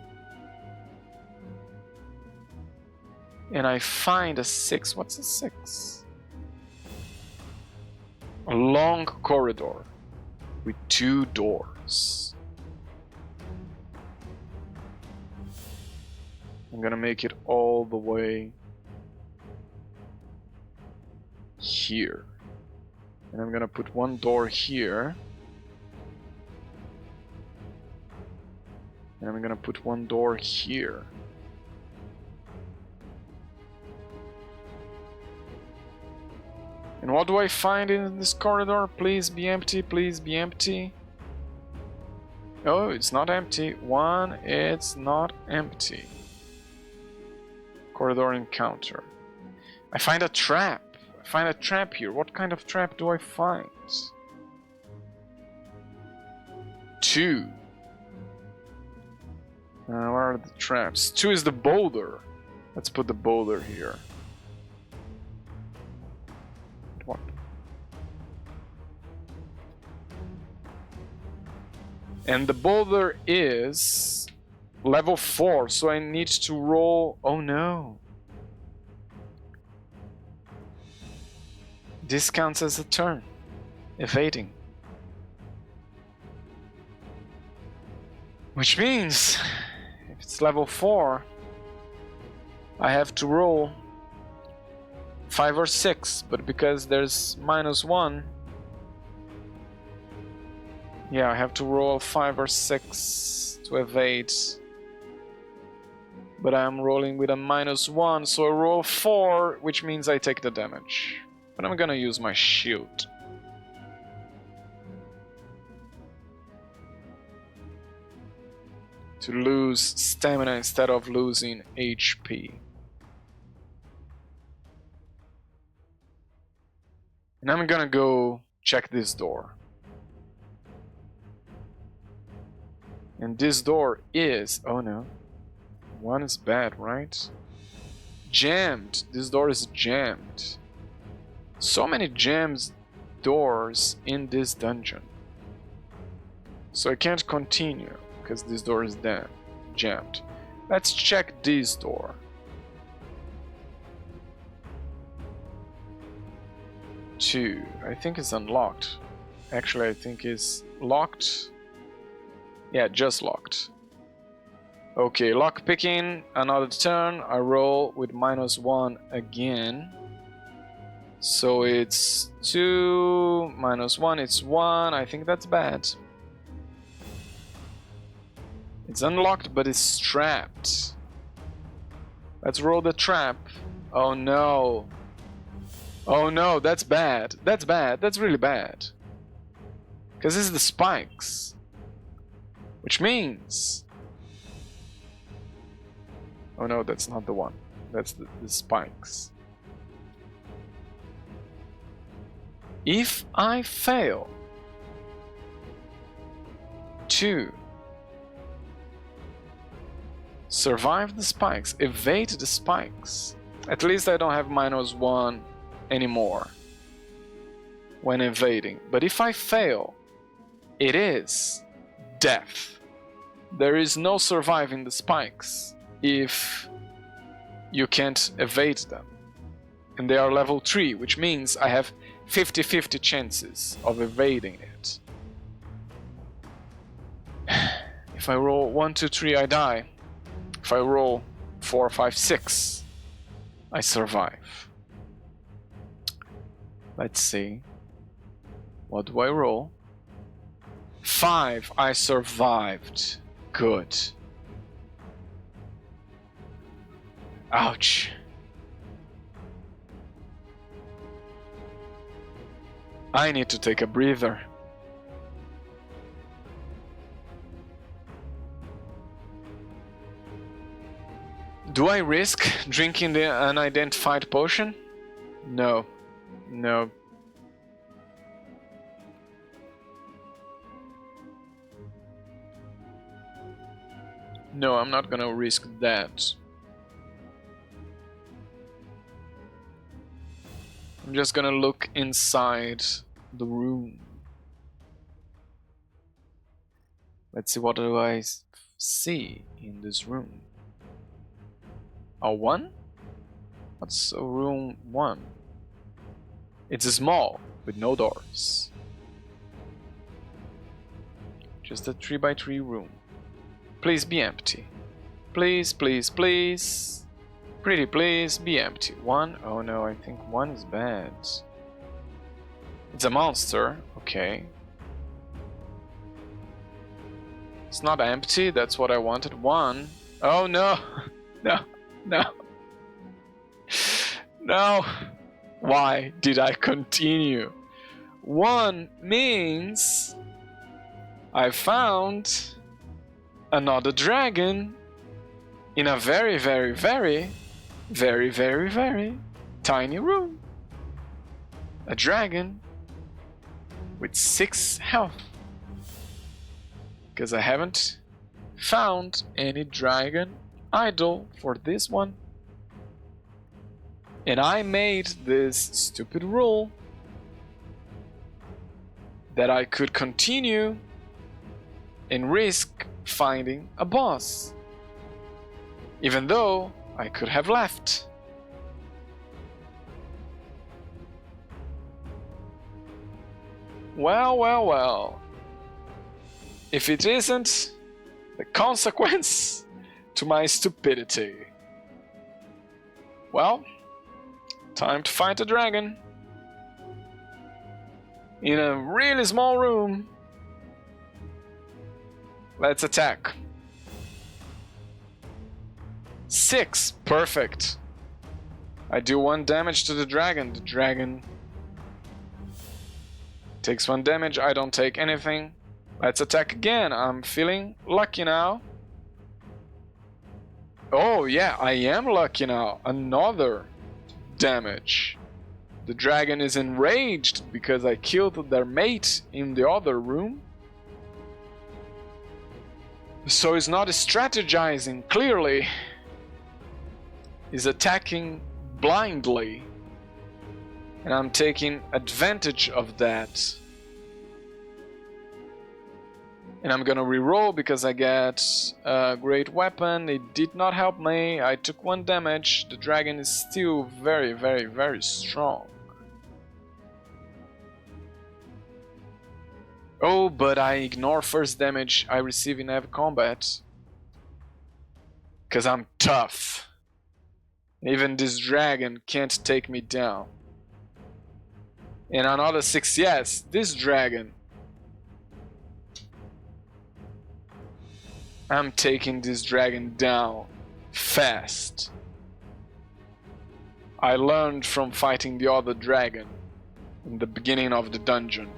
And I find a 6. What's a 6? A long corridor with 2 doors. I'm gonna make it all the way here. And I'm gonna put 1 door here. And I'm gonna put 1 door here. And what do I find in this corridor? Please be empty, please be empty. Oh, it's not empty. 1, it's not empty. Corridor encounter. I find a trap. I find a trap here. What kind of trap do I find? 2. Where are the traps? 2 is the boulder. Let's put the boulder here. What? And the boulder is level 4, so I need to roll... Oh no. This counts as a turn. Evading. Which means, if it's level 4, I have to roll 5 or 6, but because there's -1, yeah, I have to roll 5 or 6 to evade. But I'm rolling with a -1, so I roll 4, which means I take the damage. But I'm gonna use my shield. To lose stamina instead of losing HP. And I'm gonna go check this door. And this door is... Oh no. 1 is bad, right? Jammed. This door is jammed. So many jammed doors in this dungeon. So I can't continue because this door is jammed. Let's check this door. 2. I think it's unlocked. Actually, I think it's locked. Yeah, just locked. Okay, lock picking, another turn. I roll with -1 again. So it's 2 -1, it's 1. I think that's bad. It's unlocked, but it's trapped. Let's roll the trap. Oh no. Oh no, that's bad. That's bad. That's really bad. Because this is the spikes. Which means... Oh no, that's not the one. That's the spikes. If I fail to survive the spikes, evade the spikes, at least I don't have -1 anymore when evading. But if I fail, it is death. There is no surviving the spikes if you can't evade them. And they are level 3, which means I have 50-50 chances of evading it. If I roll 1, 2, 3, I die. If I roll 4, 5, 6, I survive. Let's see. What do I roll? 5, I survived. Good. Ouch. I need to take a breather. Do I risk drinking the Unidentified Potion? No. No. No, I'm not gonna risk that. I'm just gonna look inside the room. Let's see, what do I see in this room? A 1? What's a room 1? It's small, with no doors. Just a 3x3 room. Please be empty. Please, please, please. Pretty please, be empty. 1? Oh no, I think 1 is bad. It's a monster. Okay. It's not empty, that's what I wanted. 1. Oh no! No, no. No! Why did I continue? 1 means I found another dragon in a very, very, very, very, very, very tiny room. A dragon with 6 health. Because I haven't found any dragon idol for this one. And I made this stupid rule that I could continue and risk finding a boss, even though I could have left. Well, well, well. If it isn't the consequence to my stupidity. Well, time to fight a dragon. In a really small room. Let's attack. 6, perfect. I do 1 damage to the dragon. The dragon takes 1 damage, I don't take anything. Let's attack again. I'm feeling lucky now. Oh yeah, I am lucky now. Another damage. The dragon is enraged because I killed their mate in the other room. So he's not strategizing clearly. He's attacking blindly. And I'm taking advantage of that. And I'm gonna reroll because I get a great weapon. It did not help me. I took 1 damage. The dragon is still very, very, very strong. Oh, but I ignore first damage I receive in heavy combat. Because I'm tough. Even this dragon can't take me down. And another 6, yes, this dragon. I'm taking this dragon down fast. I learned from fighting the other dragon in the beginning of the dungeon.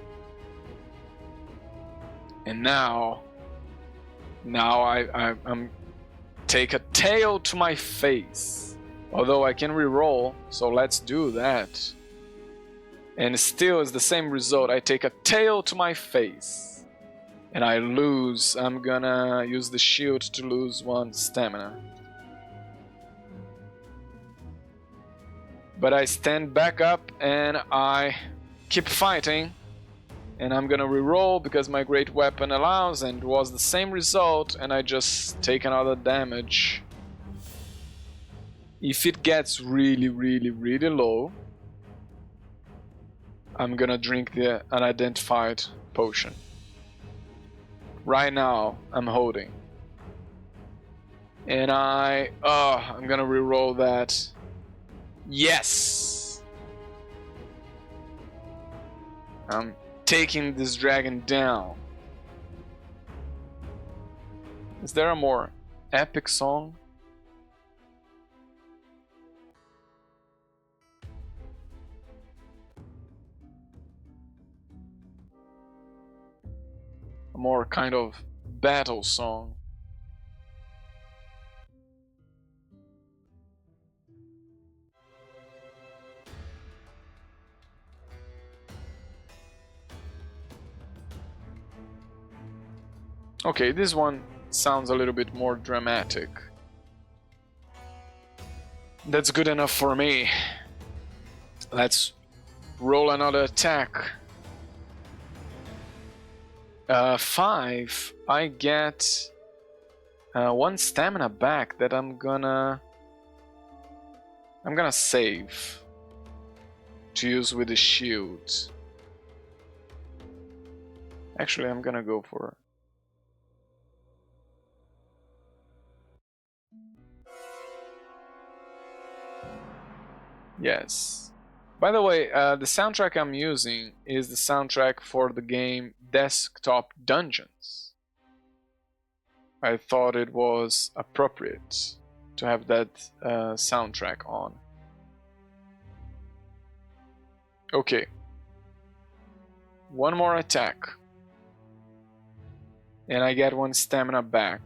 And now I'm take a tail to my face. Although I can reroll, so let's do that. And still is the same result. I take a tail to my face. And I lose. I'm gonna use the shield to lose 1 stamina. But I stand back up and I keep fighting. And I'm gonna reroll because my great weapon allows, and it was the same result, and I just take another damage. If it gets really, really, really low, I'm gonna drink the Unidentified Potion. Right now, I'm holding. And I'm gonna reroll that. Yes! I'm taking this dragon down. Is there a more epic song? A more kind of battle song. Okay, this one sounds a little bit more dramatic. That's good enough for me. Let's roll another attack. 5. I get 1 stamina back that I'm gonna save to use with the shield. Actually, I'm gonna go for it. Yes. By the way, the soundtrack I'm using is the soundtrack for the game Desktop Dungeons. I thought it was appropriate to have that soundtrack on. Okay. 1 more attack. And I get 1 stamina back.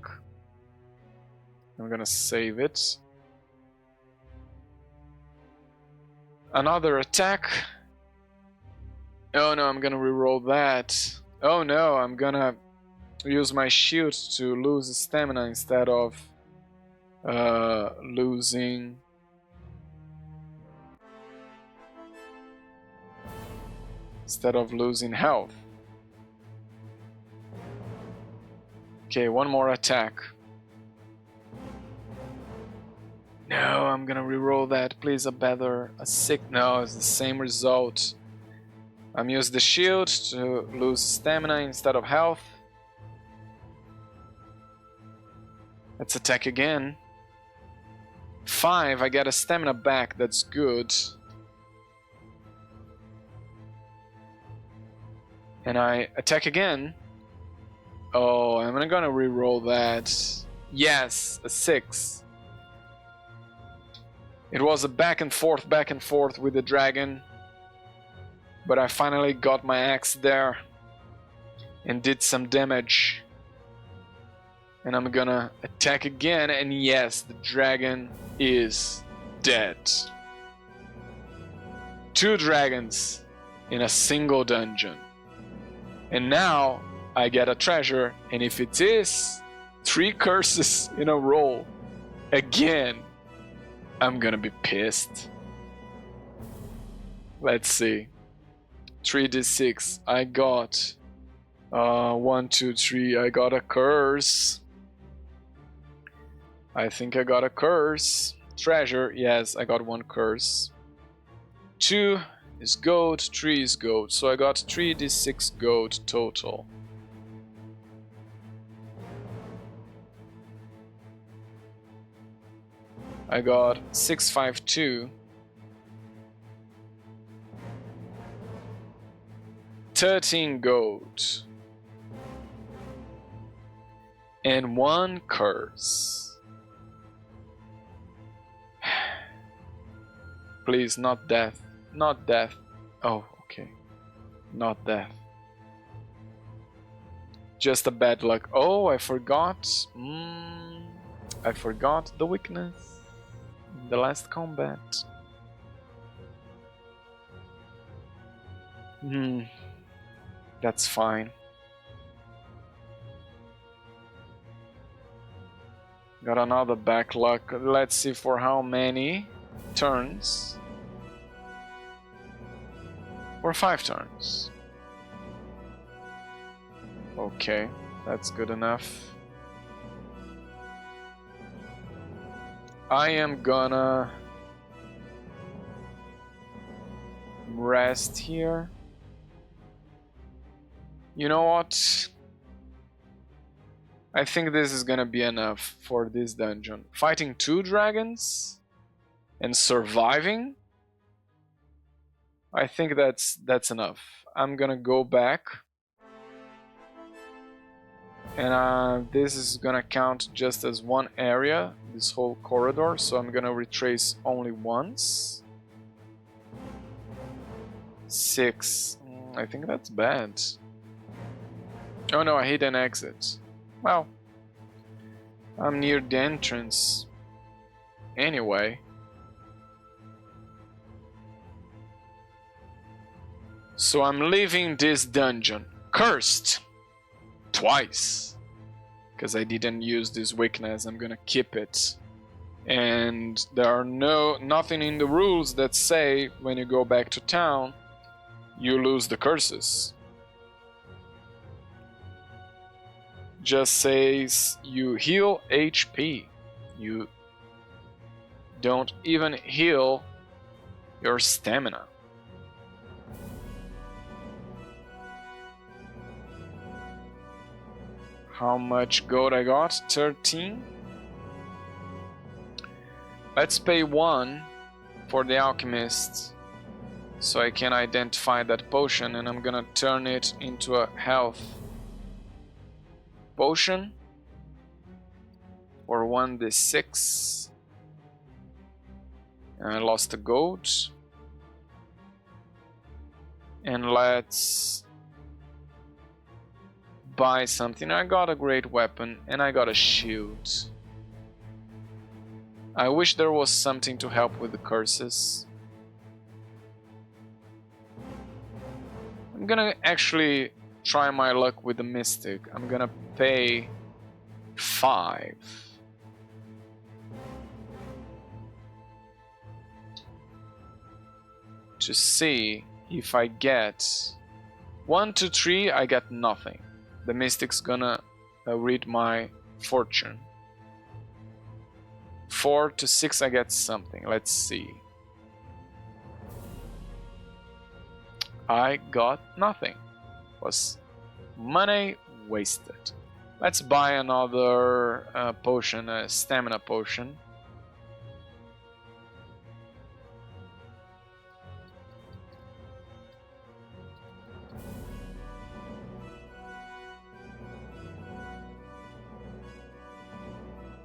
I'm gonna save it. Another attack. Oh no, I'm gonna reroll that. Oh no, I'm gonna use my shield to lose stamina instead of losing health. Okay, 1 more attack. No, I'm gonna reroll that. Please, a 6. No, it's the same result. I'm using the shield to lose stamina instead of health. Let's attack again. 5, I get a stamina back. That's good. And I attack again. Oh, I'm gonna reroll that. Yes, a 6. It was a back and forth with the dragon. But I finally got my axe there and did some damage. And I'm gonna attack again, and yes, the dragon is dead. 2 dragons in a single dungeon. And now I get a treasure, and if it is 3 curses in a row again, I'm gonna be pissed. Let's see. 3d6. I got 1, 2, 3. I got a curse. I think I got a curse. Treasure. Yes, I got 1 curse. 2 is gold. 3 is gold. So I got 3d6 gold total. I got 652. 13 gold. And 1 curse. Please, not death. Not death. Oh, okay. Not death. Just a bad luck. Oh, I forgot. I forgot the weakness. The last combat. That's fine. Got another back luck. Let's see for how many turns. For 5 turns. Okay, that's good enough. I am gonna rest here. You know what? I think this is gonna be enough for this dungeon. Fighting 2 dragons and surviving? I think that's enough. I'm gonna go back. And this is gonna count just as 1 area, this whole corridor, so I'm gonna retrace only once. 6. I think that's bad. Oh no, I hit an exit. Well, I'm near the entrance. Anyway. So I'm leaving this dungeon. Cursed! Twice. because I didn't use this weakness. I'm gonna keep it. And there are nothing in the rules that say when you go back to town you lose the curses. Just says you heal HP. You don't even heal your stamina. How much gold I got? 13. Let's pay 1 for the alchemist so I can identify that potion, and I'm gonna turn it into a health potion for 1d6. And I lost the gold. And let's buy something. I got a great weapon and I got a shield. I wish there was something to help with the curses. I'm gonna actually try my luck with the mystic. I'm gonna pay 5. To see if I get 1 to 3, I get nothing. The mystic's gonna read my fortune. 4 to 6, I get something. Let's see. I got nothing. Was money wasted. Let's buy another potion, a stamina potion.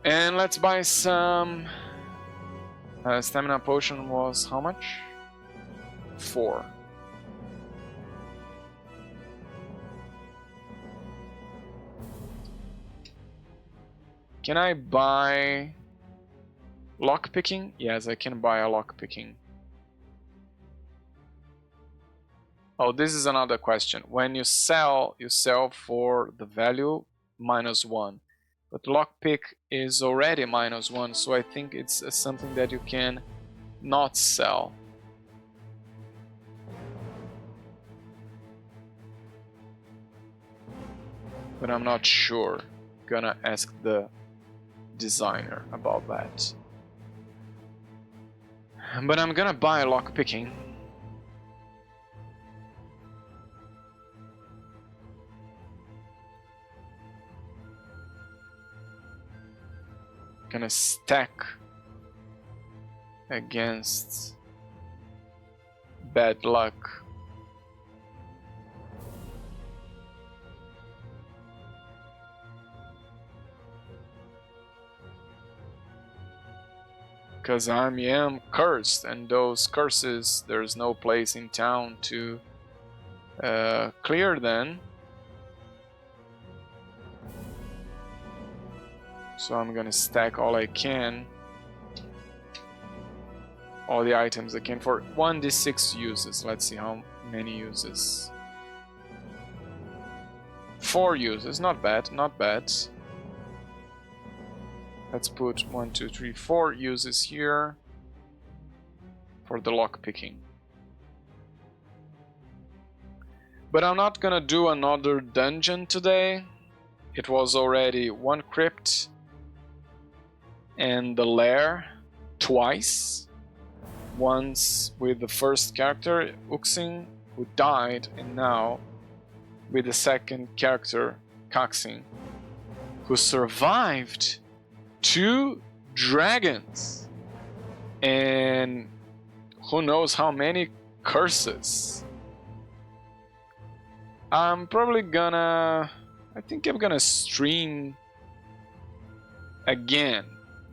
And let's buy some... stamina potion was how much? 4. Can I buy lockpicking? Yes, I can buy a lockpicking. Oh, this is another question. When you sell for the value -1. But lockpick is already -1, so I think it's something that you can not sell. But I'm not sure. Gonna ask the designer about that. But I'm gonna buy lockpicking. Gonna stack against bad luck. Because I am cursed, and those curses, there's no place in town to clear them. So I'm gonna stack all I can, all the items I can for 1d6 uses. Let's see how many uses. 4 uses, not bad, not bad. Let's put 1, 2, 3, 4 uses here for the lock picking. But I'm not gonna do another dungeon today. It was already 1 crypt and the lair twice. Once with the first character, Uxin, who died, and now with the second character, Kaxin, who survived 2 dragons and who knows how many curses. I'm probably gonna... I think I'm gonna stream again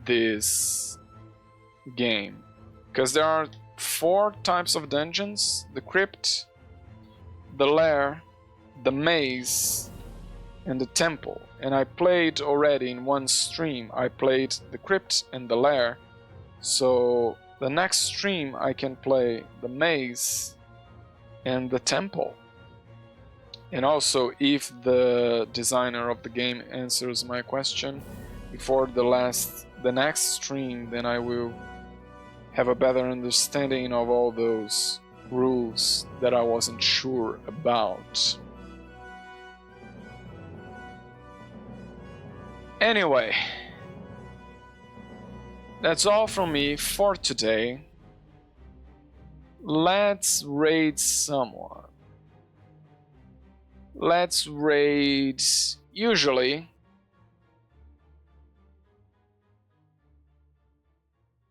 this game, because there are 4 types of dungeons: the crypt, the lair, the maze, and the temple. And I played already in 1 stream. I played the crypt and the lair, so the next stream I can play the maze and the temple. And also, if the designer of the game answers my question before the next stream, then I will have a better understanding of all those rules that I wasn't sure about. Anyway, that's all from me for today. Let's raid someone. Let's raid, usually,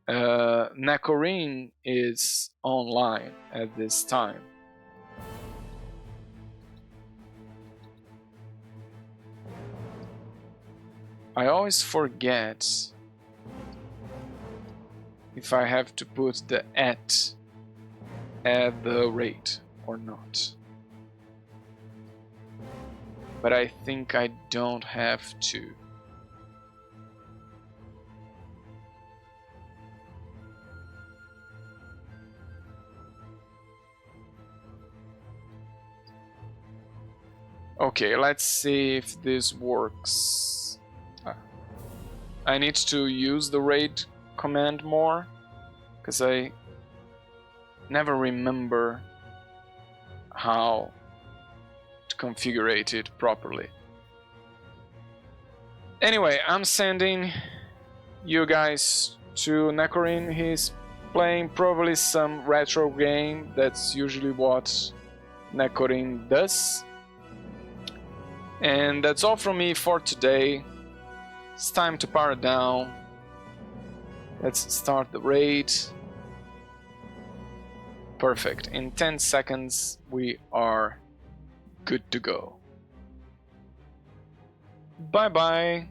Nekorin is online at this time. I always forget if I have to put the at the rate or not. But I think I don't have to. Okay, let's see if this works. I need to use the raid command more, because I never remember how to configure it properly. Anyway, I'm sending you guys to Nekorin. He's playing probably some retro game. That's usually what Nekorin does. And that's all from me for today. It's time to power down. Let's start the raid. Perfect. In 10 seconds, we are good to go. Bye bye.